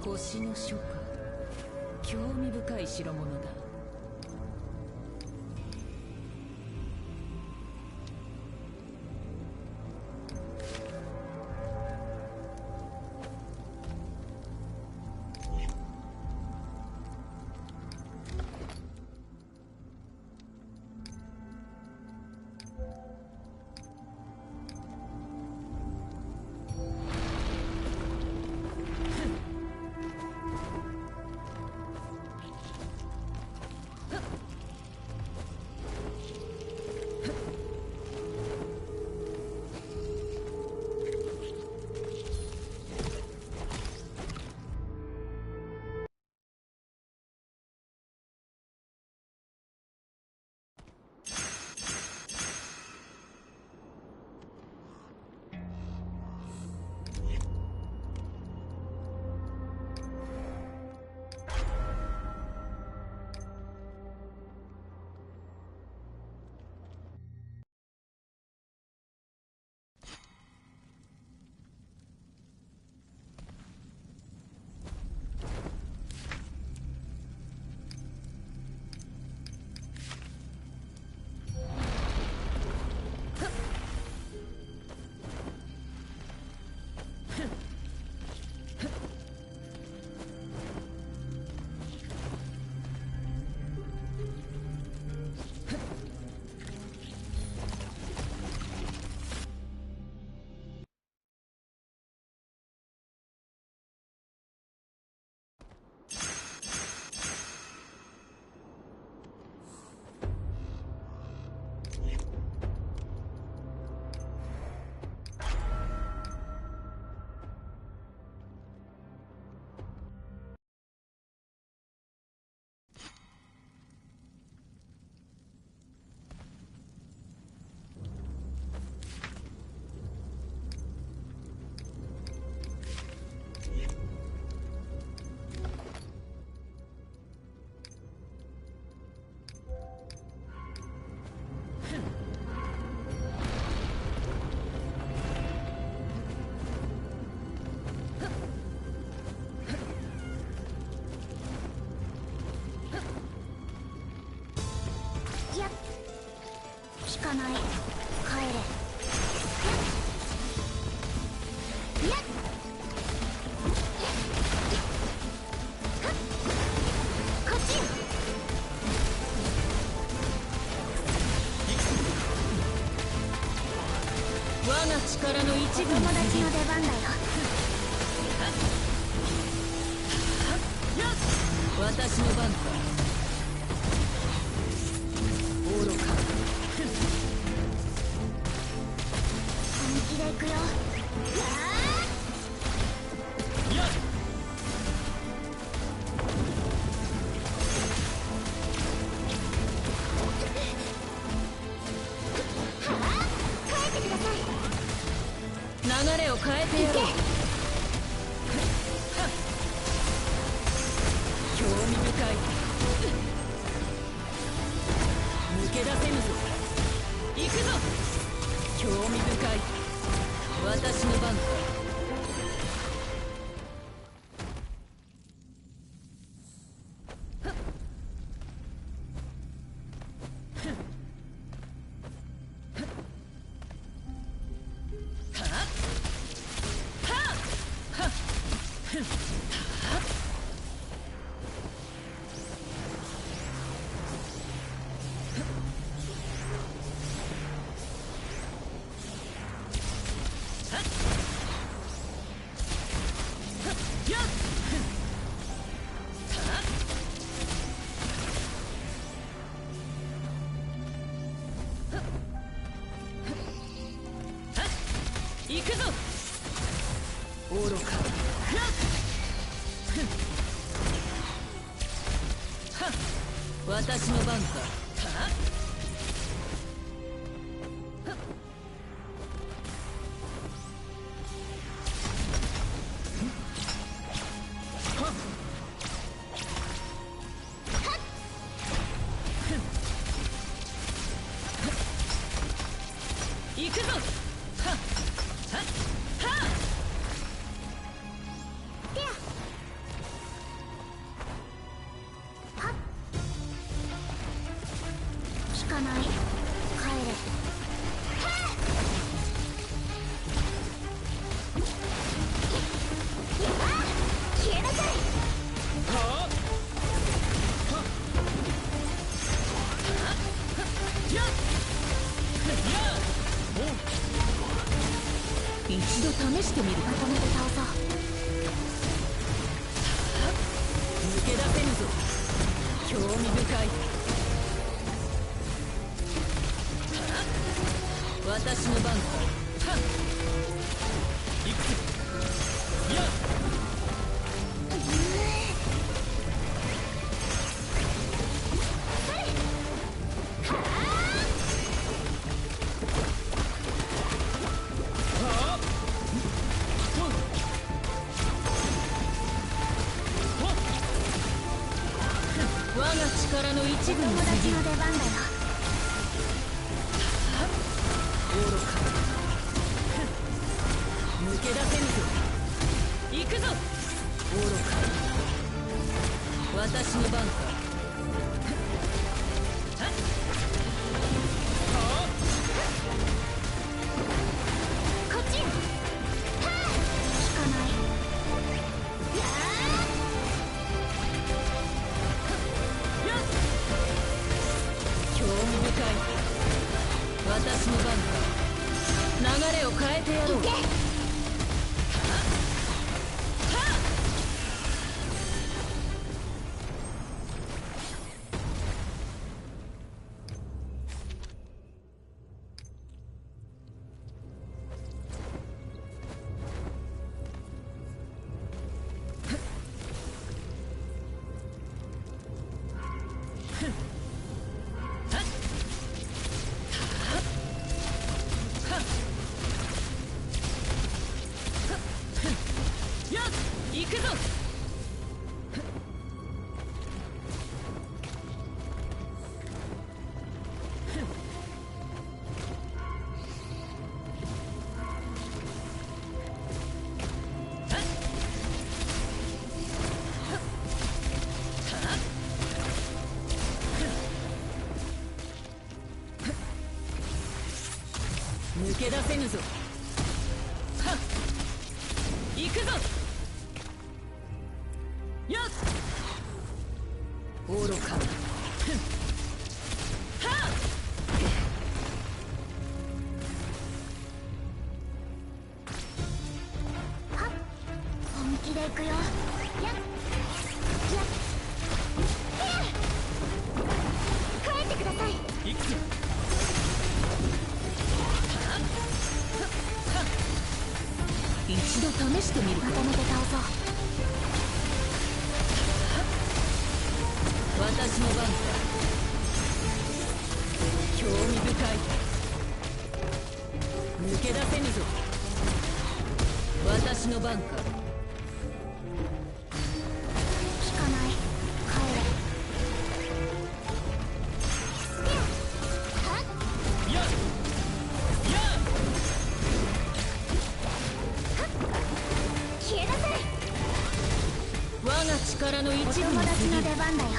星の書か。興味深い代物だ。
聞かない。帰れ。やっこっちよ。
我が力の一部
友達の出番だよ。
私の番か。愚か。
本気で行くよ。帰ってください。
流れを変えてやろう。興味深い。抜け出せぬぞ。行くぞ。興味深い。私の番か。行くぞ。愚か。私の番か。行くぞ。はっはっはっ。
てやはっ。聞かない。帰れ。はっ。やあ、消えなさい。
はっやっやっ。一度試してみるか。
まとめて倒そう。
抜け出せぬぞ。興味深い。私の番か。はっ。いくぞ。やっ。我が力の一部に
友達
過ぎる。
の出番だよ。
愚か。抜け出せぬぞ。行くぞ。愚か。私の番か。
こっちよ。はあ、聞かない。や
やっ。興味深い。私の番か。流れを変えてやろう。
行け。
やっ。行くぞ。抜け出せぬぞ。はっ。行くぞ。やっ。愚か。はっ。
はっ。本気で行くよ。やっやっ。帰ってください。
行くぞ。一度試してみるか。
まとめて倒そう。
私の番か。興味深い。抜け出せぬぞ。私の番か。
聞かない。帰れ。はっ。
やっやっ。
消えなさい。
我が力の一部に
お友
過ぎる。
達の出番だよ。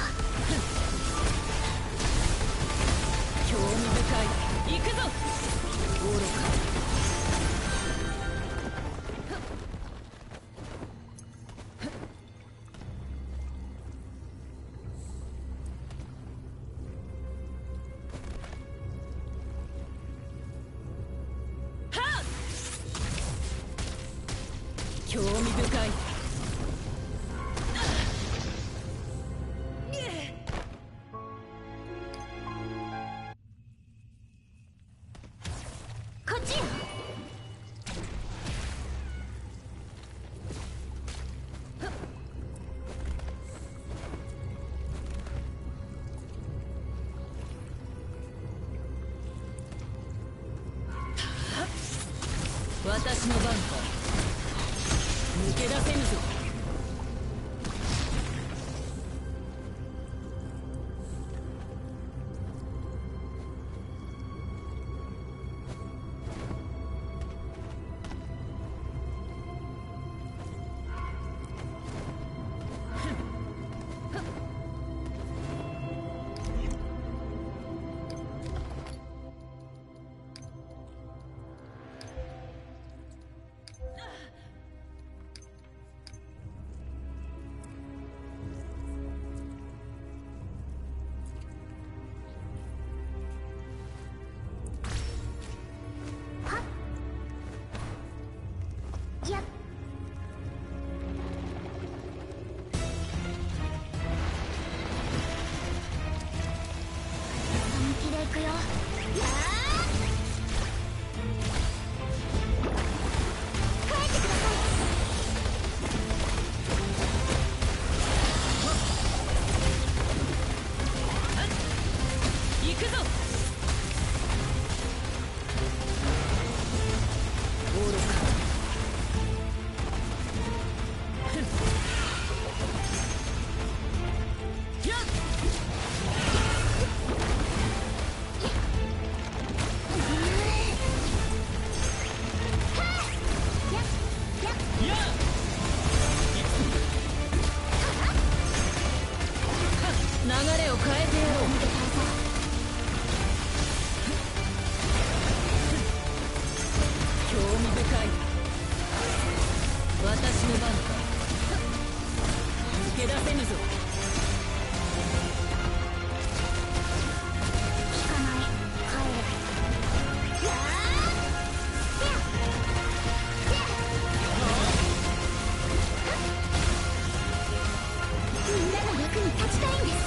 興味深い。行くぞ。愚か。はっ。興味深い。私の番か。抜け出せぬぞ。
やっ本気でいくよ。や帰ってください。
行くぞ。愚か。流れを変えてやろう。興味深い。私の番か。抜け出せぬぞ。
聞かない。帰れ。やみんなの役に立ちたいんです。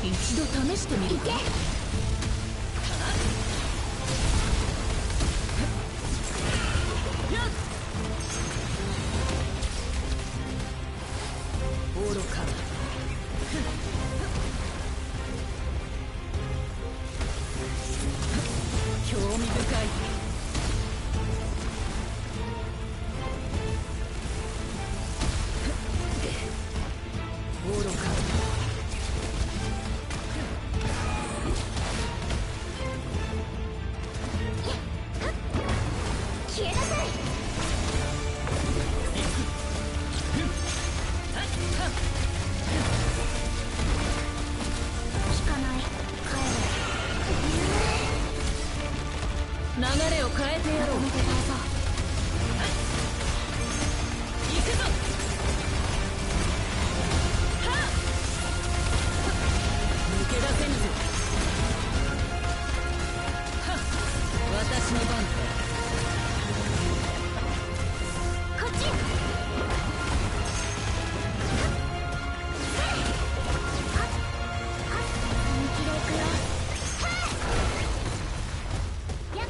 一度試してみるか。愚か。興味深い。愚か。
消えなさい。聞かない。帰れ。
流れを変えてやろう。
見てくださ
行くぞ。抜け出せぬぞ。私の番か。
こっち。本気でいくよ。やっ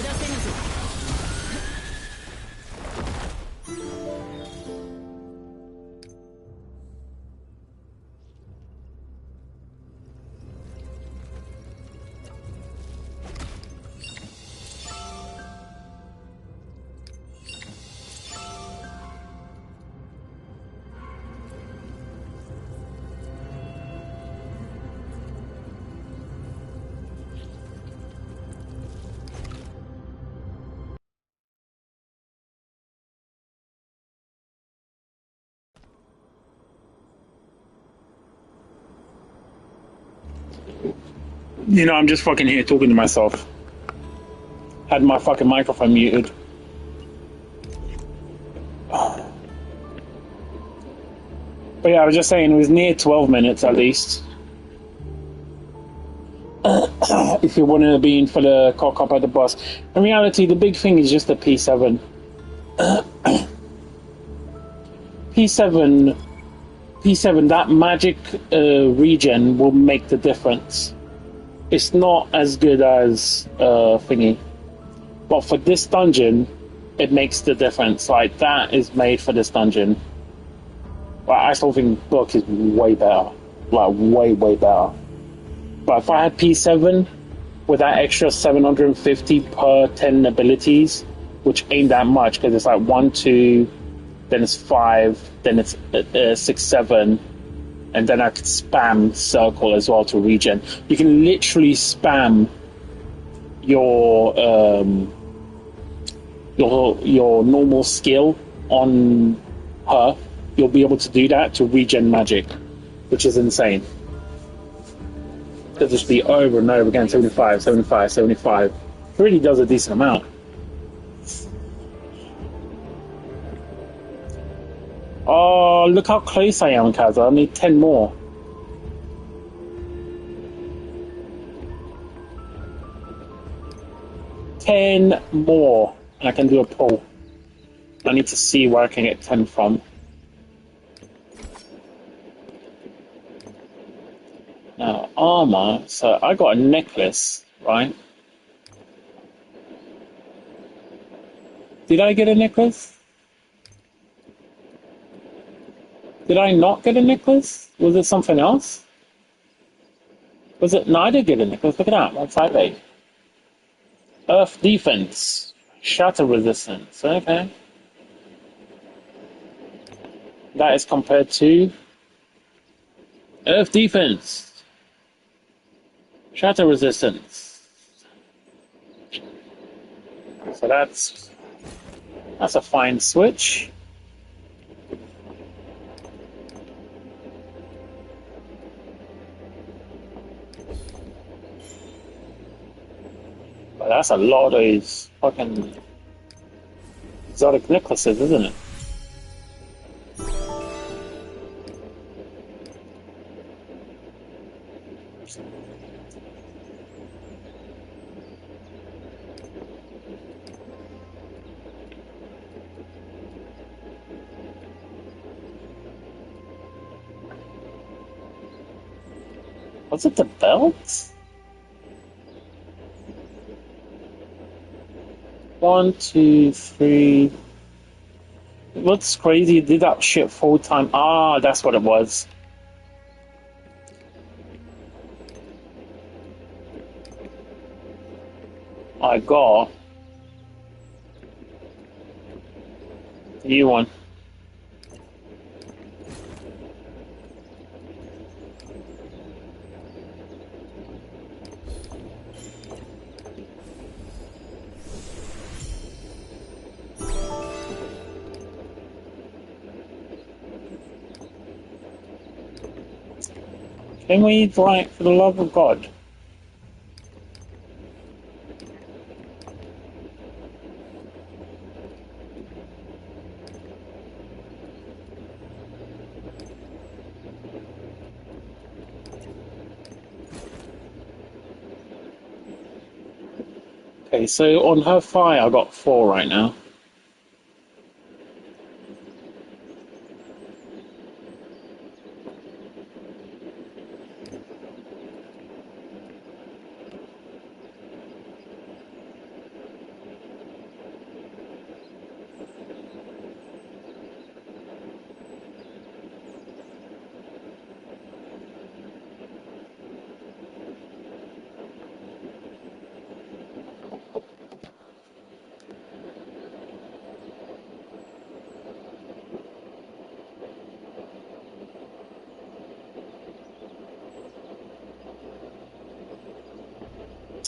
出せぬぞ。
You know, I'm just fucking here talking to myself. Had my fucking microphone muted. But yeah, I was just saying it was near 12 minutes at least. If you want to be in for the cock up at the boss. In reality, the big thing is just the P7. P7, that magic regen will make the difference. It's not as good as thingy. But for this dungeon, it makes the difference. Like, that is made for this dungeon. Like, I still think book is way better. Like, way, way better. But if I had P7 with that extra 750 per 10 abilities, which ain't that much because it's like 1, 2, then it's 5, then it's 6, 7, and then I could spam circle as well to regen. You can literally spam your normal skill on her. You'll be able to do that to regen magic, which is insane. It'll just be over and over again, 75, 75, 75. It really does a decent amount. Oh, look how close I am, Kaz. I need 10 more. Ten more, and I can do a pull. I need to see where I can get 10 from. Now, armor. So I got a necklace, right? Did I get a necklace? Did I not get a necklace? Was it something else? Was it? No, I did get a necklace. Look at that. 158. Earth defense. Shatter resistance. Okay. That is compared to Earth defense. Shatter resistance. So that's a fine switch. But that's a lot of those fucking exotic necklaces, isn't it? Was it the belt? 1, 2, 3. What's crazy? Did that shit full time? Ah, that's what it was. I got a new one. Can we, like, for the love of God? Okay, so on her thigh, I got 4 right now.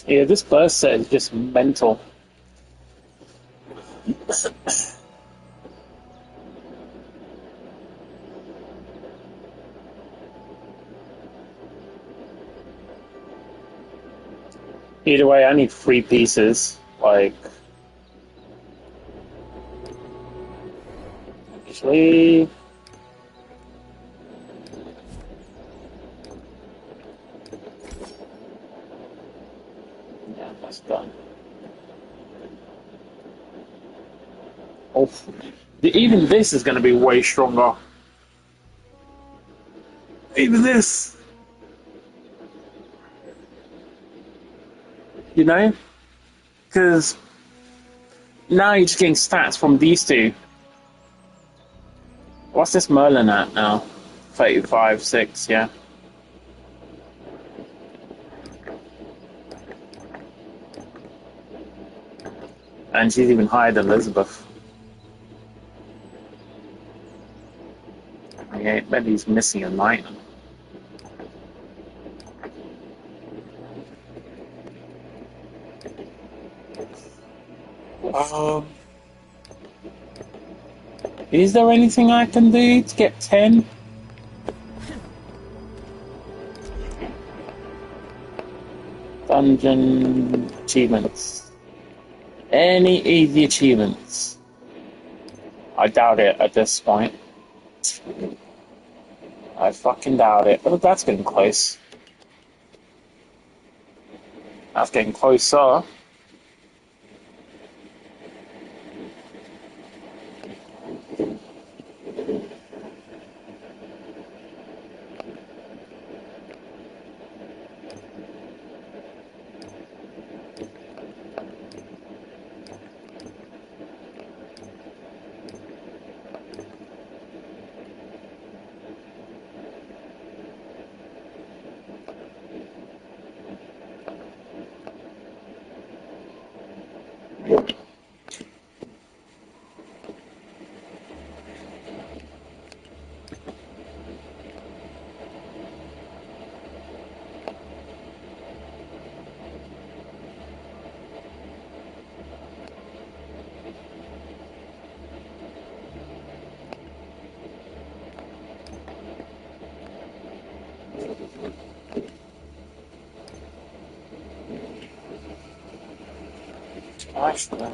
Yeah, this burst set is just mental. Either way, I need 3 pieces. Like, actually, yeah, that's done. Oh, even this is going to be way stronger. Even this, you know, because now you're just getting stats from these two. What's this Merlin at now? 35, 6, yeah. And she's even higher than Elizabeth. Yeah, maybe he's missing a night. Is there anything I can do to get 10? Dungeon achievements. Any easy achievements? I doubt it at this point. I fucking doubt it. Oh, that's getting close. That's getting closer. Actually,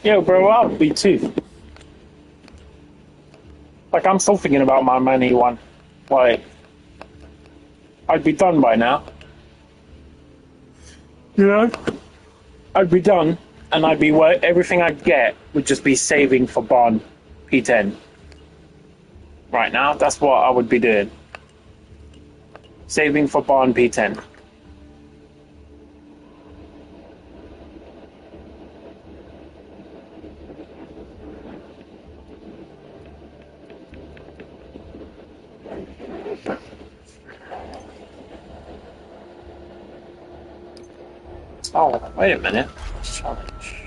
yo, bro, I'll be too. Like, I'm still thinking about my money one. Like, I'd be done by now. You know? I'd be done, and I'd be everything I'd get would just be saving for Bond P10. Right now, that's what I would be doing. Saving for Bond P10. Oh, wait a minute. Challenge.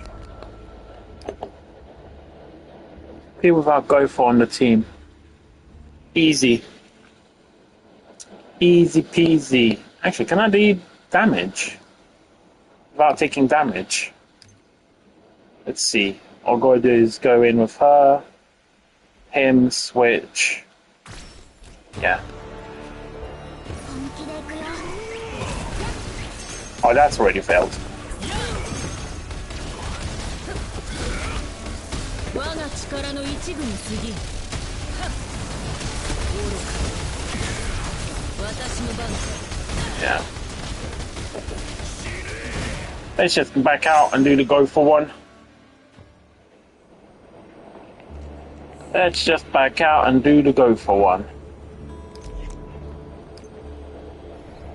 People without Gopher on the team. Easy. Easy peasy. Actually, can I do damage? Without taking damage? Let's see. All I'm going to do is go in with her. Him, switch. Yeah. Oh, that's already failed. Yeah. Let's just back out and do the go for one. Let's just back out and do the go for one.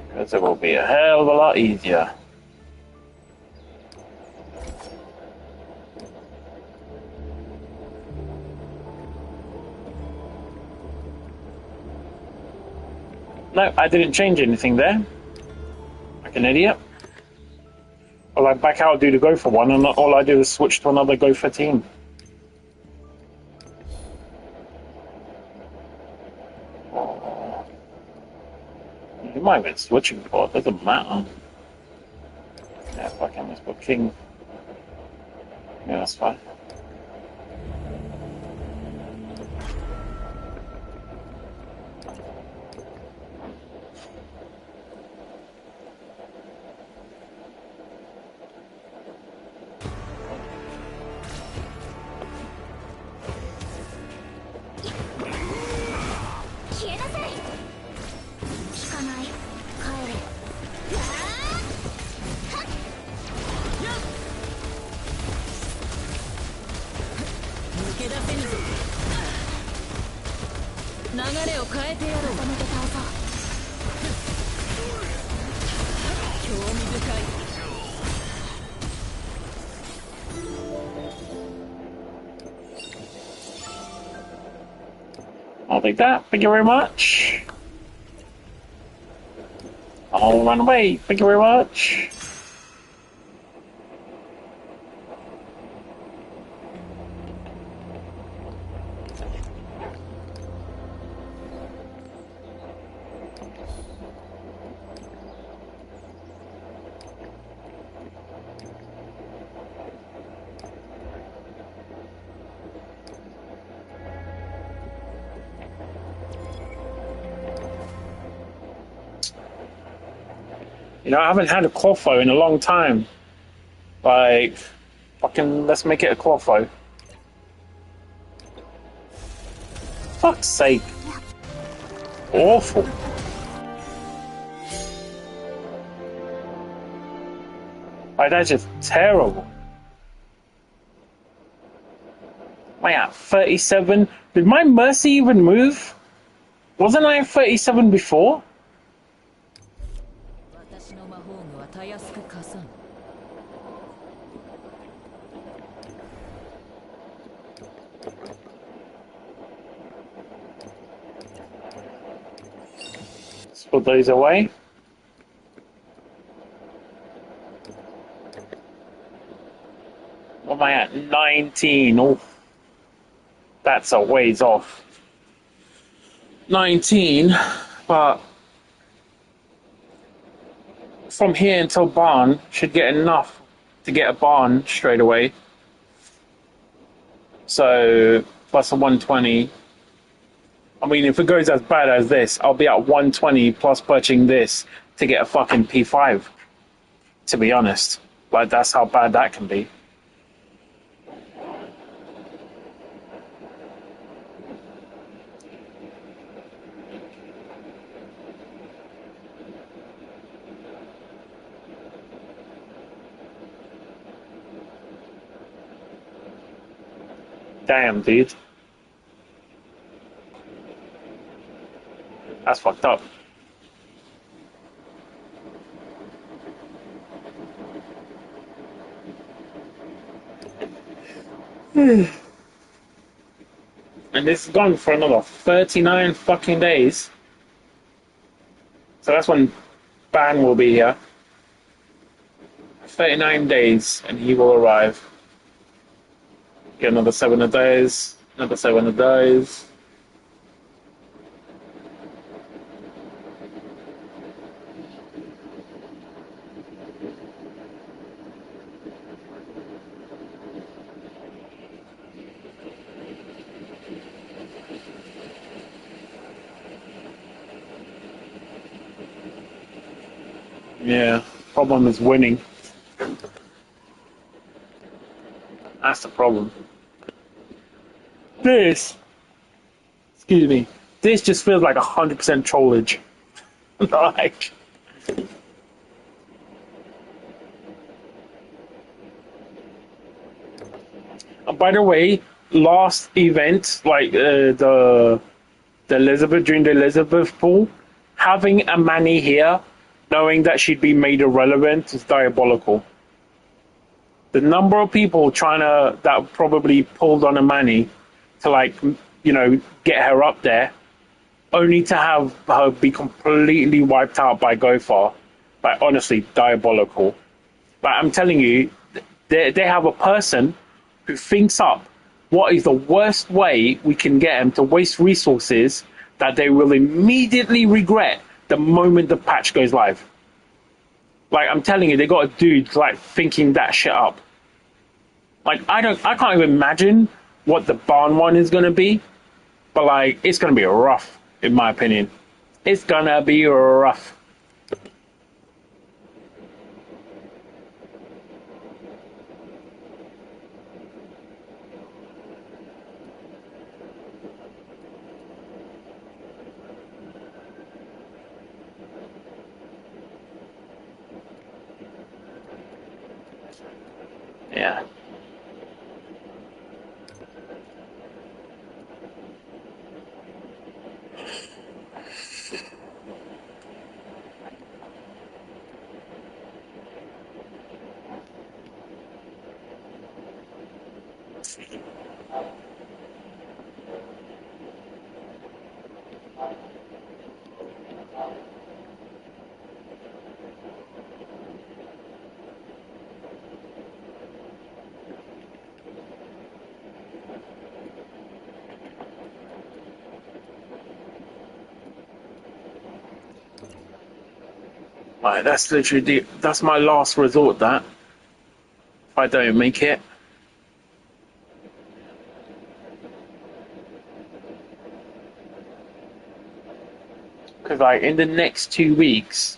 Because it will be a hell of a lot easier. No, I didn't change anything there. Like an idiot. Well, I back out, do the go for one, and all I do is switch to another go for team. You might have been switching for it, doesn't matter. Yeah, fucking let's put king. Yeah, that's fine. I'll take that. Thank you very much. I'll run away. Thank you very much. You know, I haven't had a Corfo in a long time. Like, fucking, let's make it a Corfo. Fuck's sake. Awful. Like, that's just terrible. Am I at 37? Did my Mercy even move? Wasn't I at 37 before? Let's put those away. What am I at? 19. Oh, that's a ways off. 19, but from here until barn should get enough to get a barn straight away. So plus a 120. I mean, if it goes as bad as this, I'll be at 120 plus purchasing this to get a fucking P5. To be honest, like that's how bad that can be. Damn, dude. That's fucked up. And this is gone for another 39 fucking days. So that's when Ban will be here. 39 days and he will arrive. Get another 7 of those, another 7 of those. Yeah, problem is winning. That's the problem. This, excuse me, this just feels like 100% trollage. Like, by the way, last event, like the Elizabeth during the Elizabeth pool, having a Manny here, knowing that she'd be made irrelevant, is diabolical. The number of people that probably pulled on a Manny to, like, you know, get her up there only to have her be completely wiped out by Gofar. Like, honestly, diabolical. Like, I'm telling you, they have a person who thinks up what is the worst way we can get them to waste resources that they will immediately regret the moment the patch goes live. Like, I'm telling you, they got a dude like thinking that shit up. Like, I can't even imagine what the barn one is gonna be, but like, it's gonna be rough, in my opinion. It's gonna be rough. Yeah. Like, that's literally that's my last resort. That if I don't make it, because like in the next 2 weeks,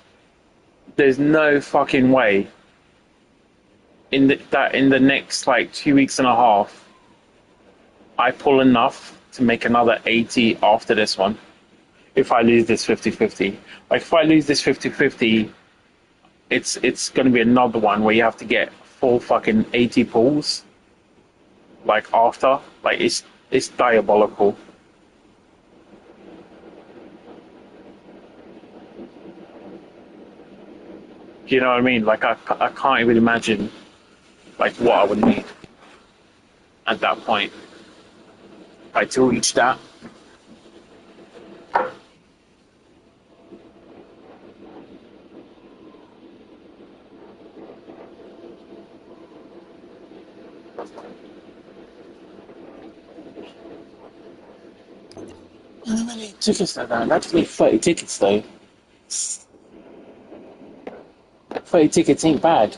there's no fucking way. In the next like 2 weeks and a half, I pull enough to make another 80 after this one. If I lose this 50-50, like if I lose this 50-50, it's going to be another one where you have to get full fucking 80 pulls. Like after, like it's diabolical. Do you know what I mean? Like I can't even imagine like what I would need at that point, like to reach that. How many tickets are there? That's like 30 tickets though. 30 tickets ain't bad.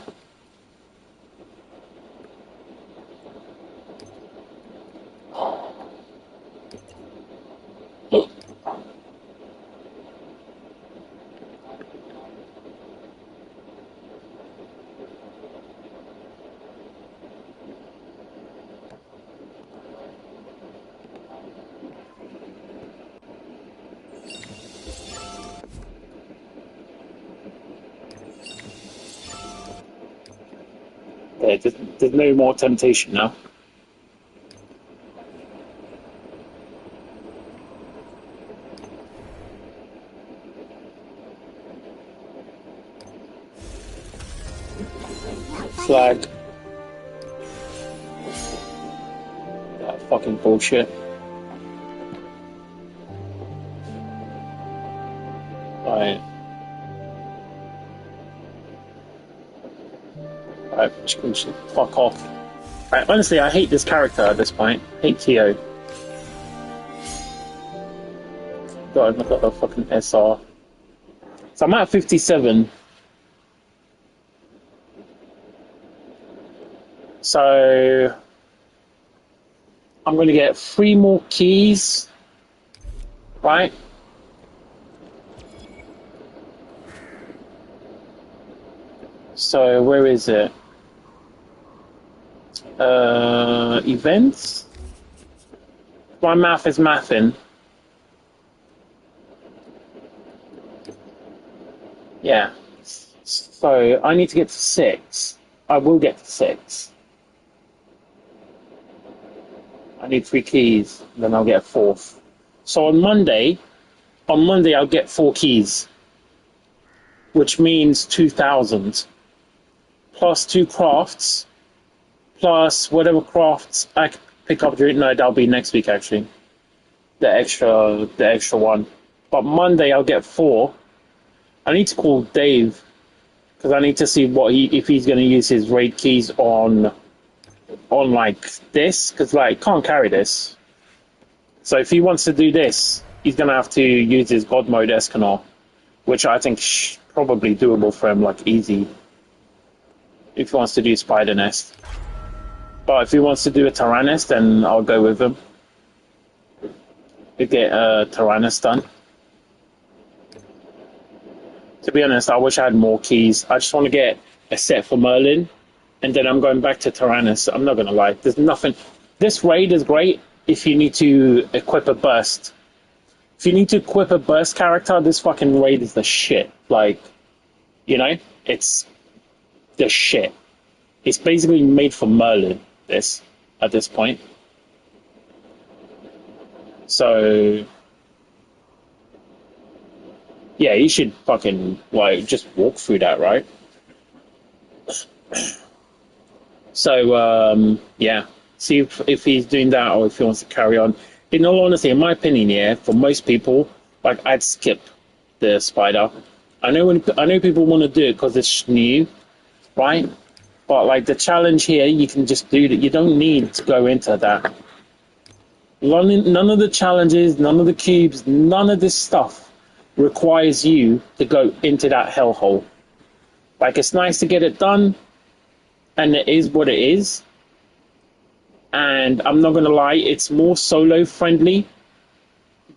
Yeah, there's no more temptation now. Flag. That fucking bullshit. Right. Right, fuck off. Right, honestly, I hate this character at this point. I hate Tio. God, I've got the fucking SR. So I'm at 57. So I'm going to get 3 more keys, right? So where is it? Events? My math is mathing. Yeah. So I need to get to 6. I will get to 6. I need 3 keys, then I'll get a 4th. So on Monday I'll get 4 keys, which means 2,000 plus 2 crafts plus whatever crafts I pick up during. No, that'll be next week actually. The extra one. but Monday I'll get 4. I need to call Dave because I need to see if he's going to use his raid keys on like this, because like can't carry this. So if he wants to do this, he's going to have to use his God mode Escanor, which I think probably doable for him, like easy. If he wants to do Spider Nest. But if he wants to do a Tyrannus, then I'll go with him. To get Tyrannus done. To be honest, I wish I had more keys. I just want to get a set for Merlin, and then I'm going back to Tyrannus. I'm not going to lie. There's nothing... This raid is great if you need to equip a burst. If you need to equip a burst character, this fucking raid is the shit. Like, you know? It's the shit. It's basically made for Merlin, at this point. So... yeah, you should fucking, like, just walk through that, right? So, yeah. See if he's doing that or if he wants to carry on. In all honesty, in my opinion, yeah, for most people, like, I'd skip the spider. I know people want to do it because it's new, right? But, like, the challenge here, you can just do that. You don't need to go into that. None of the challenges, none of the cubes, none of this stuff requires you to go into that hellhole. Like, it's nice to get it done, and it is what it is. And I'm not going to lie, it's more solo friendly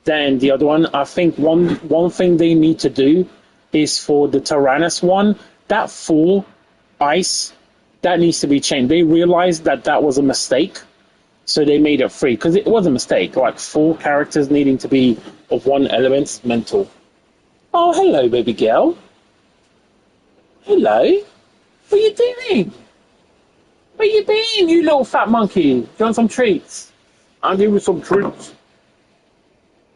than the other one. I think one thing they need to do is for the Tyrannus one, that 4 ice, that needs to be changed. They realized that was a mistake, so they made it 3, because it was a mistake. Like, 4 characters needing to be of 1 element, mental. Oh, hello, baby girl. Hello. What are you doing? Where you been, you little fat monkey? Do you want some treats? I'll give you some treats.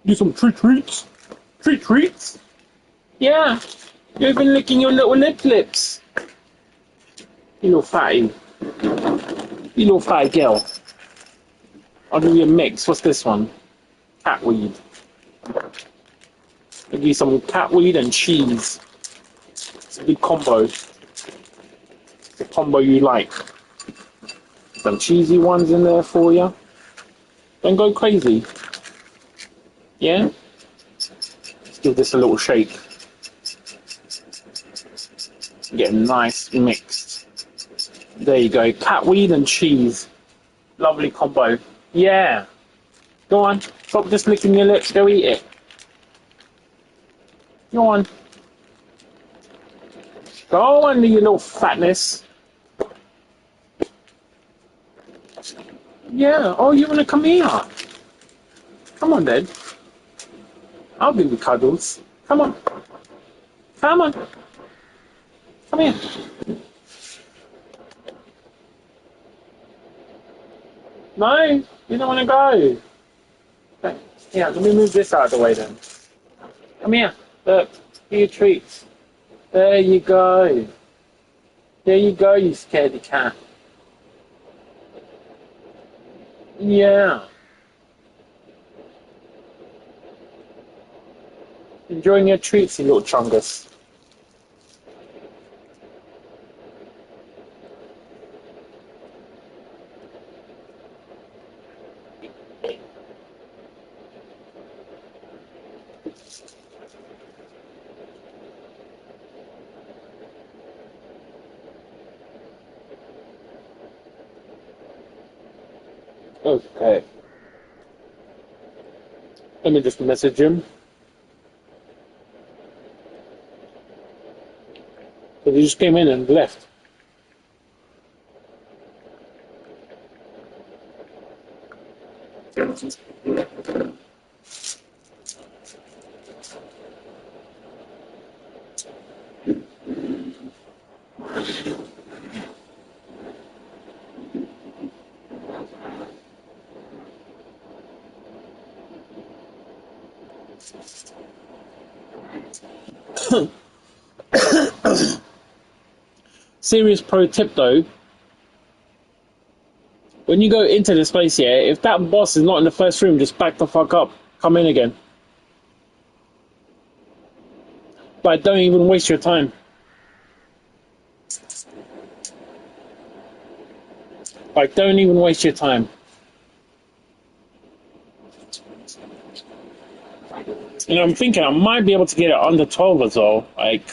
You some treats? Treats? Yeah. You've been licking your little lips. You little fatty. You little fatty girl. I'll give you a mix. What's this one? Catweed. I'll give you some catweed and cheese. It's a big combo. It's a combo you like. Some cheesy ones in there for you. Don't go crazy. Yeah? Let's give this a little shake. Get a nice mixed. There you go. Catweed and cheese. Lovely combo. Yeah. Go on. Stop just licking your lips. Go eat it. Go on. Go on, you little fatness. Yeah. Oh, you want to come here? Come on, then. I'll give you cuddles. Come on. Come on. Come here. No, you don't want to go. Okay. Yeah, let me move this out of the way then. Come here. Look, here your treats. There you go. There you go, you scaredy cat. Yeah. Enjoying your treats, you little chungus. Okay. Let me just message him. But he just came in and left. Serious pro tip though, when you go into this place here, if that boss is not in the first room, just back the fuck up. Come in again. Like, don't even waste your time. Like, don't even waste your time. And I'm thinking I might be able to get it under 12 as well. Like,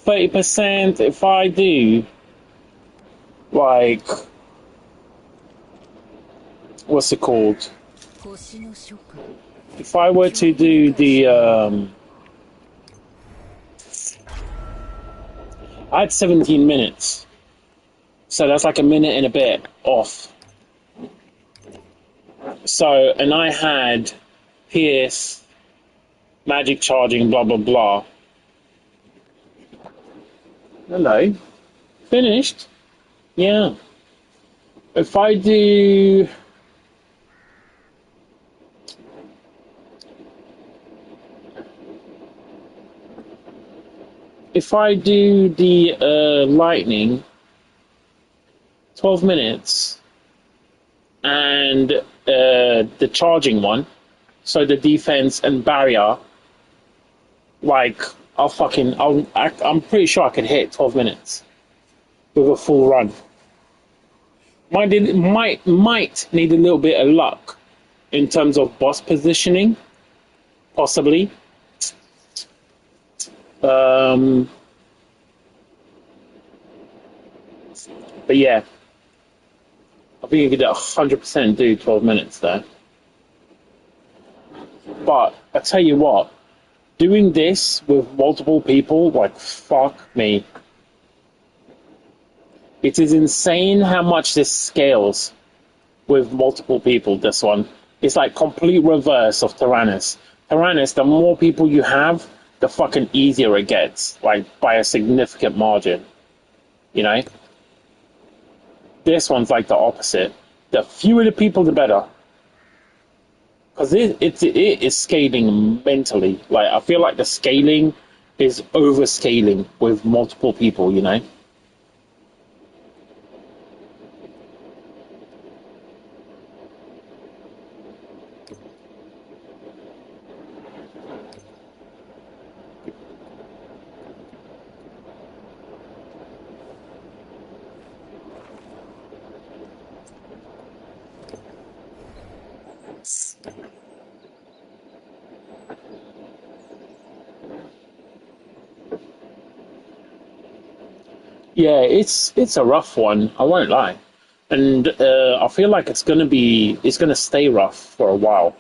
30% if I do, like, what's it called? If I were to do the, I had 17 minutes. So that's like a minute and a bit off. So, and I had PS, magic charging, blah, blah, blah. Hello. Finished? Yeah. If I do... If I do the lightning, 12 minutes, and the charging one, so the defense and barrier, like, I'm pretty sure I could hit 12 minutes with a full run. Might need a little bit of luck in terms of boss positioning, possibly. But yeah, I think you could 100% do 12 minutes there. But I tell you what, doing this with multiple people, like, fuck me. It is insane how much this scales with multiple people, this one. It's like complete reverse of Tyrannus. Tyrannus, the more people you have, the fucking easier it gets, like, by a significant margin. You know? This one's like the opposite. The fewer the people, the better. Because it is scaling mentally. Like, I feel like the scaling is overscaling with multiple people, you know? Yeah, it's a rough one. I won't lie, and I feel like it's gonna stay rough for a while.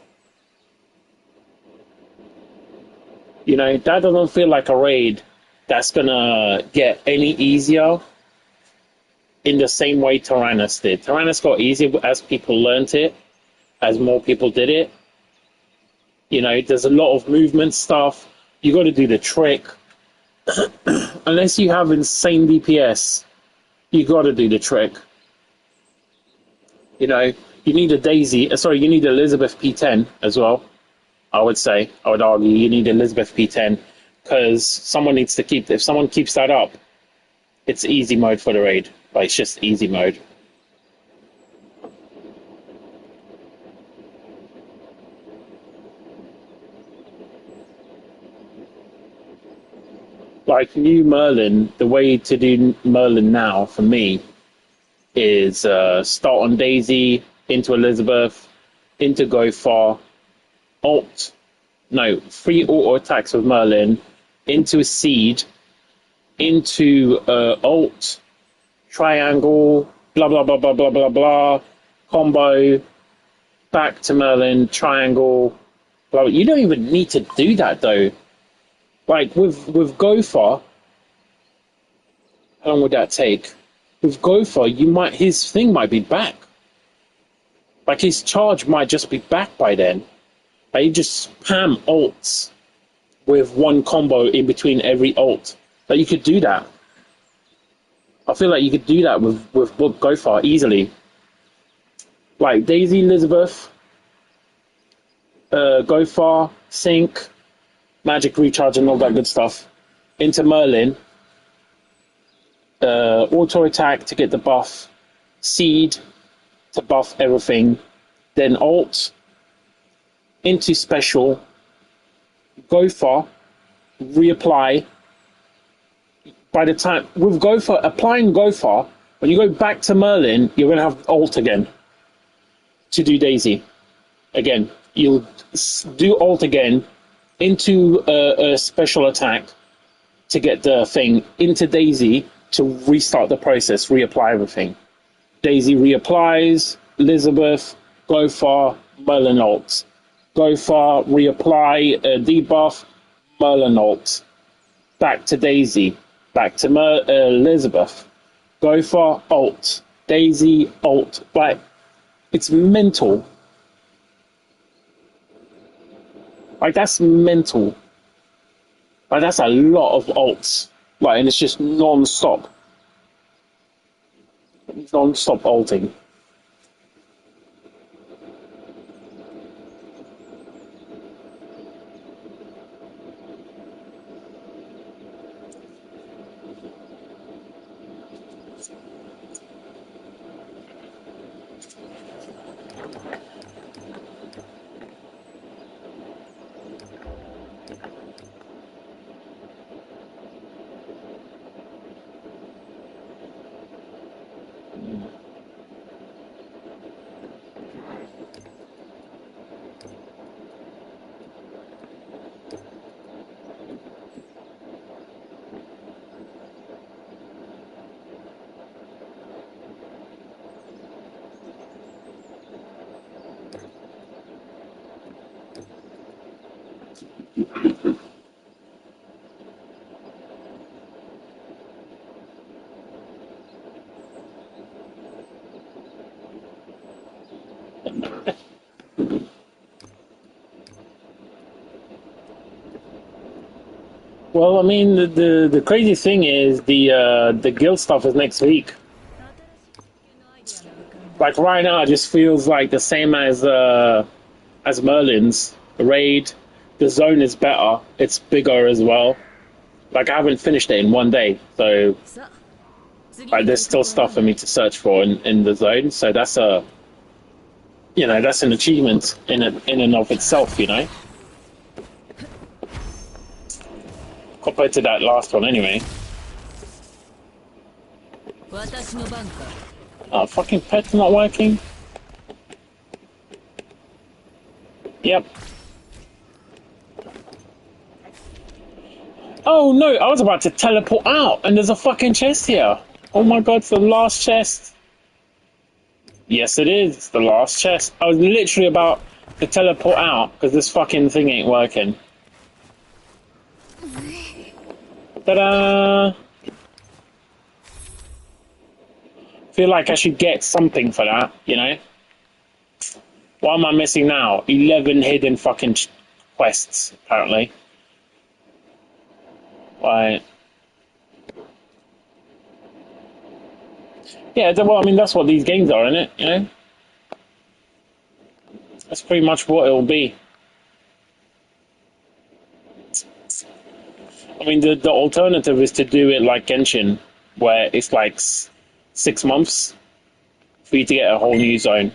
You know, that doesn't feel like a raid that's gonna get any easier in the same way Tyrannus did. Tyrannus got easier as people learnt it, as more people did it. You know, there's a lot of movement stuff. You got to do the trick. Unless you have insane DPS, you got to do the trick. You know, you need a Daisy. Sorry, you need Elizabeth P10 as well. I would argue you need Elizabeth P10 because someone needs to keep. If someone keeps that up, it's easy mode for the raid. Like, it's just easy mode. Like, new Merlin, the way to do Merlin now for me is start on Daisy, into Elizabeth, into Go Far, three auto attacks with Merlin, into Seed, into ult, triangle, blah blah blah blah blah blah blah, combo, back to Merlin, triangle, blah. You don't even need to do that though. Like with Gopher, how long would that take? With Gopher, his thing might be back. Like, his charge might just be back by then. Like, you just spam ults with one combo in between every ult. Like, you could do that. I feel like you could do that with Gopher easily. Like, Daisy, Elizabeth, Gopher, Sync, Magic Recharge and all that good stuff. Into Merlin, auto attack to get the buff, Seed to buff everything, then ult, into special, Gopher, reapply. By the time with Gopher, applying Gopher, when you go back to Merlin, you're going to have ult again to do Daisy. Again, you'll do ult again into a special attack to get the thing into Daisy to restart the process, reapply everything. Daisy reapplies, Elizabeth, Gopher, Merlin ult. Gopher, reapply, debuff, Merlin ult. Back to Daisy, back to Elizabeth. Gopher, ult. Daisy, ult. Like, it's mental. Like, that's mental. Like, that's a lot of ults. Like, and it's just non-stop. Non-stop ulting. Well, I mean, the crazy thing is the guild stuff is next week. Like right now, it just feels like the same as Merlin's raid. The zone is better. It's bigger as well. Like I haven't finished it in one day, so like there's still stuff for me to search for in the zone. So that's that's an achievement in and of itself, compared to that last one anyway. Oh, fucking pet's not working. Yep. Oh no, I was about to teleport out and there's a fucking chest here. Oh my god, it's the last chest. Yes, it is. It's the last chest. I was literally about to teleport out because this fucking thing ain't working. Ta-da! Feel like I should get something for that, What am I missing now? 11 hidden fucking quests, apparently. Right. Yeah, well, I mean, that's what these games are, isn't it? That's pretty much what it'll be. I mean, the alternative is to do it like Genshin, where it's like 6 months for you to get a whole new zone.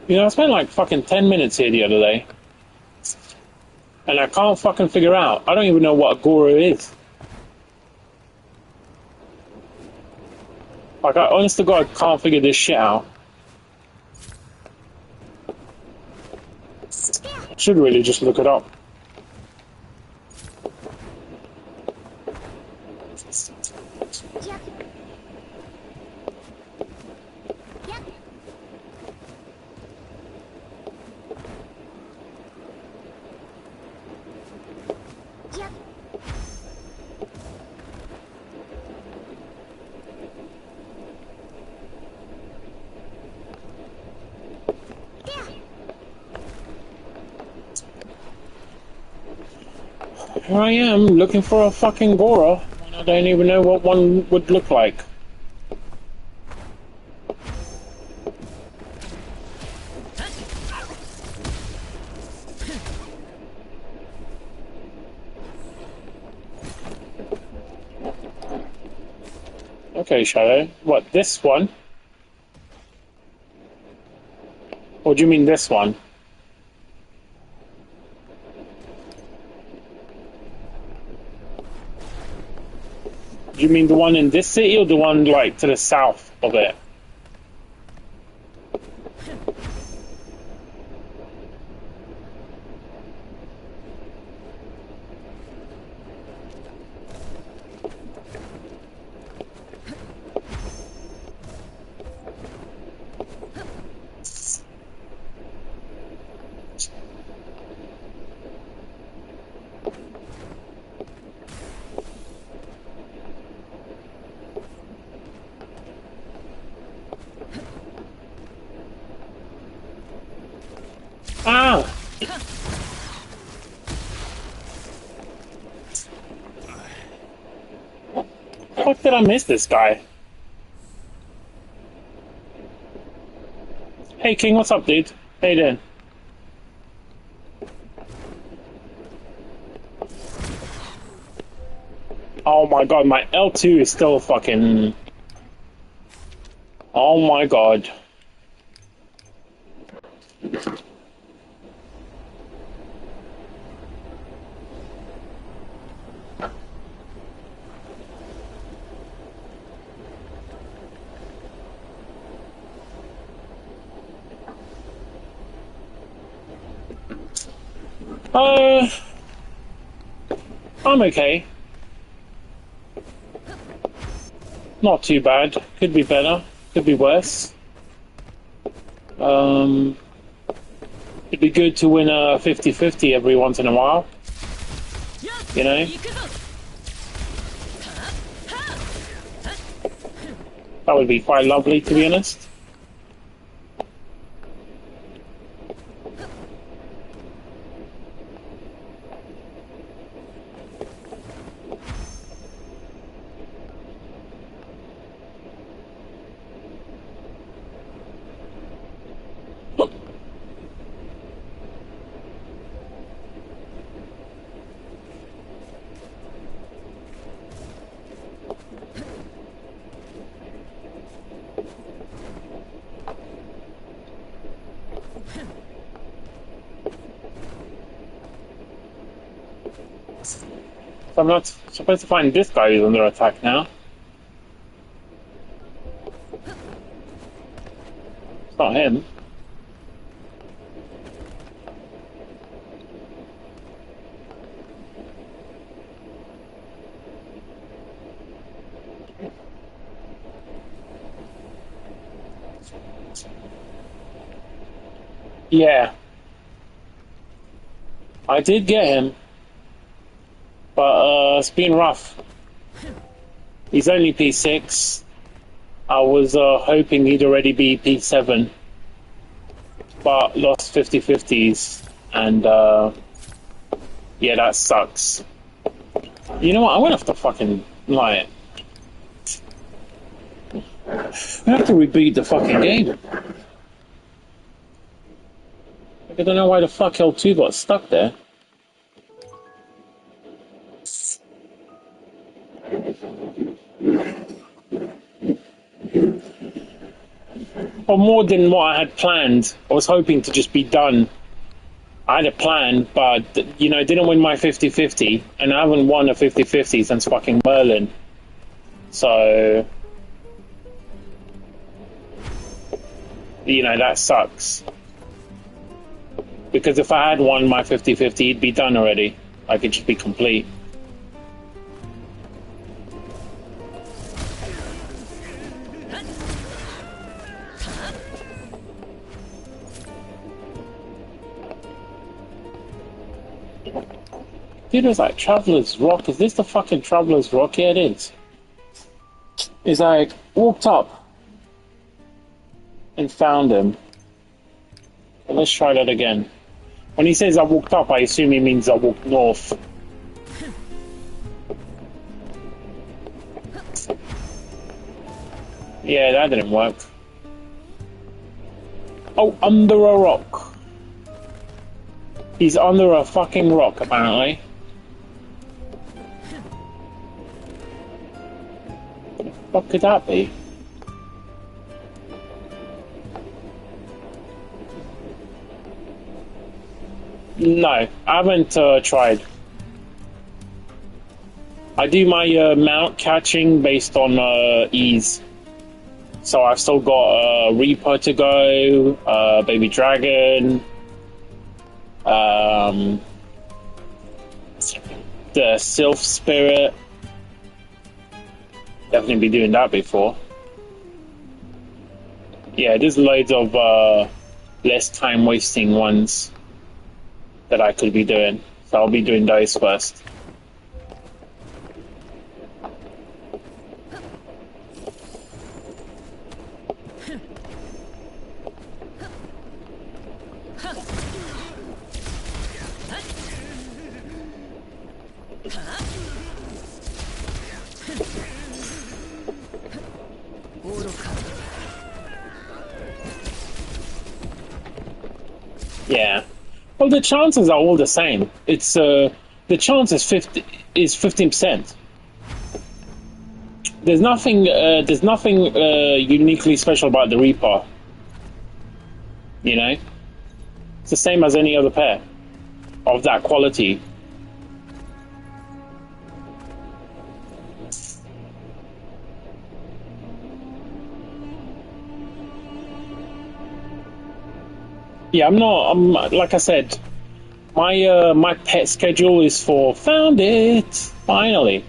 You know, I spent like fucking 10 minutes here the other day, and I can't fucking figure out. I don't even know what a Goro is. Like, I honest to God can't figure this shit out. I should really just look it up. Here I am looking for a fucking Goro, and I don't even know what one would look like. Okay, Shadow. What, this one? Or do you mean this one? Do you mean the one in this city or the one like to the south of it? Ah! How did I miss this guy? Hey King, what's up, dude? How you doing? Oh my god, my L2 is still fucking... Oh my god. I'm okay. Not too bad. Could be better. Could be worse. It'd be good to win a 50-50 every once in a while. You know? That would be quite lovely, to be honest. So I'm not supposed to find this guy who's under attack now. It's not him. Yeah. I did get him. But it's been rough. He's only P6. I was hoping he'd already be P7. But lost 50-50s. And yeah, that sucks. You know what? I'm gonna have to fucking lie. I have to reboot the fucking game. I don't know why the fuck L2 got stuck there. Or more than what I had planned. I was hoping to just be done. I had a plan, but, you know, I didn't win my 50-50, and I haven't won a 50-50 since fucking Merlin. So, you know, that sucks. Because if I had won my 50-50, it'd be done already. I could just be complete. Dude was like, Traveler's Rock? Is this the fucking Traveler's Rock? Yeah, it is. He's like, walked up and found him. But let's try that again. When he says I walked up, I assume he means I walked north. Yeah, that didn't work. Oh, under a rock. He's under a fucking rock, apparently. What could that be? No, I haven't tried. I do my mount catching based on ease. So I've still got Reaper to go, Baby Dragon, the Sylph Spirit. Definitely be doing that before. Yeah, there's loads of less time wasting ones that I could be doing. So I'll be doing those first. Yeah. Well, the chances are all the same. It's the chance is 15%. There's nothing uniquely special about the Reaper. You know, it's the same as any other pair of that quality. Yeah, I'm like I said, my pet schedule is for found it finally.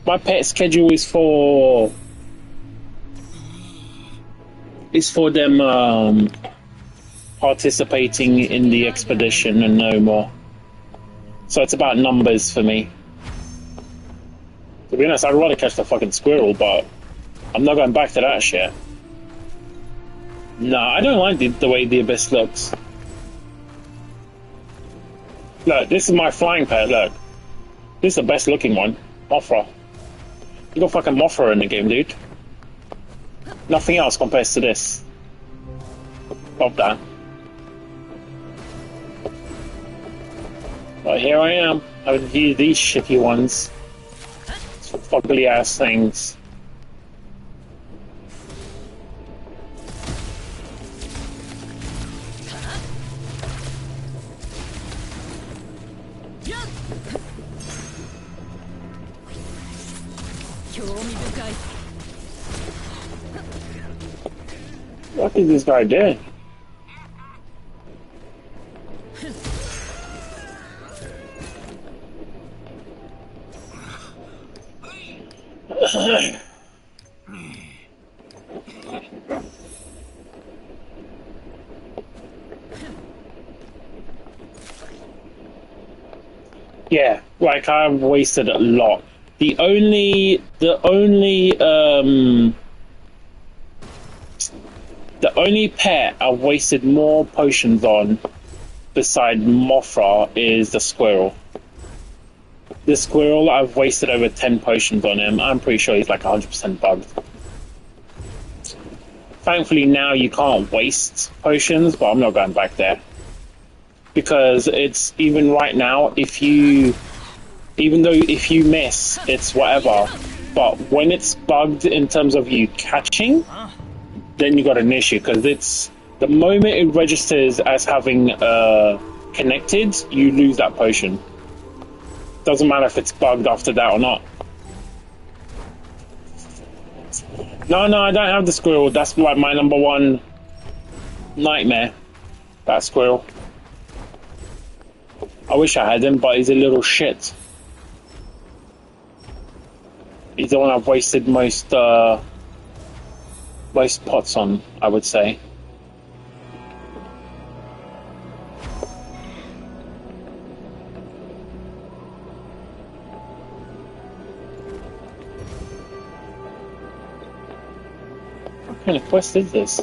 My pet schedule is for them participating in the expedition and no more. So it's about numbers for me. To be honest, I'd rather catch the fucking squirrel, but I'm not going back to that shit. No, I don't like the way the Abyss looks. Look, this is my flying pet, look. This is the best looking one. Mothra. You got fucking Mothra in the game, dude. Nothing else compares to this. Love that. But here I am, having to view these shitty ones. Ugly ass things. What is this guy doing? Yeah, like I've wasted a lot. The only pet I've wasted more potions on beside Mothra is the squirrel. The squirrel, I've wasted over 10 potions on him. I'm pretty sure he's like 100% bugged. Thankfully now you can't waste potions, but I'm not going back there. Because it's, even right now, if you miss, it's whatever. But when it's bugged in terms of you catching, then you got an issue, because it's the moment it registers as having connected, you lose that potion. Doesn't matter if it's bugged after that or not. No, I don't have the squirrel. That's like my number one nightmare. That squirrel. I wish I had him, but he's a little shit. He's the one I've wasted most pots on, I would say. What kind of quest is this?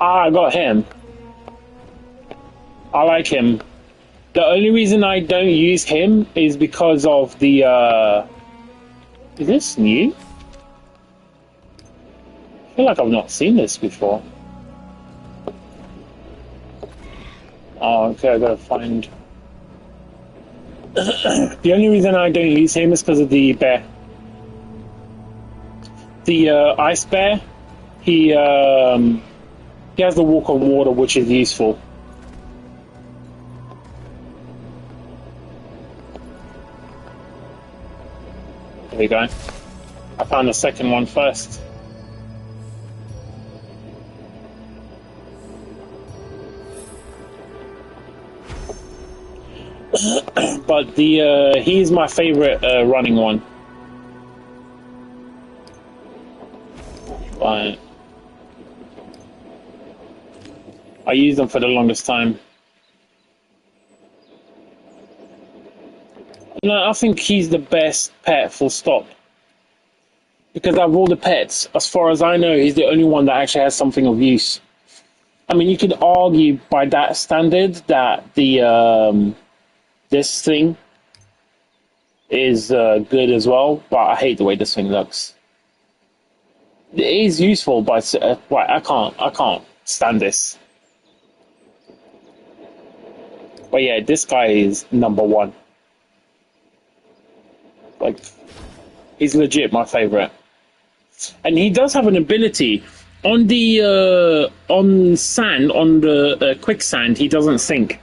Ah, I got him. I like him. The only reason I don't use him is because of the, Is this new? I feel like I've not seen this before. Oh, okay, I gotta find... The only reason I don't use him is because of the bear. The, ice bear, he has the walk on water, which is useful. There we go. I found the second one first. But the he's my favorite running one. Right. I used them for the longest time. No, I think he's the best pet, full stop. Because out of all the pets, as far as I know, he's the only one that actually has something of use. I mean, you could argue by that standard that the this thing is good as well, but I hate the way this thing looks. It is useful, but I can't stand this. But yeah, this guy is number one. Like, he's legit my favorite. And he does have an ability on the on sand, on the quicksand. He doesn't sink.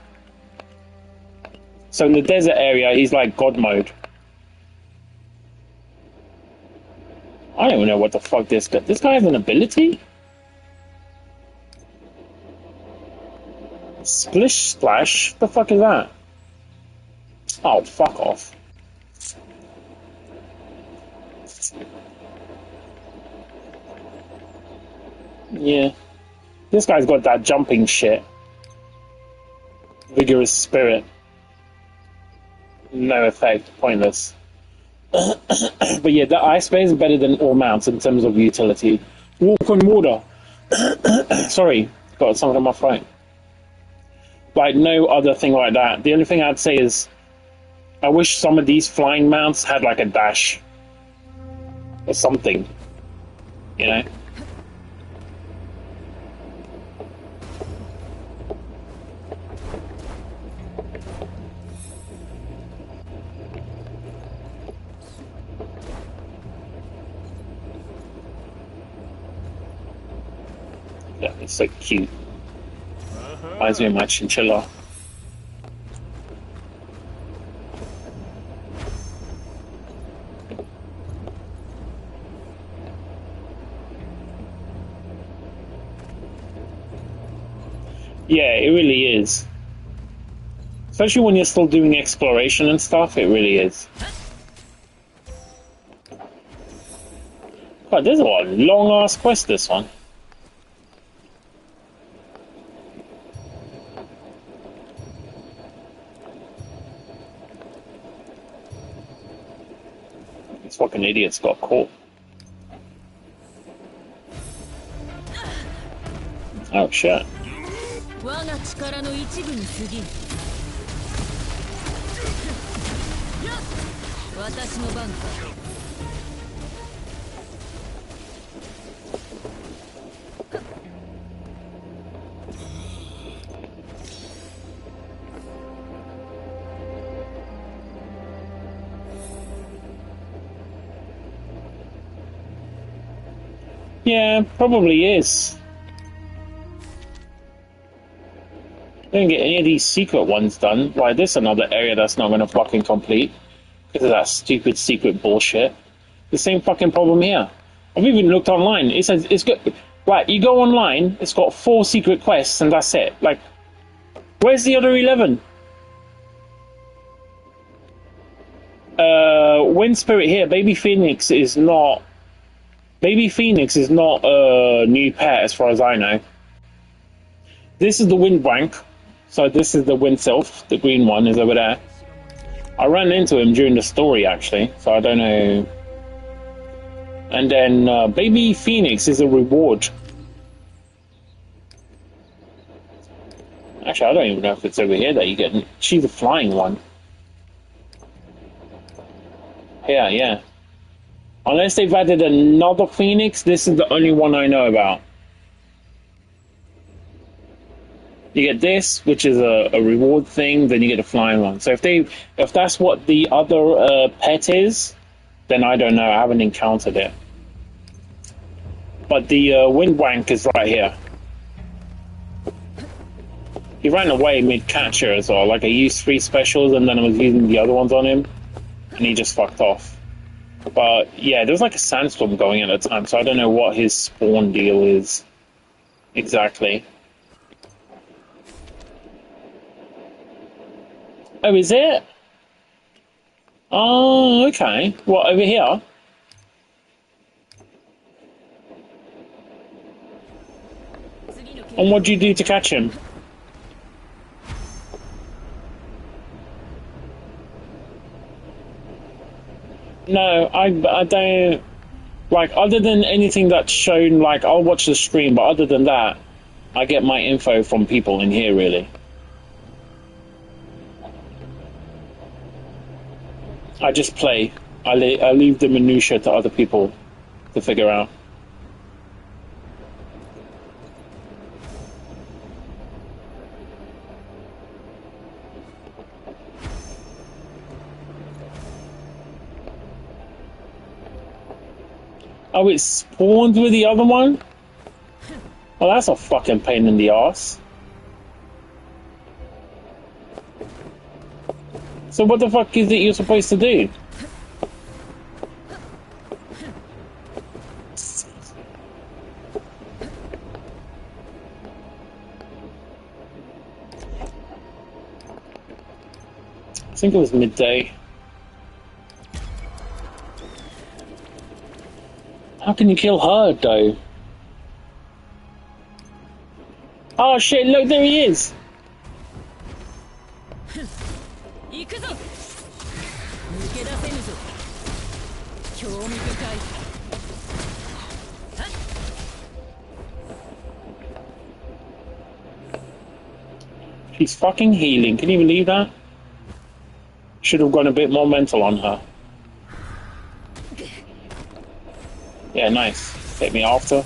So in the desert area, he's like God mode. I don't even know what the fuck this guy. This guy has an ability. Splish splash. What the fuck is that? Oh, fuck off. Yeah. This guy's got that jumping shit. Vigorous spirit. No effect. Pointless. But yeah, the ice bear is better than all mounts in terms of utility. Walk on water. Sorry, got something on my throat. Like, no other thing like that. The only thing I'd say is I wish some of these flying mounts had like a dash. Or something. You know? Yeah, it's so cute. Reminds me of my chinchilla. Yeah, it really is. Especially when you're still doing exploration and stuff, it really is. God, this is a long ass quest, this one. These fucking idiots got caught. Oh shit.
我が力の一部に過ぎん。私の番か。
Yeah, probably is. Didn't get any of these secret ones done. Like, this is another area that's not gonna fucking complete because of that stupid secret bullshit. The same fucking problem here. I've even looked online. It says it's good. Right, you go online. It's got 4 secret quests and that's it. Like, where's the other 11? Wind Spirit here. Baby Phoenix is not. Baby Phoenix is not a new pet as far as I know. This is the Wind Wank. So this is the Wind Sylph. The green one is over there. I ran into him during the story actually, so I don't know. And then Baby Phoenix is a reward. Actually, I don't even know if it's over here that you get. She's a flying one. Yeah. Unless they've added another Phoenix, this is the only one I know about. You get this, which is a reward thing, then you get a flying one. So if that's what the other pet is, then I don't know. I haven't encountered it. But the Wind Wank is right here. He ran away mid-catcher as well. Like, I used 3 specials and then I was using the other ones on him. And he just fucked off. But, yeah, there was like a sandstorm going at the time, so I don't know what his spawn deal is exactly. Oh, is it? Oh, okay. What, over here? And what do you do to catch him? No, I don't. Like, other than anything that's shown, like, I'll watch the stream, but other than that, I get my info from people in here, really. I just play. I leave the minutia to other people to figure out. Oh, it spawned with the other one? Well, that's a fucking pain in the ass. So what the fuck is it you're supposed to do? I think it was midday. How can you kill her, though? Oh shit, look, there he is! She's fucking healing, can you believe that? Should have gone a bit more mental on her. Yeah, nice. Hit me after.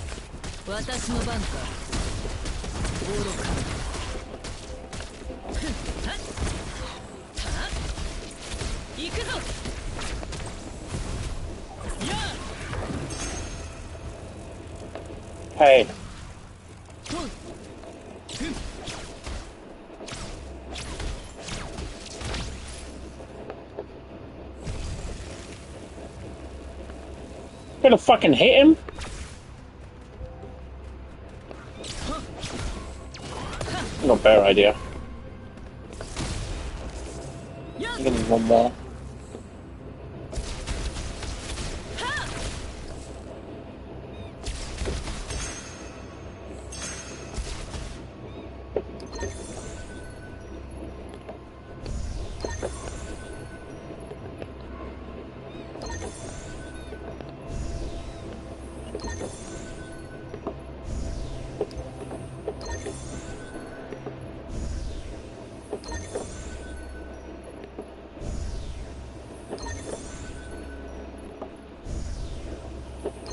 Hey. Gonna fucking hit him? Not a bad idea. I'm gonna need one more.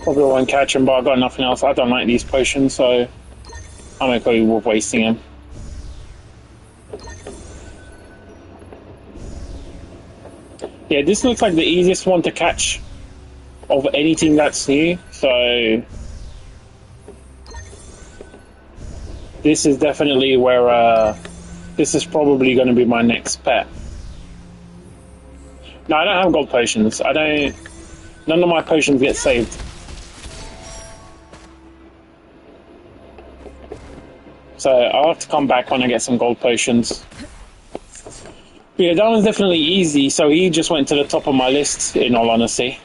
Probably won't catch him, but I've got nothing else. I don't like these potions, so I'm okay with wasting them. Yeah, this looks like the easiest one to catch of anything that's here, so this is definitely where this is probably going to be my next pet. No, I don't have gold potions. None of my potions get saved. So I'll have to come back when I get some gold potions. Yeah, that one's definitely easy, so he just went to the top of my list, in all honesty.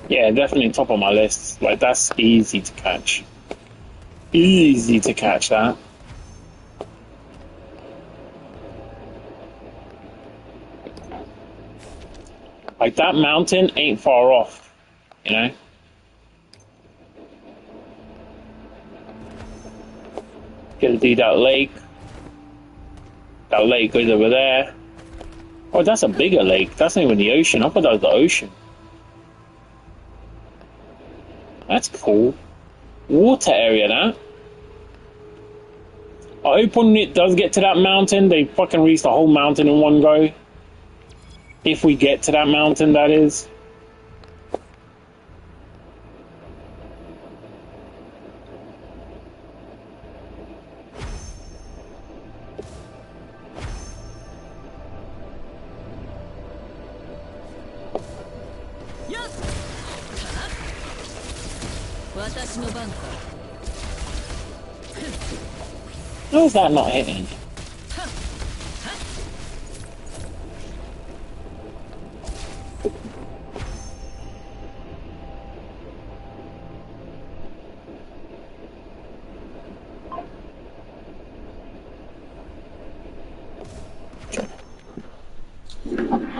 Yeah, definitely top of my list. Like, that's easy to catch. Easy to catch that. Like, that mountain ain't far off, you know? Gotta do that lake. That lake goes over there. Oh, that's a bigger lake. That's not even the ocean. I thought that was the ocean. That's cool. Water area, that. I hope when it does get to that mountain, they fucking reach the whole mountain in one go. If we get to that mountain, that is. How is that not hitting?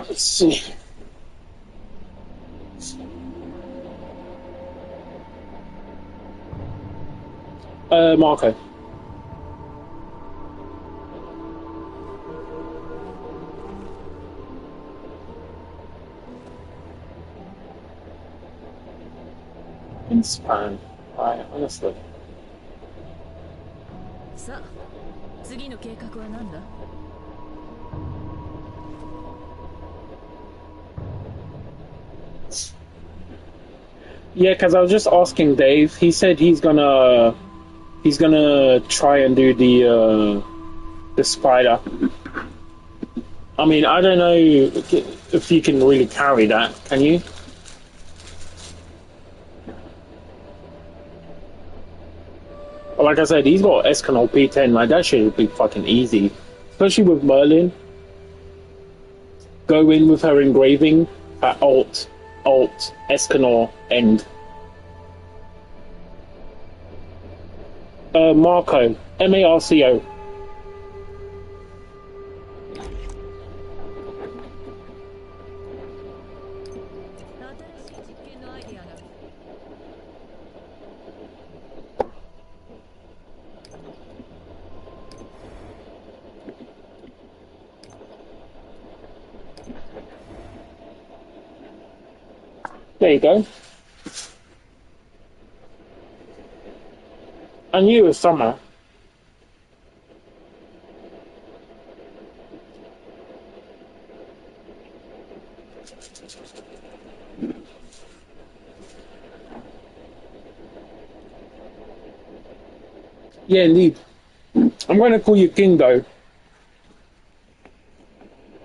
Let's see. Marco. It's fine. Honestly.
さあ、次の計画は何だ?
Yeah, because I was just asking Dave. He said he's gonna try and do the spider. I mean, I don't know if you can really carry that. Can you? But like I said, he's got Escanol P10. Like, that shit would be fucking easy, especially with Merlin. Go in with her engraving at Alt, Escanor, End. Marco, Marco. There you go. I knew it was summer. Yeah, indeed. I'm going to call you King though,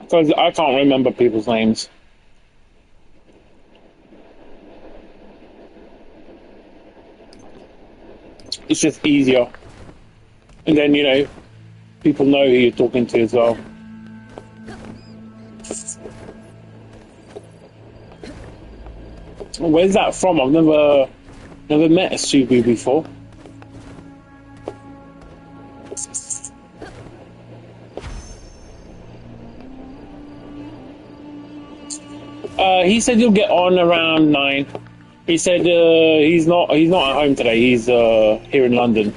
because I can't remember people's names. It's just easier. And then, you know, people know who you're talking to as well. Where's that from? I've never met a Subu before. He said he'll get on around 9. He said he's not at home today. He's here in London.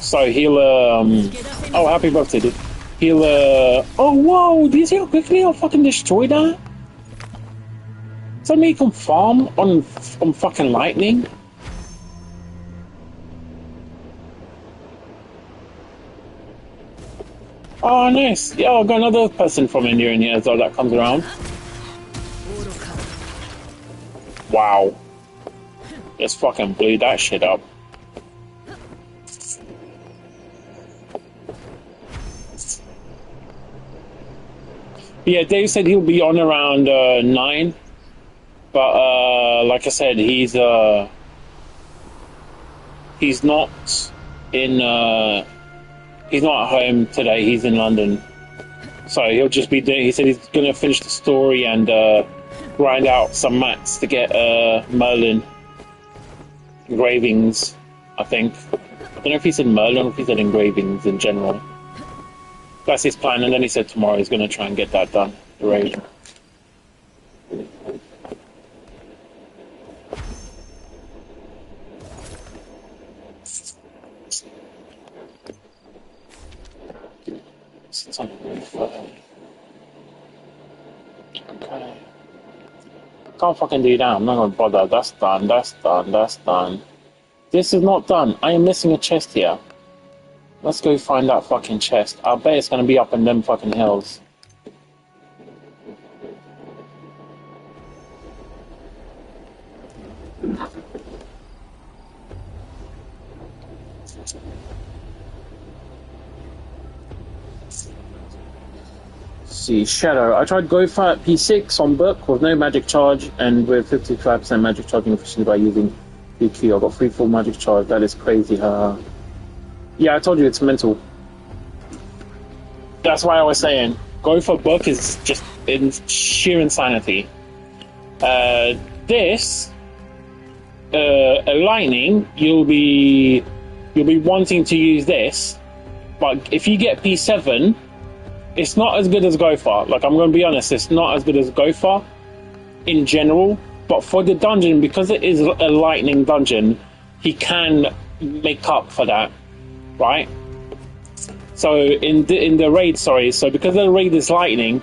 So he'll oh, happy birthday, dude. He'll oh whoa, do you see how quickly I fucking destroyed that? So me can farm on fucking lightning. Oh nice. Yeah, I've got another person from India in here as well that comes around. Wow. Just fucking blew that shit up. Yeah, Dave said he'll be on around 9. But like I said, he's not at home today. He's in London, so he'll just be doing. He said he's gonna finish the story and grind out some mats to get Merlin engravings. I think. I don't know if he said Merlin or if he said engravings in general. That's his plan, and then he said tomorrow he's gonna try and get that done. The raid. Okay. Can't fucking do that. I'm not gonna bother. That's done. That's done. That's done. This is not done. I am missing a chest here. Let's go find that fucking chest. I bet it's gonna be up in them fucking hills. See, Shadow. I tried Go for P6 on book with no magic charge and with 55% magic charging efficiency by using PQ. I got 3 full magic charge. That is crazy. Yeah, I told you it's mental. That's why I was saying Go for book is just in sheer insanity. This aligning, you'll be wanting to use this, but if you get P7. It's not as good as Gopher. Like, I'm going to be honest, it's not as good as Gopher in general. But for the dungeon, because it is a lightning dungeon, he can make up for that, right? So in the raid, sorry. So because the raid is lightning,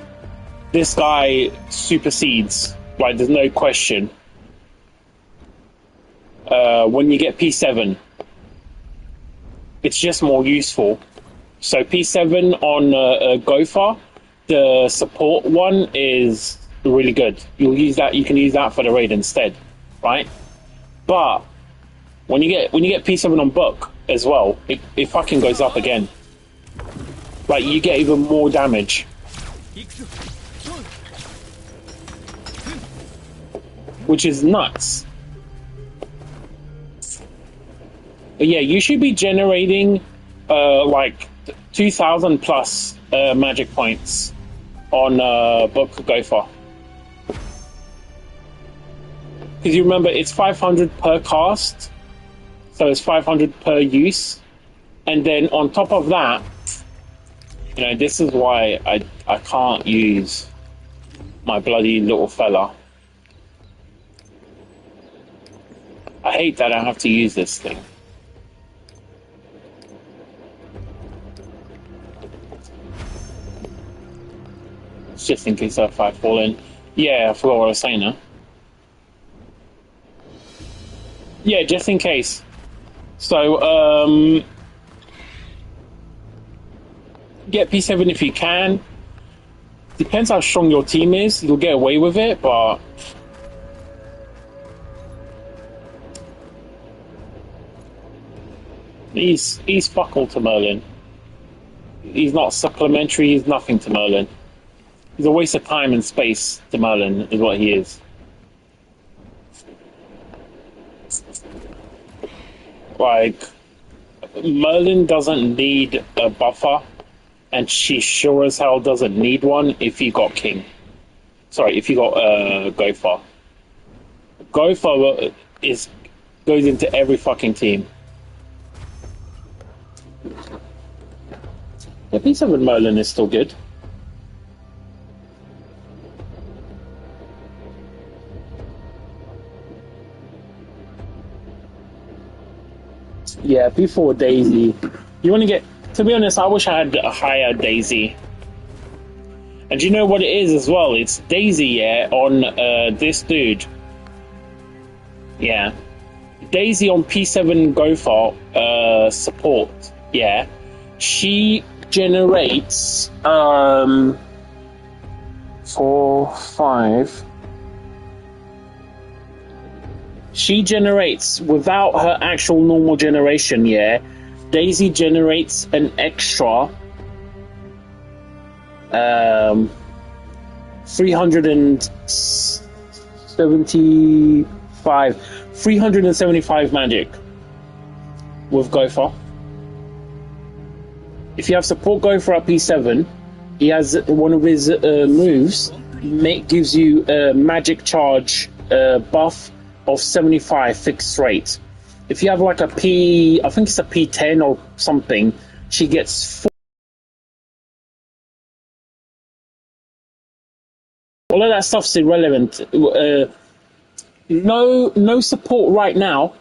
this guy supersedes. Like, there's no question. When you get P7, it's just more useful. So P7 on Gopher, the support one is really good. You'll use that. You can use that for the raid instead, right? But when you get P7 on book as well, it fucking goes up again. Like, you get even more damage. Which is nuts. But yeah, you should be generating like 2,000 plus magic points on book Gopher. Because you remember, it's 500 per cast, so it's 500 per use. And then on top of that, you know, this is why I can't use my bloody little fella. I hate that I have to use this thing. Just in case I fall in. Yeah, I forgot what I was saying now. Yeah, just in case. So, get P7 if you can. Depends how strong your team is. You'll get away with it, but he's fuck all to Merlin. He's not supplementary. He's nothing to Merlin. He's a waste of time and space to Merlin, is what he is. Like, Merlin doesn't need a buffer, and she sure as hell doesn't need one if you got King. Sorry, if you got Gopher. Gopher goes into every fucking team. The P7 Merlin is still good. Yeah, before Daisy. You want to get... To be honest, I wish I had a higher Daisy. And you know what it is as well? It's Daisy, yeah, on this dude. Yeah. Daisy on P7 Gopher support, yeah. She generates 4, 5. She generates, without her actual normal generation, yeah, Daisy generates an extra 375 magic with Gopher. If you have support Gopher at P7, he has one of his moves gives you a magic charge buff of 75 fixed rate. If you have like a P, I think it's a P10 or something, she gets 4. All of that stuff's irrelevant. No support right now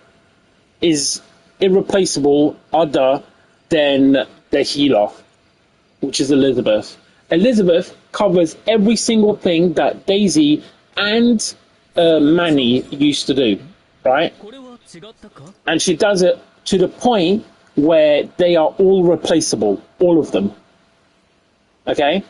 is irreplaceable other than the healer, which is Elizabeth. Elizabeth covers every single thing that Daisy and Manny used to do, right? And she does it to the point where they are all replaceable, all of them. Okay?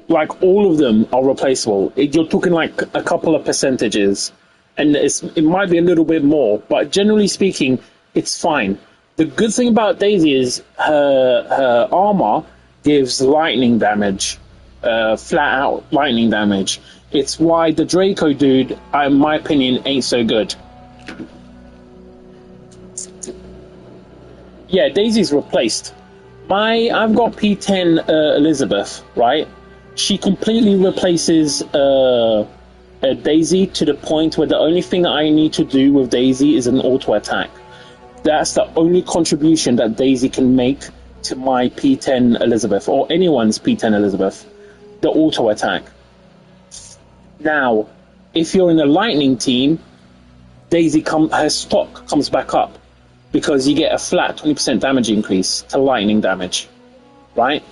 Like, all of them are replaceable. You're talking like a couple of percentages, and it might be a little bit more, but generally speaking, it's fine. The good thing about Daisy is her armor gives lightning damage, flat out lightning damage. It's why the Draco dude, in my opinion, ain't so good. Yeah, Daisy's replaced. I've got P10 Elizabeth, right? She completely replaces Daisy to the point where the only thing that I need to do with Daisy is an auto attack. That's the only contribution that Daisy can make to my P10 Elizabeth, or anyone's P10 Elizabeth, the auto attack. Now, if you're in a lightning team, Daisy her stock comes back up because you get a flat 20% damage increase to lightning damage, right?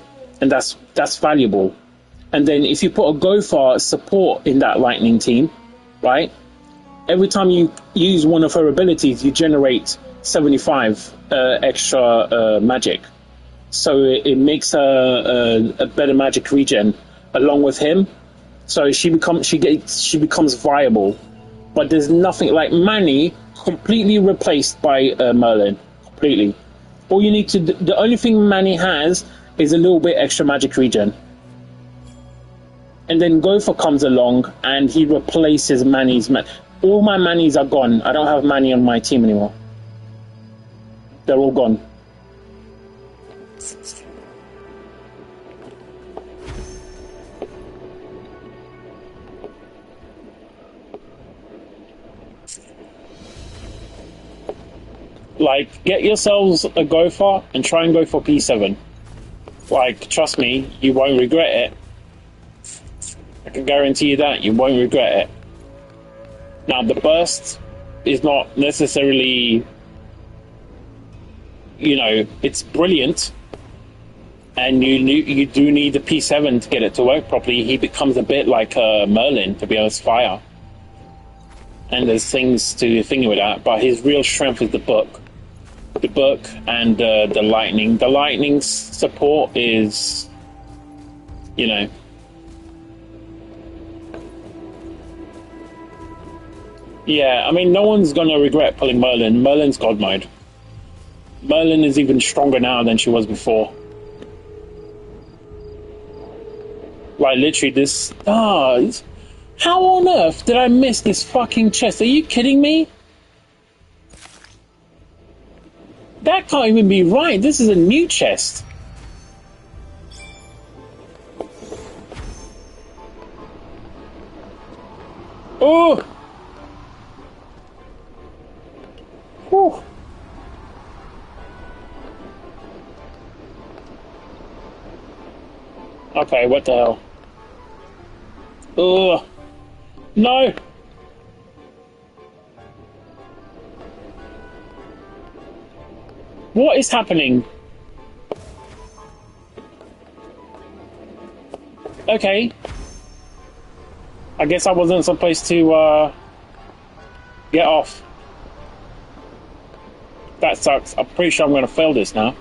And that's valuable. And then if you put a Gopher support in that lightning team, right? Every time you use one of her abilities, you generate 75 extra magic. So it makes her a better magic regen along with him. So she becomes viable. But there's nothing like Manny completely replaced by Merlin. Completely. All you need to do, the only thing Manny has is a little bit extra magic regen. And then Gopher comes along and he replaces Manny's all my Mannies are gone. I don't have Manny on my team anymore. They're all gone. Like, get yourselves a Gopher and try and go for P7. Like, trust me, you won't regret it. I can guarantee you that. You won't regret it. Now, the burst is not necessarily, it's brilliant. And you do need the P7 to get it to work properly. He becomes a bit like Merlin, to be honest, fire. And there's things to think with that. But his real strength is the book. The book and the lightning. The lightning support is you know. Yeah, I mean, no one's gonna regret pulling Merlin. Merlin's God mode. Merlin is even stronger now than she was before. Like, literally, this... how on earth did I miss this fucking chest? Are you kidding me? That can't even be right. This is a new chest. Oh! Whew. Okay, what the hell? Ugh. No! What is happening? Okay. I guess I wasn't supposed to, get off. That sucks. I'm pretty sure I'm gonna fail this now.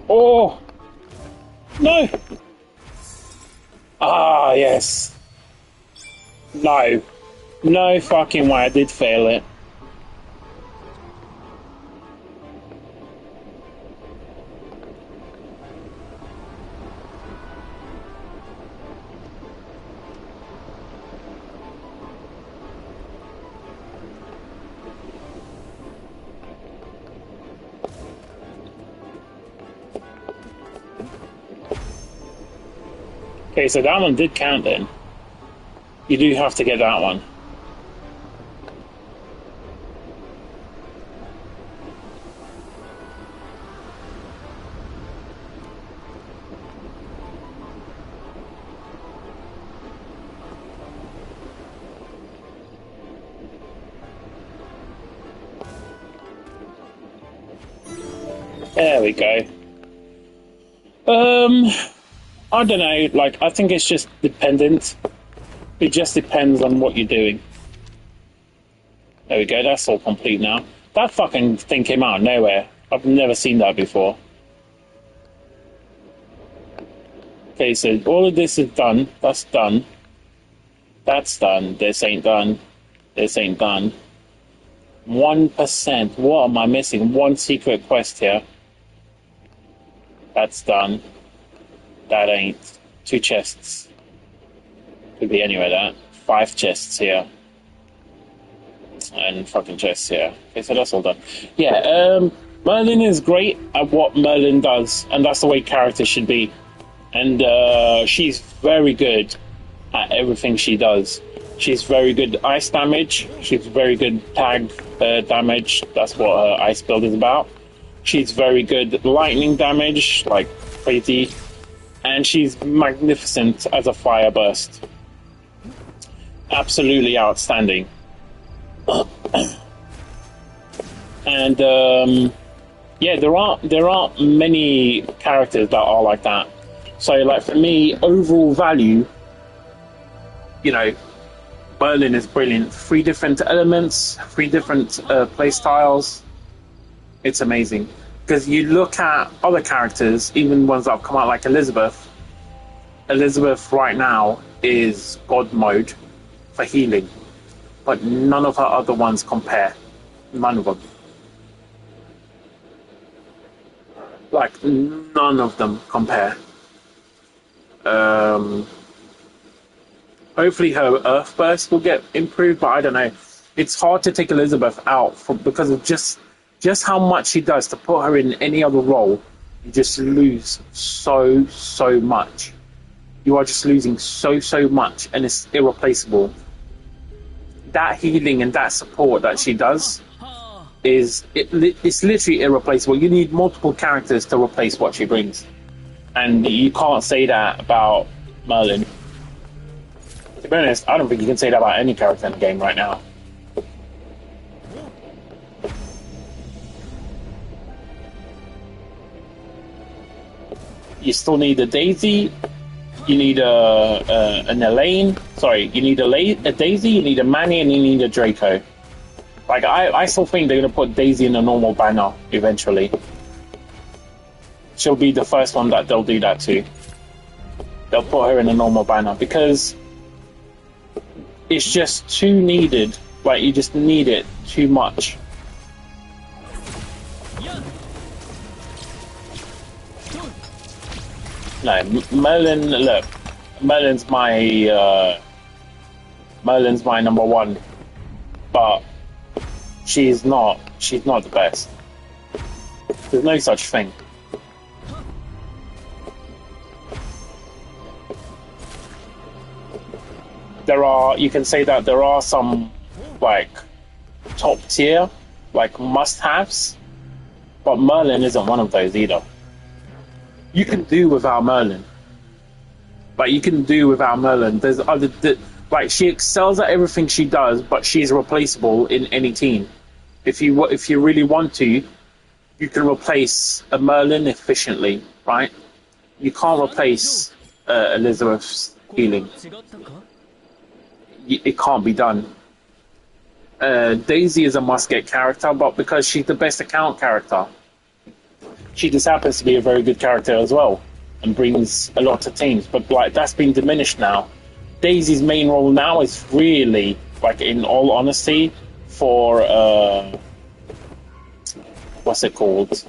Oh! No! Ah, yes. No. No fucking way, I did fail it. Okay, so that one did count then. You do have to get that one. There we go. I don't know, like, I think it's just dependent. It just depends on what you're doing. There we go, that's all complete now. That fucking thing came out of nowhere. I've never seen that before. Okay, so all of this is done. That's done. That's done. This ain't done. This ain't done. 1%. What am I missing? One secret quest here. That's done. That ain't. 2 chests. Could be anywhere that. 5 chests here. And fucking chests here. Okay, so that's all done. Yeah, Merlin is great at what Merlin does, and that's the way characters should be. And she's very good at everything she does. She's very good ice damage. She's very good tag damage. That's what her ice build is about. She's very good lightning damage, like crazy. And she's magnificent as a fire burst. Absolutely outstanding. And yeah, there aren't many characters that are like that. So, like, for me, overall value, you know, Merlin is brilliant. 3 different elements, 3 different play styles. It's amazing. Because you look at other characters, even ones that have come out like Elizabeth. Elizabeth right now is God mode for healing. But none of her other ones compare. None of them. Like, none of them compare. Hopefully her Earth Burst will get improved, but I don't know. It's hard to take Elizabeth out because of just how much she does. To put her in any other role, you just lose so much. You are just losing so much, and it's irreplaceable. That healing and that support that she does it's literally irreplaceable. You need multiple characters to replace what she brings, and you can't say that about Merlin. To be honest, I don't think you can say that about any character in the game right now. You still need a Daisy, You need an Elaine. Sorry, you need a Daisy, you need a Manny, and you need a Draco. Like, I still think they're going to put Daisy in a normal banner eventually. She'll be the first one that they'll do that to. They'll put her in a normal banner because it's just too needed. Like, you just need it too much. No, Merlin, look, Merlin's my number one, but she's not the best. There's no such thing. You can say that there are some, like, top tier, like, must-haves, but Merlin isn't one of those either. You can do without Merlin. Like, you can do without Merlin. There's other... Like, she excels at everything she does, but she's replaceable in any team. If you really want to, you can replace a Merlin efficiently, right? You can't replace Elizabeth's healing. It can't be done. Daisy is a must-get character, but because she's the best account character, she just happens to be a very good character as well, and brings a lot to teams. But like, that's been diminished now. Daisy's main role now is really, like, in all honesty, for what's it called?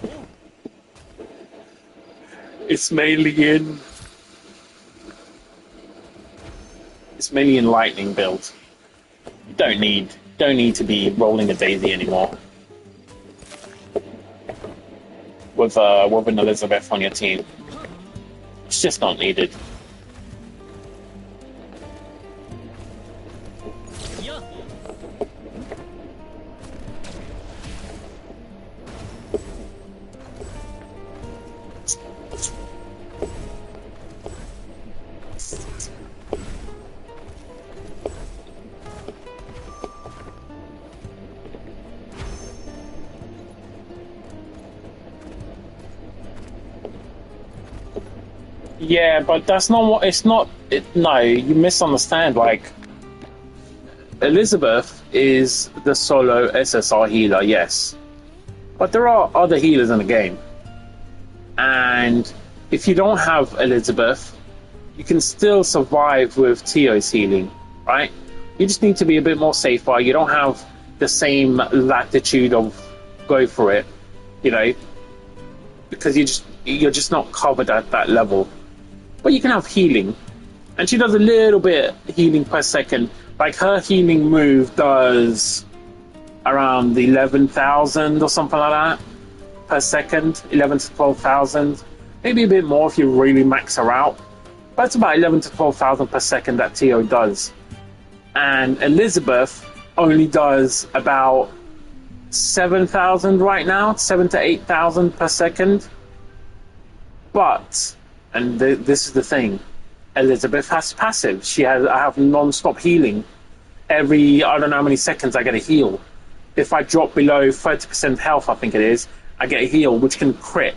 It's mainly in lightning build. You don't need to be rolling a Daisy anymore with an Elizabeth on your team. It's just not needed. Yeah, but that's not what... It's not... no, you misunderstand. Like, Elizabeth is the solo SSR healer, yes. But there are other healers in the game. And if you don't have Elizabeth, you can still survive with Tio's healing, right? You just need to be a bit more safer. You don't have the same latitude of go for it, you know? Because you're just not covered at that level. But you can have healing, and she does a little bit healing per second. Like, her healing move does around 11,000 or something like that per second, 11 to 12,000, maybe a bit more if you really max her out. But it's about 11 to 12,000 per second that Tio does, and Elizabeth only does about 7,000 right now, 7 to 8,000 per second. But and this is the thing, Elizabeth has passive. I have non-stop healing. Every, I don't know how many seconds I get a heal. If I drop below 30% health, I think it is, I get a heal, which can crit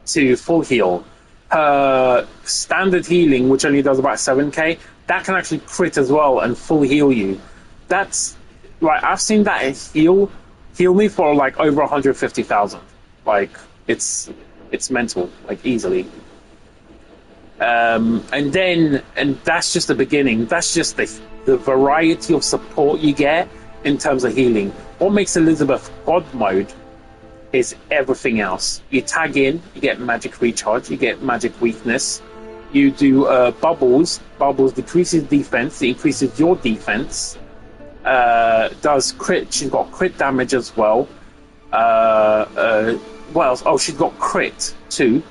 to full heal. Her standard healing, which only does about 7k, that can actually crit as well and full heal you. That's, like, I've seen that heal me for like over 150,000. Like, it's mental, like, easily. And that's just the beginning. That's just the variety of support you get in terms of healing. What makes Elizabeth God mode is everything else. You tag in, you get magic recharge, you get magic weakness. You do bubbles. Bubbles decreases defense, it increases your defense. Does crit, she's got crit damage as well. What else? Oh, she's got crit too.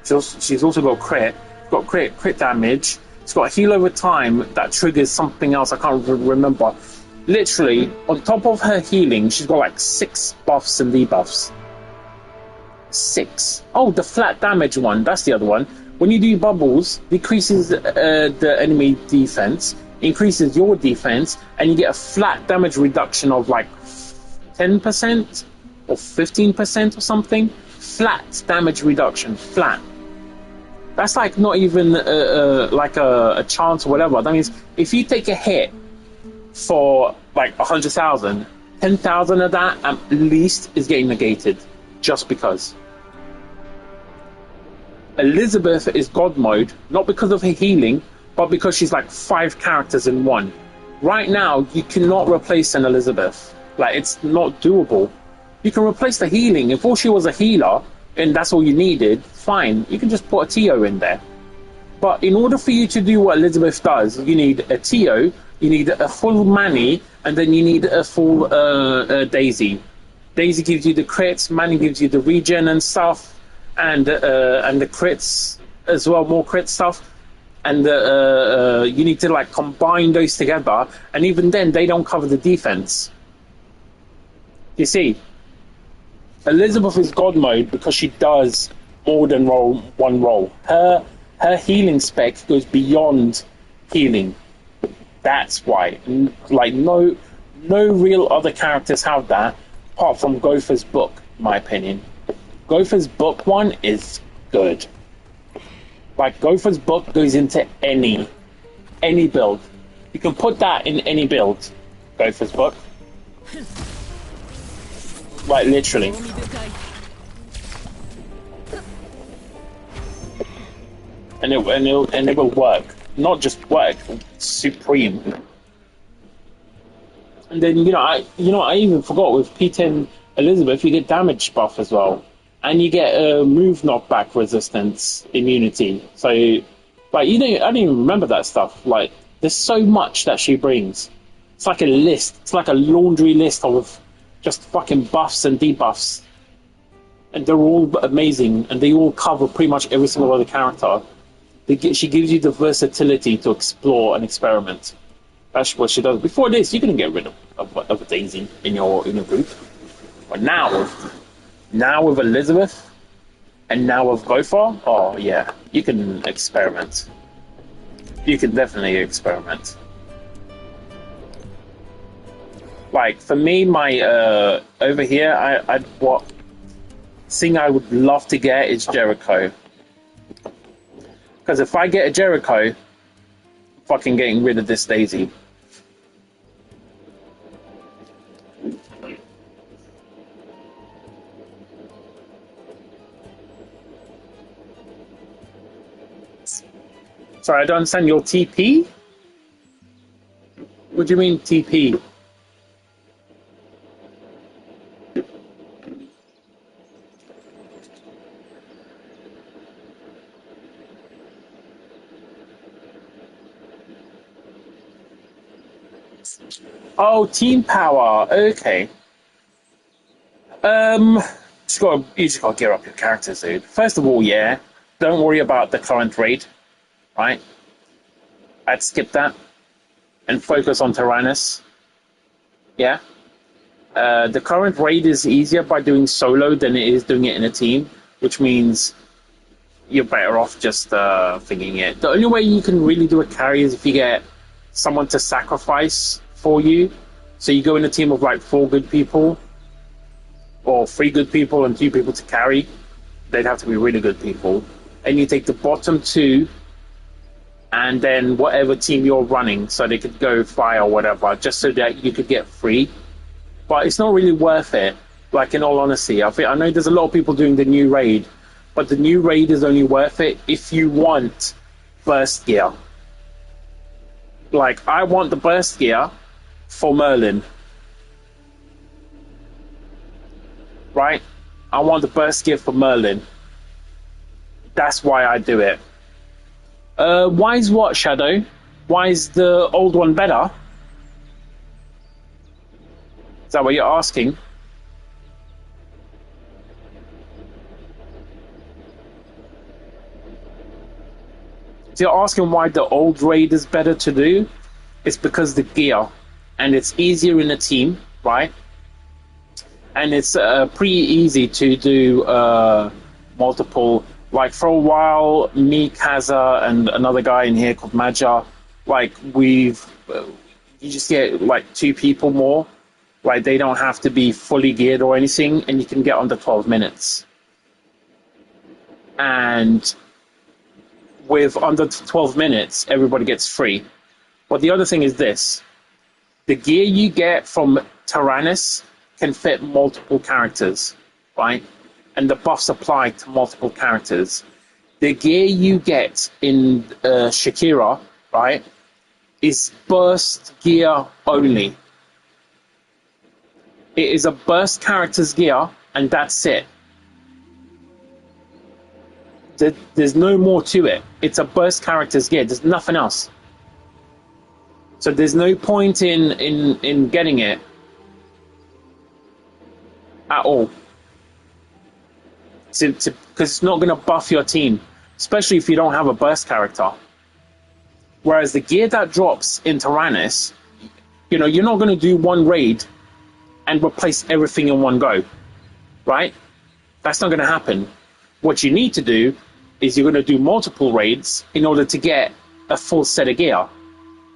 She's also got crit. She's got crit damage. She's got a heal over time that triggers something else. I can't remember. Literally, on top of her healing, she's got like 6 buffs and debuffs. 6. Oh, the flat damage one. That's the other one. When you do bubbles, decreases the enemy defense, increases your defense, and you get a flat damage reduction of like 10%. Or 15% or something. Flat damage reduction. Flat. That's like not even like a chance or whatever. That means if you take a hit for like 100,000, 10,000 of that at least is getting negated just because. Elizabeth is God mode, not because of her healing, but because she's like 5 characters in one. Right now, you cannot replace an Elizabeth. Like, it's not doable. You can replace the healing. If all she was a healer, and that's all you needed, fine. You can just put a TO in there. But in order for you to do what Elizabeth does, you need a TO, you need a full Manny, and then you need a full Daisy. Daisy gives you the crits, Manny gives you the regen and stuff, and the crits as well, more crit stuff. And you need to like combine those together, and even then they don't cover the defense. You see, Elizabeth is God mode because she does more than one role. Her healing spec goes beyond healing. That's why. Like no real other characters have that, apart from Gopher's book, in my opinion. Gopher's book one is good. Like, Gopher's book goes into any build. You can put that in any build. Gopher's book. Like, literally. And it will work. Not just work, supreme. And then, I even forgot with P10 Elizabeth, you get damage buff as well. And you get a move knockback resistance immunity. So, like, I didn't even remember that stuff. Like, there's so much that she brings. It's like a list. It's like a laundry list of just fucking buffs and debuffs. And they're all amazing. And they all cover pretty much every single other character. She gives you the versatility to explore and experiment. That's what she does. Before this, you couldn't get rid of a Daisy in your group. But now with Elizabeth, and now with Gopher, oh yeah, you can experiment. You can definitely experiment. Like, for me, my over here, what thing I would love to get is Jericho. Because if I get a Jericho, I'm fucking getting rid of this Daisy. Sorry, I don't understand your TP? What do you mean TP? Oh, team power. Okay. You just gotta gear up your characters, dude. First of all, yeah, don't worry about the current raid. Right? I'd skip that and focus on Tyrannus. Yeah? The current raid is easier by doing solo than it is doing it in a team, which means you're better off just thinking it. The only way you can really do a carry is if you get someone to sacrifice for you. So you go in a team of like 4 good people, or 3 good people and 2 people to carry. They'd have to be really good people. And you take the bottom 2, and then whatever team you're running, so they could go fire or whatever, just so that you could get free. But it's not really worth it, like, in all honesty. I know there's a lot of people doing the new raid, but the new raid is only worth it if you want burst gear. Like, I want the burst gear for Merlin. Right? I want the burst gear for Merlin. That's why I do it. Why is what, Shadow? Why is the old one better? Is that what you're asking? So you're asking why the old raid is better to do? It's because the gear. And it's easier in a team, right? And it's pretty easy to do multiple. Like, for a while, me, Kaza, and another guy in here called Maja, like, you just get, like, 2 people more. Like, they don't have to be fully geared or anything, and you can get under 12 minutes. And with under 12 minutes, everybody gets free. But the other thing is this. The gear you get from Tyrannus can fit multiple characters, right? And the buffs apply to multiple characters. The gear you get in Shakira, right, is burst gear only. It is a burst character's gear, and that's it. There's no more to it. It's a burst character's gear. There's nothing else. So there's no point in getting it at all. Because it's not going to buff your team, especially if you don't have a burst character. Whereas the gear that drops in Tyrannus, you know, you're not going to do one raid and replace everything in one go, right? That's not going to happen. What you need to do is you're going to do multiple raids in order to get a full set of gear.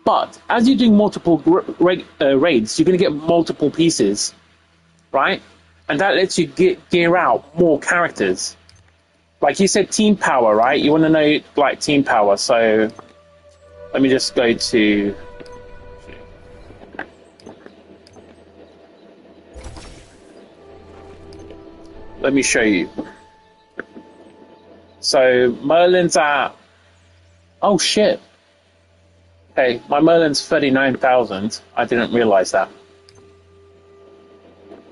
But as you're doing multiple raids, you're going to get multiple pieces, right? And that lets you gear out more characters. Like you said, team power, right? You want to know, like, team power. So let me just go to... Let me show you. So Merlin's at... Oh, shit. Hey, my Merlin's 39,000. I didn't realize that.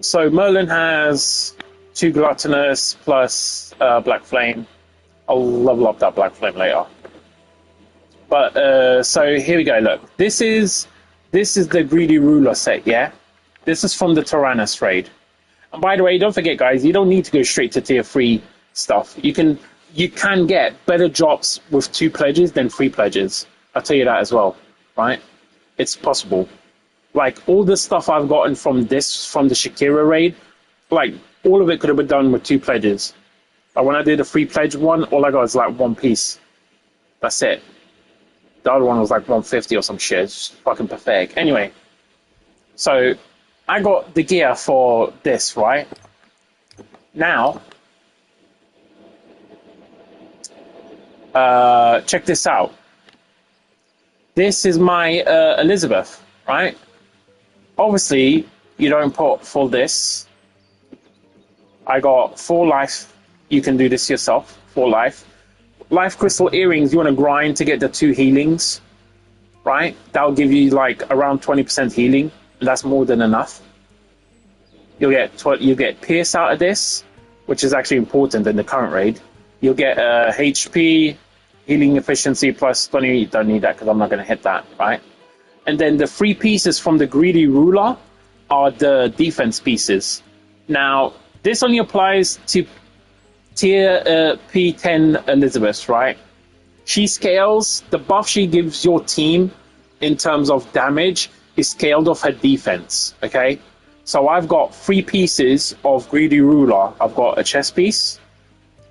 So Merlin has 2 Gluttonous plus Black Flame. I'll level up that Black Flame later. But so here we go. Look, this is the Greedy Ruler set. Yeah, this is from the Tyrannus raid. And by the way, don't forget, guys, you don't need to go straight to tier 3 stuff. You can get better drops with 2 pledges than 3 pledges. I'll tell you that as well, right? It's possible. Like, all the stuff I've gotten from the Shakira raid, like, all of it could have been done with 2 pledges. Like, when I did a 3 pledge one, all I got is like 1 piece. That's it. The other one was like 150 or some shit. It's just fucking pathetic. Anyway, so I got the gear for this, right? Now, check this out. This is my Elizabeth, right? Obviously, you don't put full this. I got 4 life. You can do this yourself. 4 life. Life crystal earrings, you want to grind to get the 2 healings, right? That'll give you like around 20% healing. And that's more than enough. You'll get Pierce out of this, which is actually important in the current raid. You'll get HP, healing efficiency plus 20. Don't need that because I'm not going to hit that, right? And then the 3 pieces from the Greedy Ruler are the defense pieces. Now, this only applies to tier P10 Elizabeth, right? She scales, the buff she gives your team in terms of damage is scaled off her defense, okay? So I've got 3 pieces of Greedy Ruler. I've got a chest piece,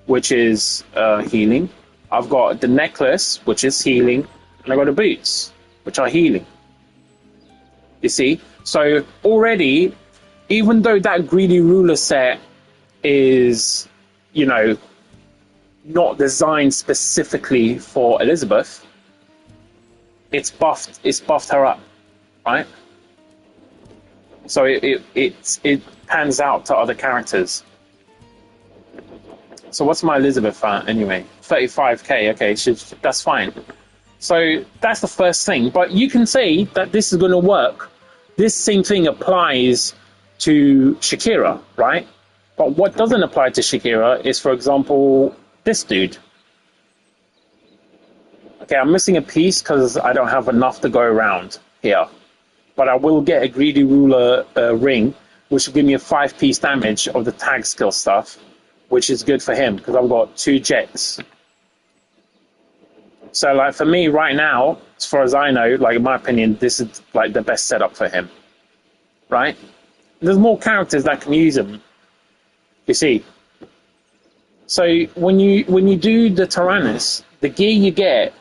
which is healing. I've got the necklace, which is healing. And I've got the boots, which are healing. You see? So already, even though that Greedy Ruler set is, you know, not designed specifically for Elizabeth, it's buffed her up, right? So it pans out to other characters. So what's my Elizabeth at anyway? 35k, okay, that's fine. So that's the first thing. But you can say that this is going to work. This same thing applies to Shakira, right? But what doesn't apply to Shakira is, for example, this dude. Okay, I'm missing a piece because I don't have enough to go around here. But I will get a Greedy Ruler ring, which will give me a 5-piece damage of the tag skill stuff, which is good for him because I've got 2 jets. So, like, for me right now, as far as I know, like, in my opinion, this is like the best setup for him, right? There's more characters that can use him, you see. So when you do the Tyrannus, the gear you get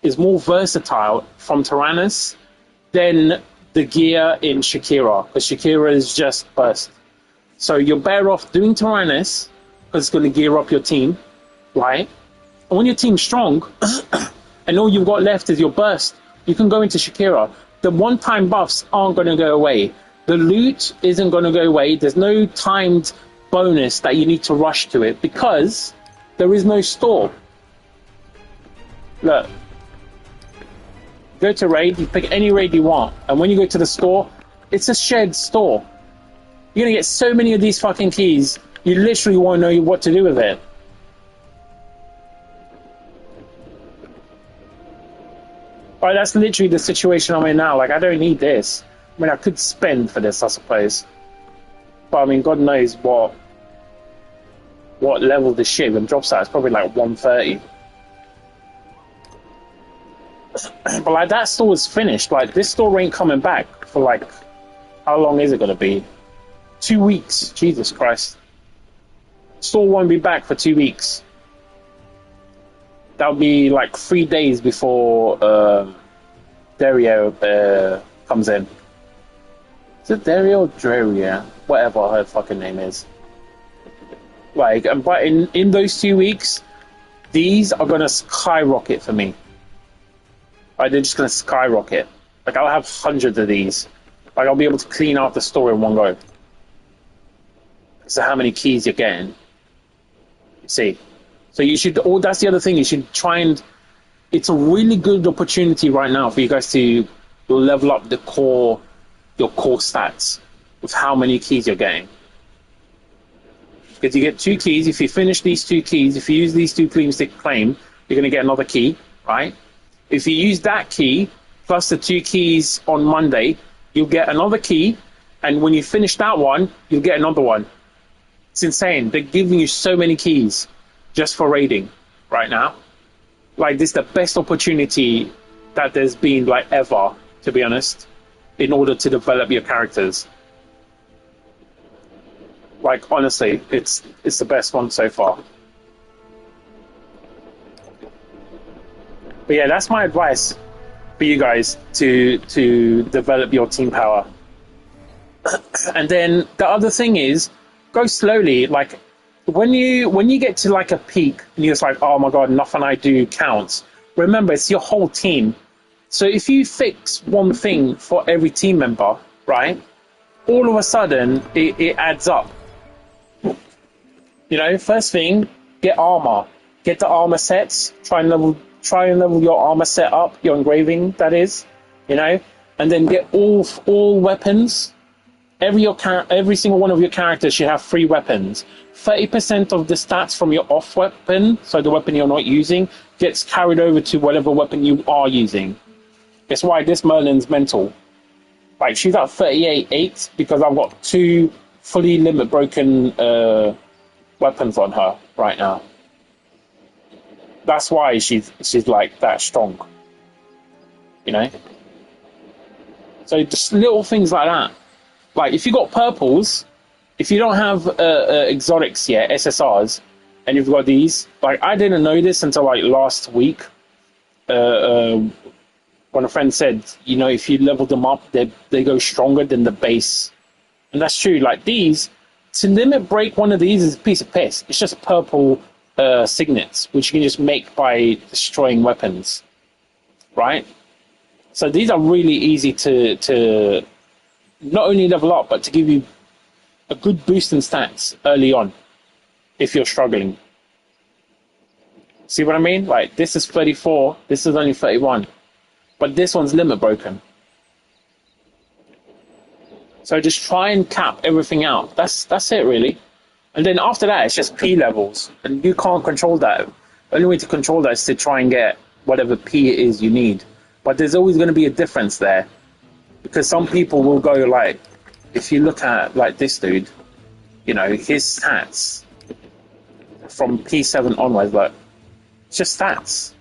is more versatile from Tyrannus than the gear in Shakira, because Shakira is just burst. So you're better off doing Tyrannus because it's going to gear up your team, right? And when your team's strong, and all you've got left is your burst, you can go into Shakira. The one-time buffs aren't going to go away. The loot isn't going to go away. There's no timed bonus that you need to rush to it because there is no store. Look. Go to raid, you pick any raid you want. And when you go to the store, it's a shared store. You're going to get so many of these fucking keys, you literally won't know what to do with it. Right, that's literally the situation I'm in now. Like, I don't need this. I mean, I could spend for this, I suppose. But, I mean, God knows what level this shit even drops at. It's probably like 130. But, like, that store is finished. Like, this store ain't coming back for, like, how long is it going to be? 2 weeks. Jesus Christ. Store won't be back for 2 weeks. That'll be like 3 days before Dario comes in. Is it Dario or Daria? Whatever her fucking name is. Like, but in those 2 weeks, these are gonna skyrocket for me. Like, they're just gonna skyrocket. Like, I'll have hundreds of these. Like, I'll be able to clean out the store in one go. So how many keys you're getting? See. So you should, that's the other thing, you should try and, it's a really good opportunity right now for you guys to level up your core stats with how many keys you're getting. Because you get 2 keys, if you finish these 2 keys, if you use these 2 claims to claim, you're going to get another key, right? If you use that key, plus the 2 keys on Monday, you'll get another key, and when you finish that one, you'll get another one. It's insane. They're giving you so many keys just for raiding right now. Like, this is the best opportunity that there's been, like, ever, to be honest, in order to develop your characters. Like, honestly, it's the best one so far. But yeah, that's my advice for you guys to develop your team power. And then the other thing is, go slowly. Like, when you get to like a peak and you're just like, oh my god, nothing I do counts, remember, it's your whole team. So if you fix one thing for every team member, right, all of a sudden it adds up. You know, first thing, get armor, get the armor sets, try and level your armor set up, your engraving, that is, you know, and then get all weapons. Every single one of your characters should have 3 weapons. 30% of the stats from your off weapon, so the weapon you're not using, gets carried over to whatever weapon you are using. That's why this Merlin's mental. Like, she's at 38.8 because I've got 2 fully limit broken weapons on her right now. That's why she's like that strong. You know? So just little things like that. Like, if you got purples, if you don't have exotics yet, SSRs, and you've got these, like, I didn't know this until like last week. When a friend said, you know, if you level them up, they go stronger than the base. And that's true. Like, these, to limit break one of these is a piece of piss. It's just purple signets, which you can just make by destroying weapons. Right? So these are really easy to not only level up, but to give you a good boost in stats early on if you're struggling. See what I mean? Like, this is 34, this is only 31, but this one's limit broken. So just try and cap everything out. That's it, really. And then after that, it's just P levels, and you can't control that. The only way to control that is to try and get whatever P it is you need. But there's always going to be a difference there. Because some people will go, like, if you look at, like, this dude, you know, his stats from P7 onwards, like, it's just stats.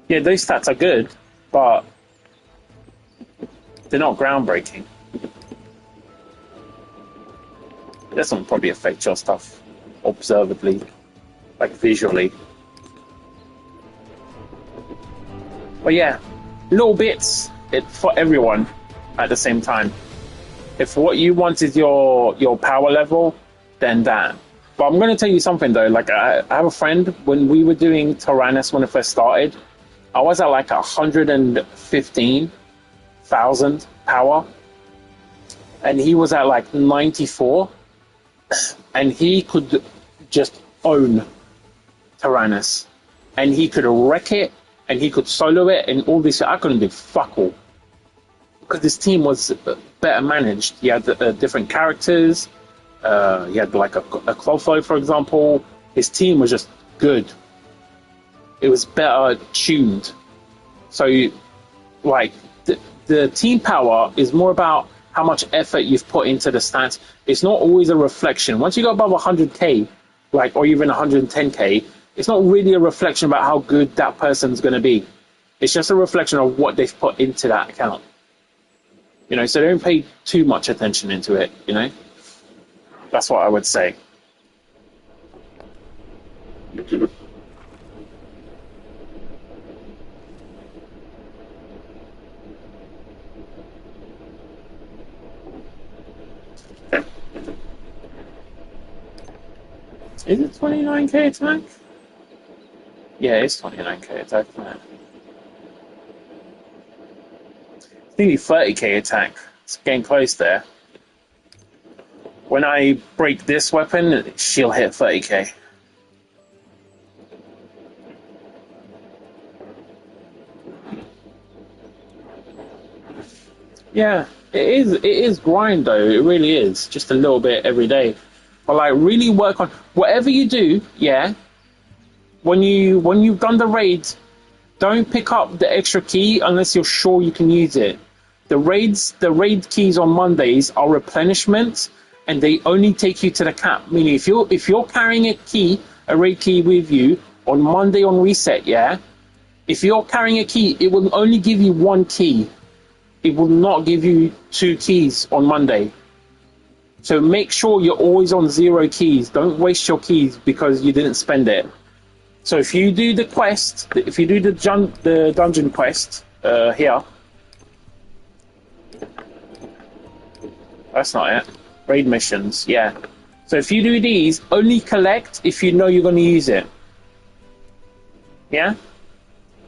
Yeah, those stats are good, but they're not groundbreaking. This one probably affect your stuff observably, like visually. But yeah, little bits for everyone at the same time. If what you want is your power level, then that. But I'm going to tell you something though. Like I have a friend, when we were doing Tyrannus when it first started, I was at like 115,000 power, and he was at like 94, and he could just own Tyrannus, and he could wreck it, and he could solo it, and all this. I couldn't do fuck all because this team was better managed. He had different characters. He had like a Clotho, for example. His team was just good. It was better tuned. So, like, the team power is more about how much effort you've put into the stats. It's not always a reflection. Once you go above 100k, like, or even 110k, it's not really a reflection about how good that person's going to be. It's just a reflection of what they've put into that account. You know, so don't pay too much attention into it, you know? That's what I would say. Is it 29k attack? Yeah, it's 29k attack, isn't it? It's nearly 30k attack. It's getting close there. When I break this weapon, she'll hit 30k. Yeah, it is grind though, it really is. Just a little bit every day. But like really work on whatever you do, yeah. When you've done the raid, don't pick up the extra key unless you're sure you can use it. The raid keys on Mondays are replenishment, and they only take you to the cap. Meaning if you're carrying a raid key with you on Monday on reset, yeah. If you're carrying a key, it will only give you one key. It will not give you 2 keys on Monday. So make sure you're always on 0 keys. Don't waste your keys because you didn't spend it. So if you do the quest, if you do the dungeon quest here, that's not it. Raid missions, yeah. So if you do these, only collect if you know you're going to use it. Yeah?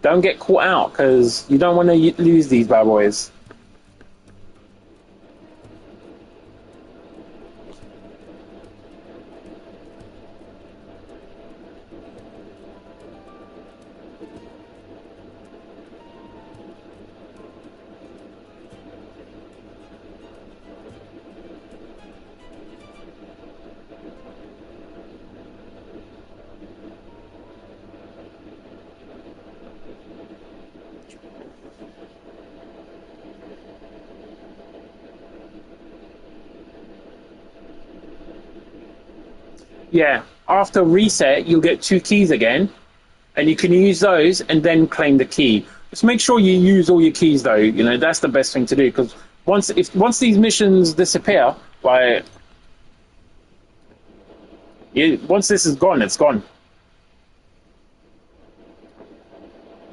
Don't get caught out because you don't want to lose these bad boys. Yeah, after reset, you'll get 2 keys again, and you can use those and then claim the key. Just make sure you use all your keys, though. You know, that's the best thing to do, because once these missions disappear, like, once this is gone, it's gone.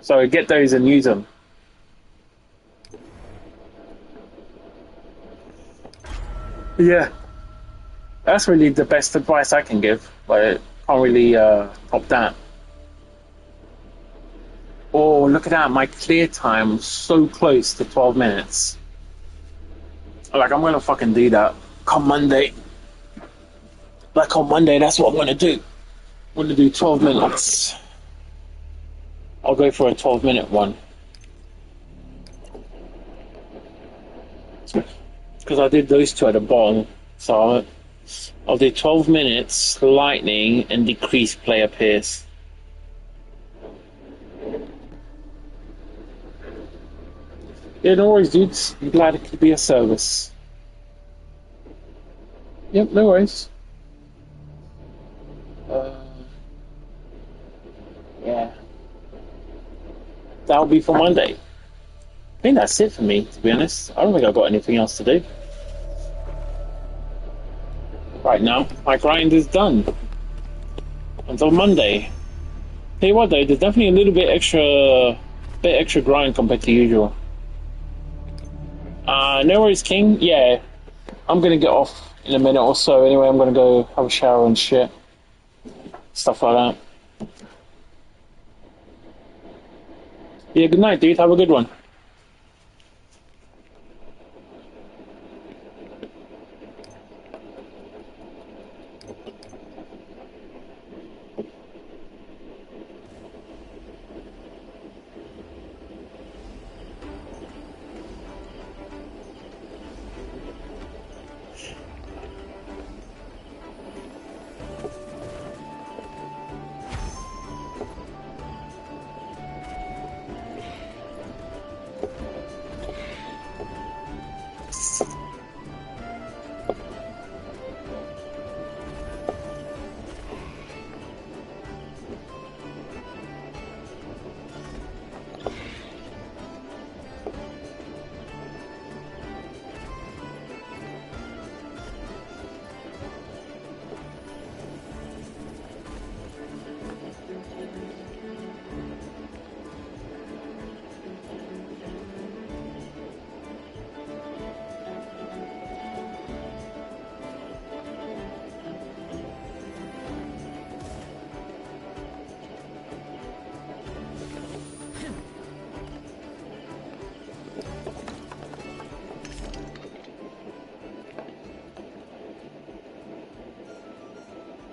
So get those and use them. Yeah. That's really the best advice I can give. Like, can't really top that. Oh, look at that. My clear time so close to 12 minutes. Like, I'm going to fucking do that. Come Monday. Like, on Monday, that's what I'm going to do. I'm going to do 12 minutes. I'll go for a 12-minute one. Because I did those 2 at the bottom. So I'll do 12 minutes, lightning, and decrease player pierce. Yeah, no worries, dudes. I'm glad it could be a service. Yep, no worries. Yeah. That'll be for Monday. I think that's it for me, to be honest. I don't think I've got anything else to do. Right now, my grind is done. Until Monday. Tell you what though, there's definitely a little bit extra grind compared to usual. No worries, King. Yeah, I'm gonna get off in a minute or so. Anyway, I'm gonna go have a shower and shit. stuff like that. Yeah, good night, dude. Have a good one.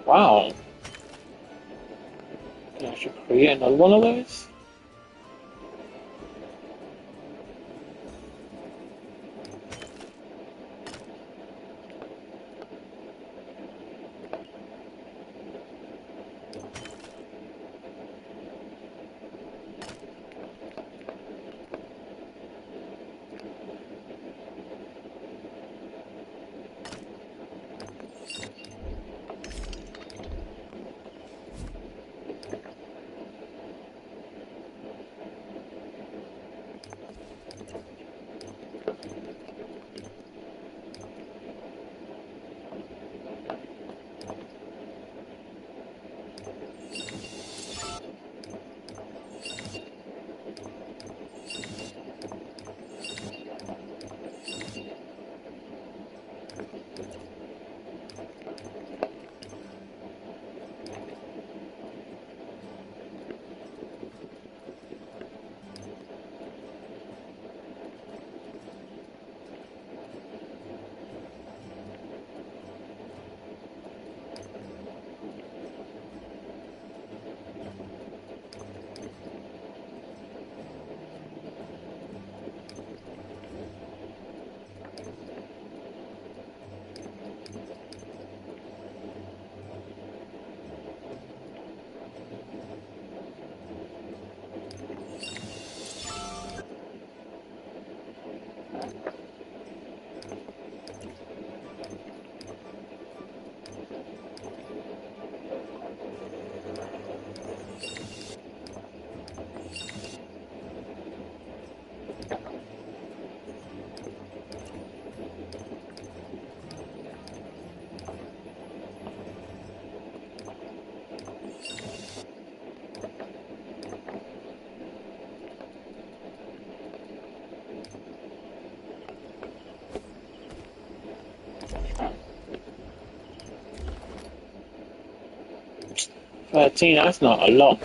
Wow. I should create another one of those. That's not a lot.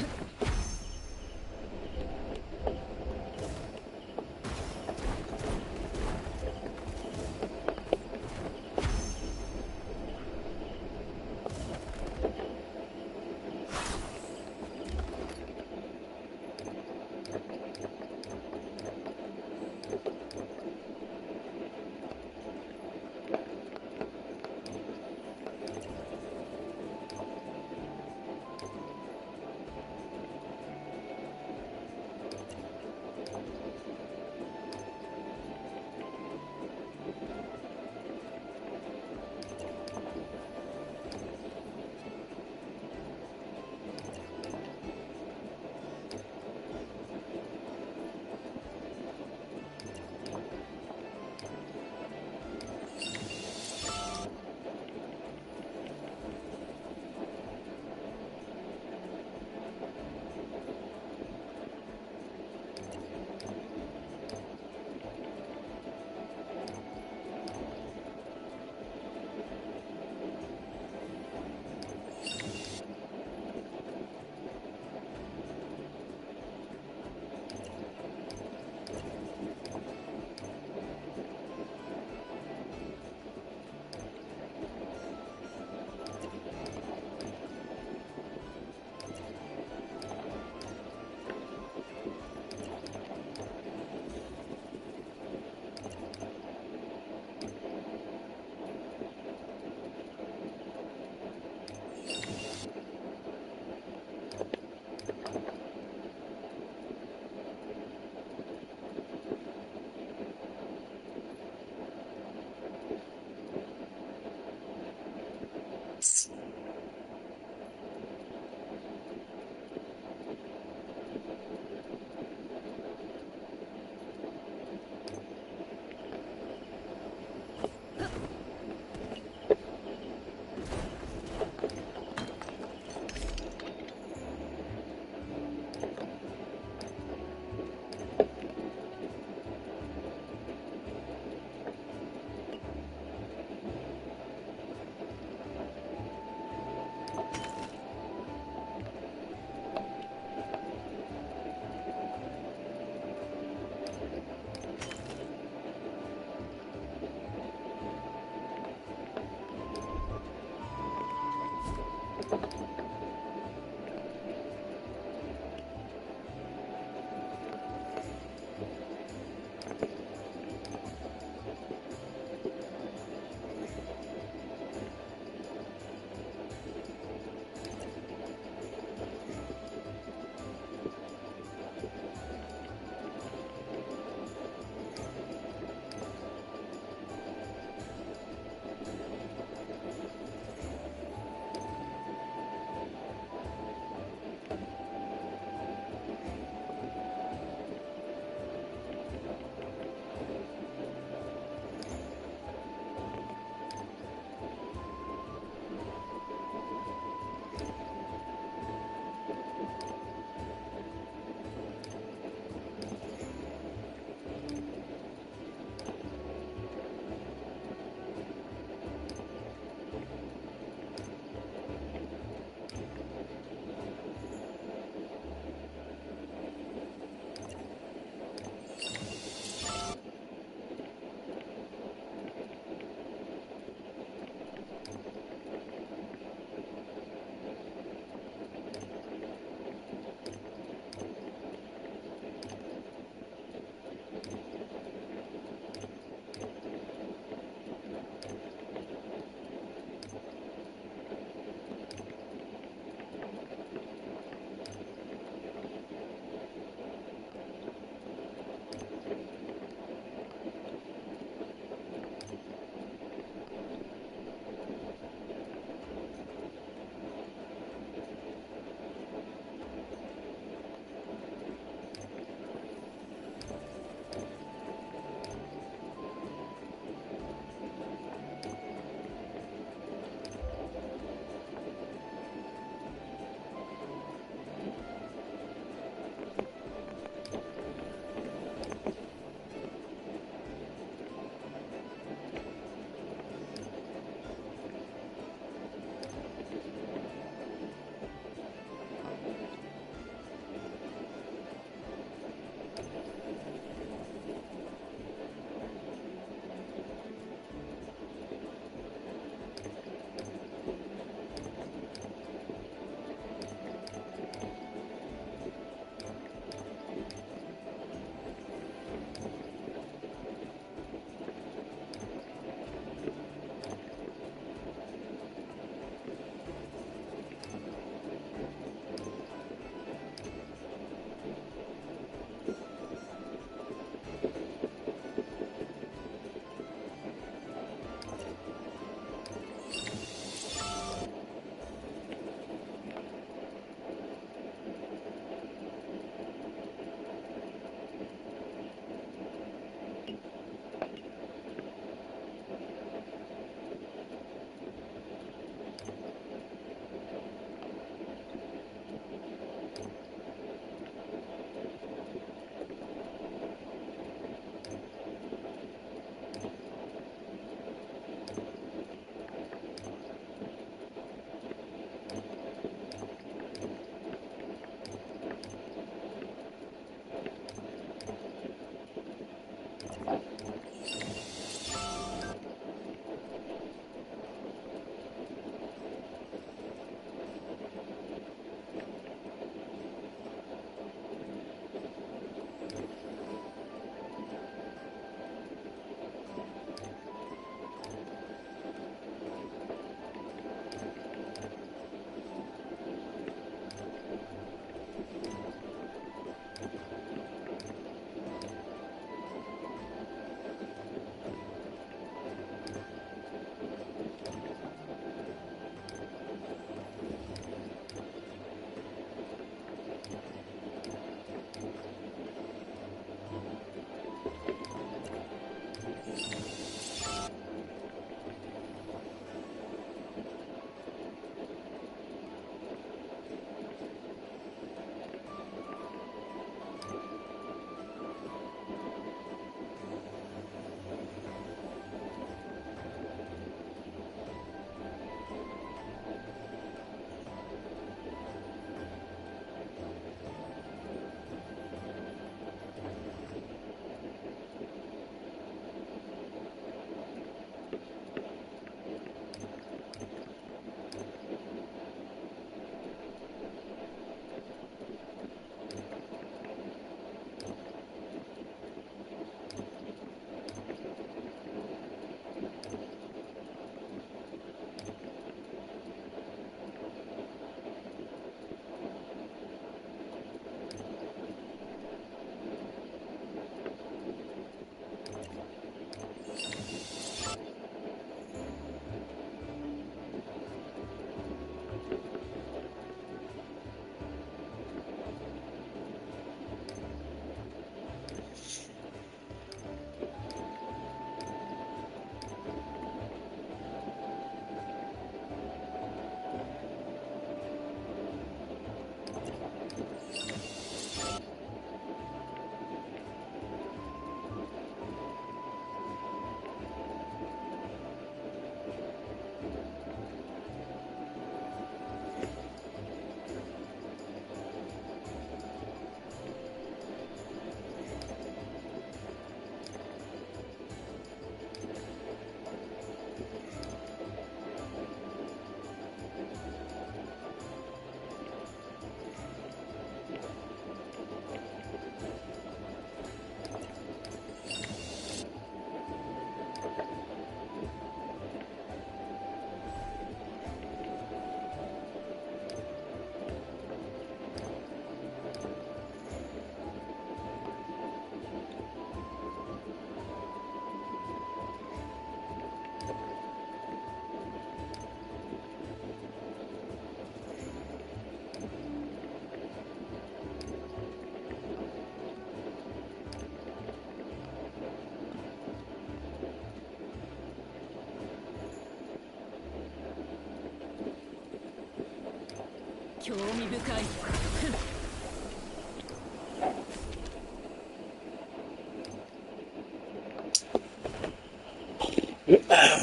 興味深い。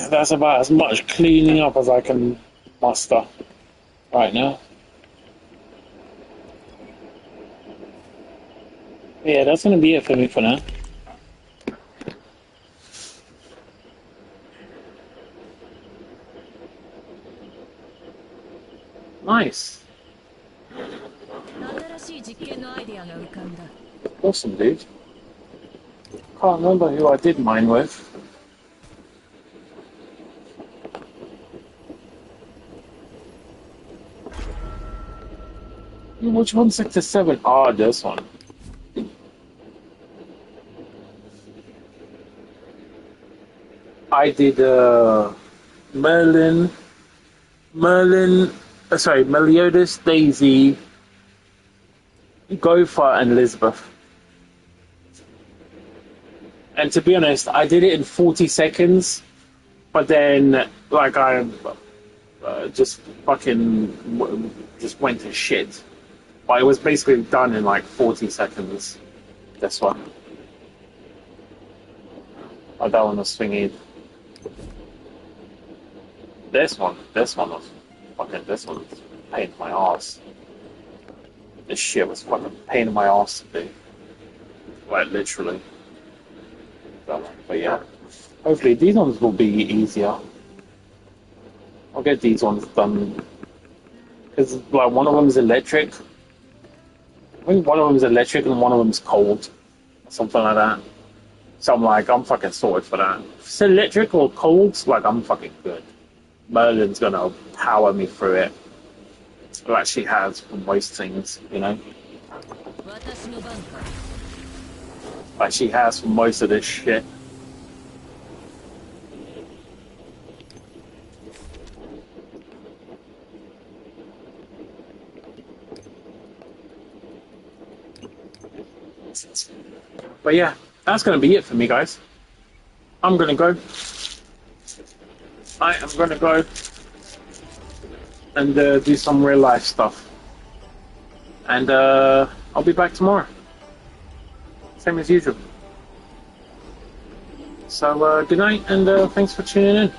That's about as much cleaning up as I can muster right now. Yeah, that's gonna be it for me for now. Nice.
新しい実験のアイデアが浮かんだ。
Awesome, dude. Can't remember who I did mine with. Which one's Sector 7? Ah, this one. I did Merlin, Meliodas, Daisy, Gopher, and Elizabeth. And to be honest, I did it in 40 seconds, but then, like, I just fucking just went to shit. But it was basically done in like 40 seconds. This one. Oh, that one was swinging. This one was fucking, this one was a pain in my ass. This shit was fucking a pain in my ass to do. Like, literally. But yeah, hopefully these ones will be easier. I'll get these ones done. Because, like, one of them is electric. I think one of them is electric and one of them is cold. Something like that. So I'm fucking sorted for that. If it's electric or cold, like, I'm fucking good. Merlin's gonna power me through it. Like she has for most things, you know?
私の番か。
Like she has for most of this shit. But yeah, that's gonna be it for me, guys. I'm gonna go. I am gonna go and do some real life stuff. And I'll be back tomorrow. Same as usual. So good night and thanks for tuning in.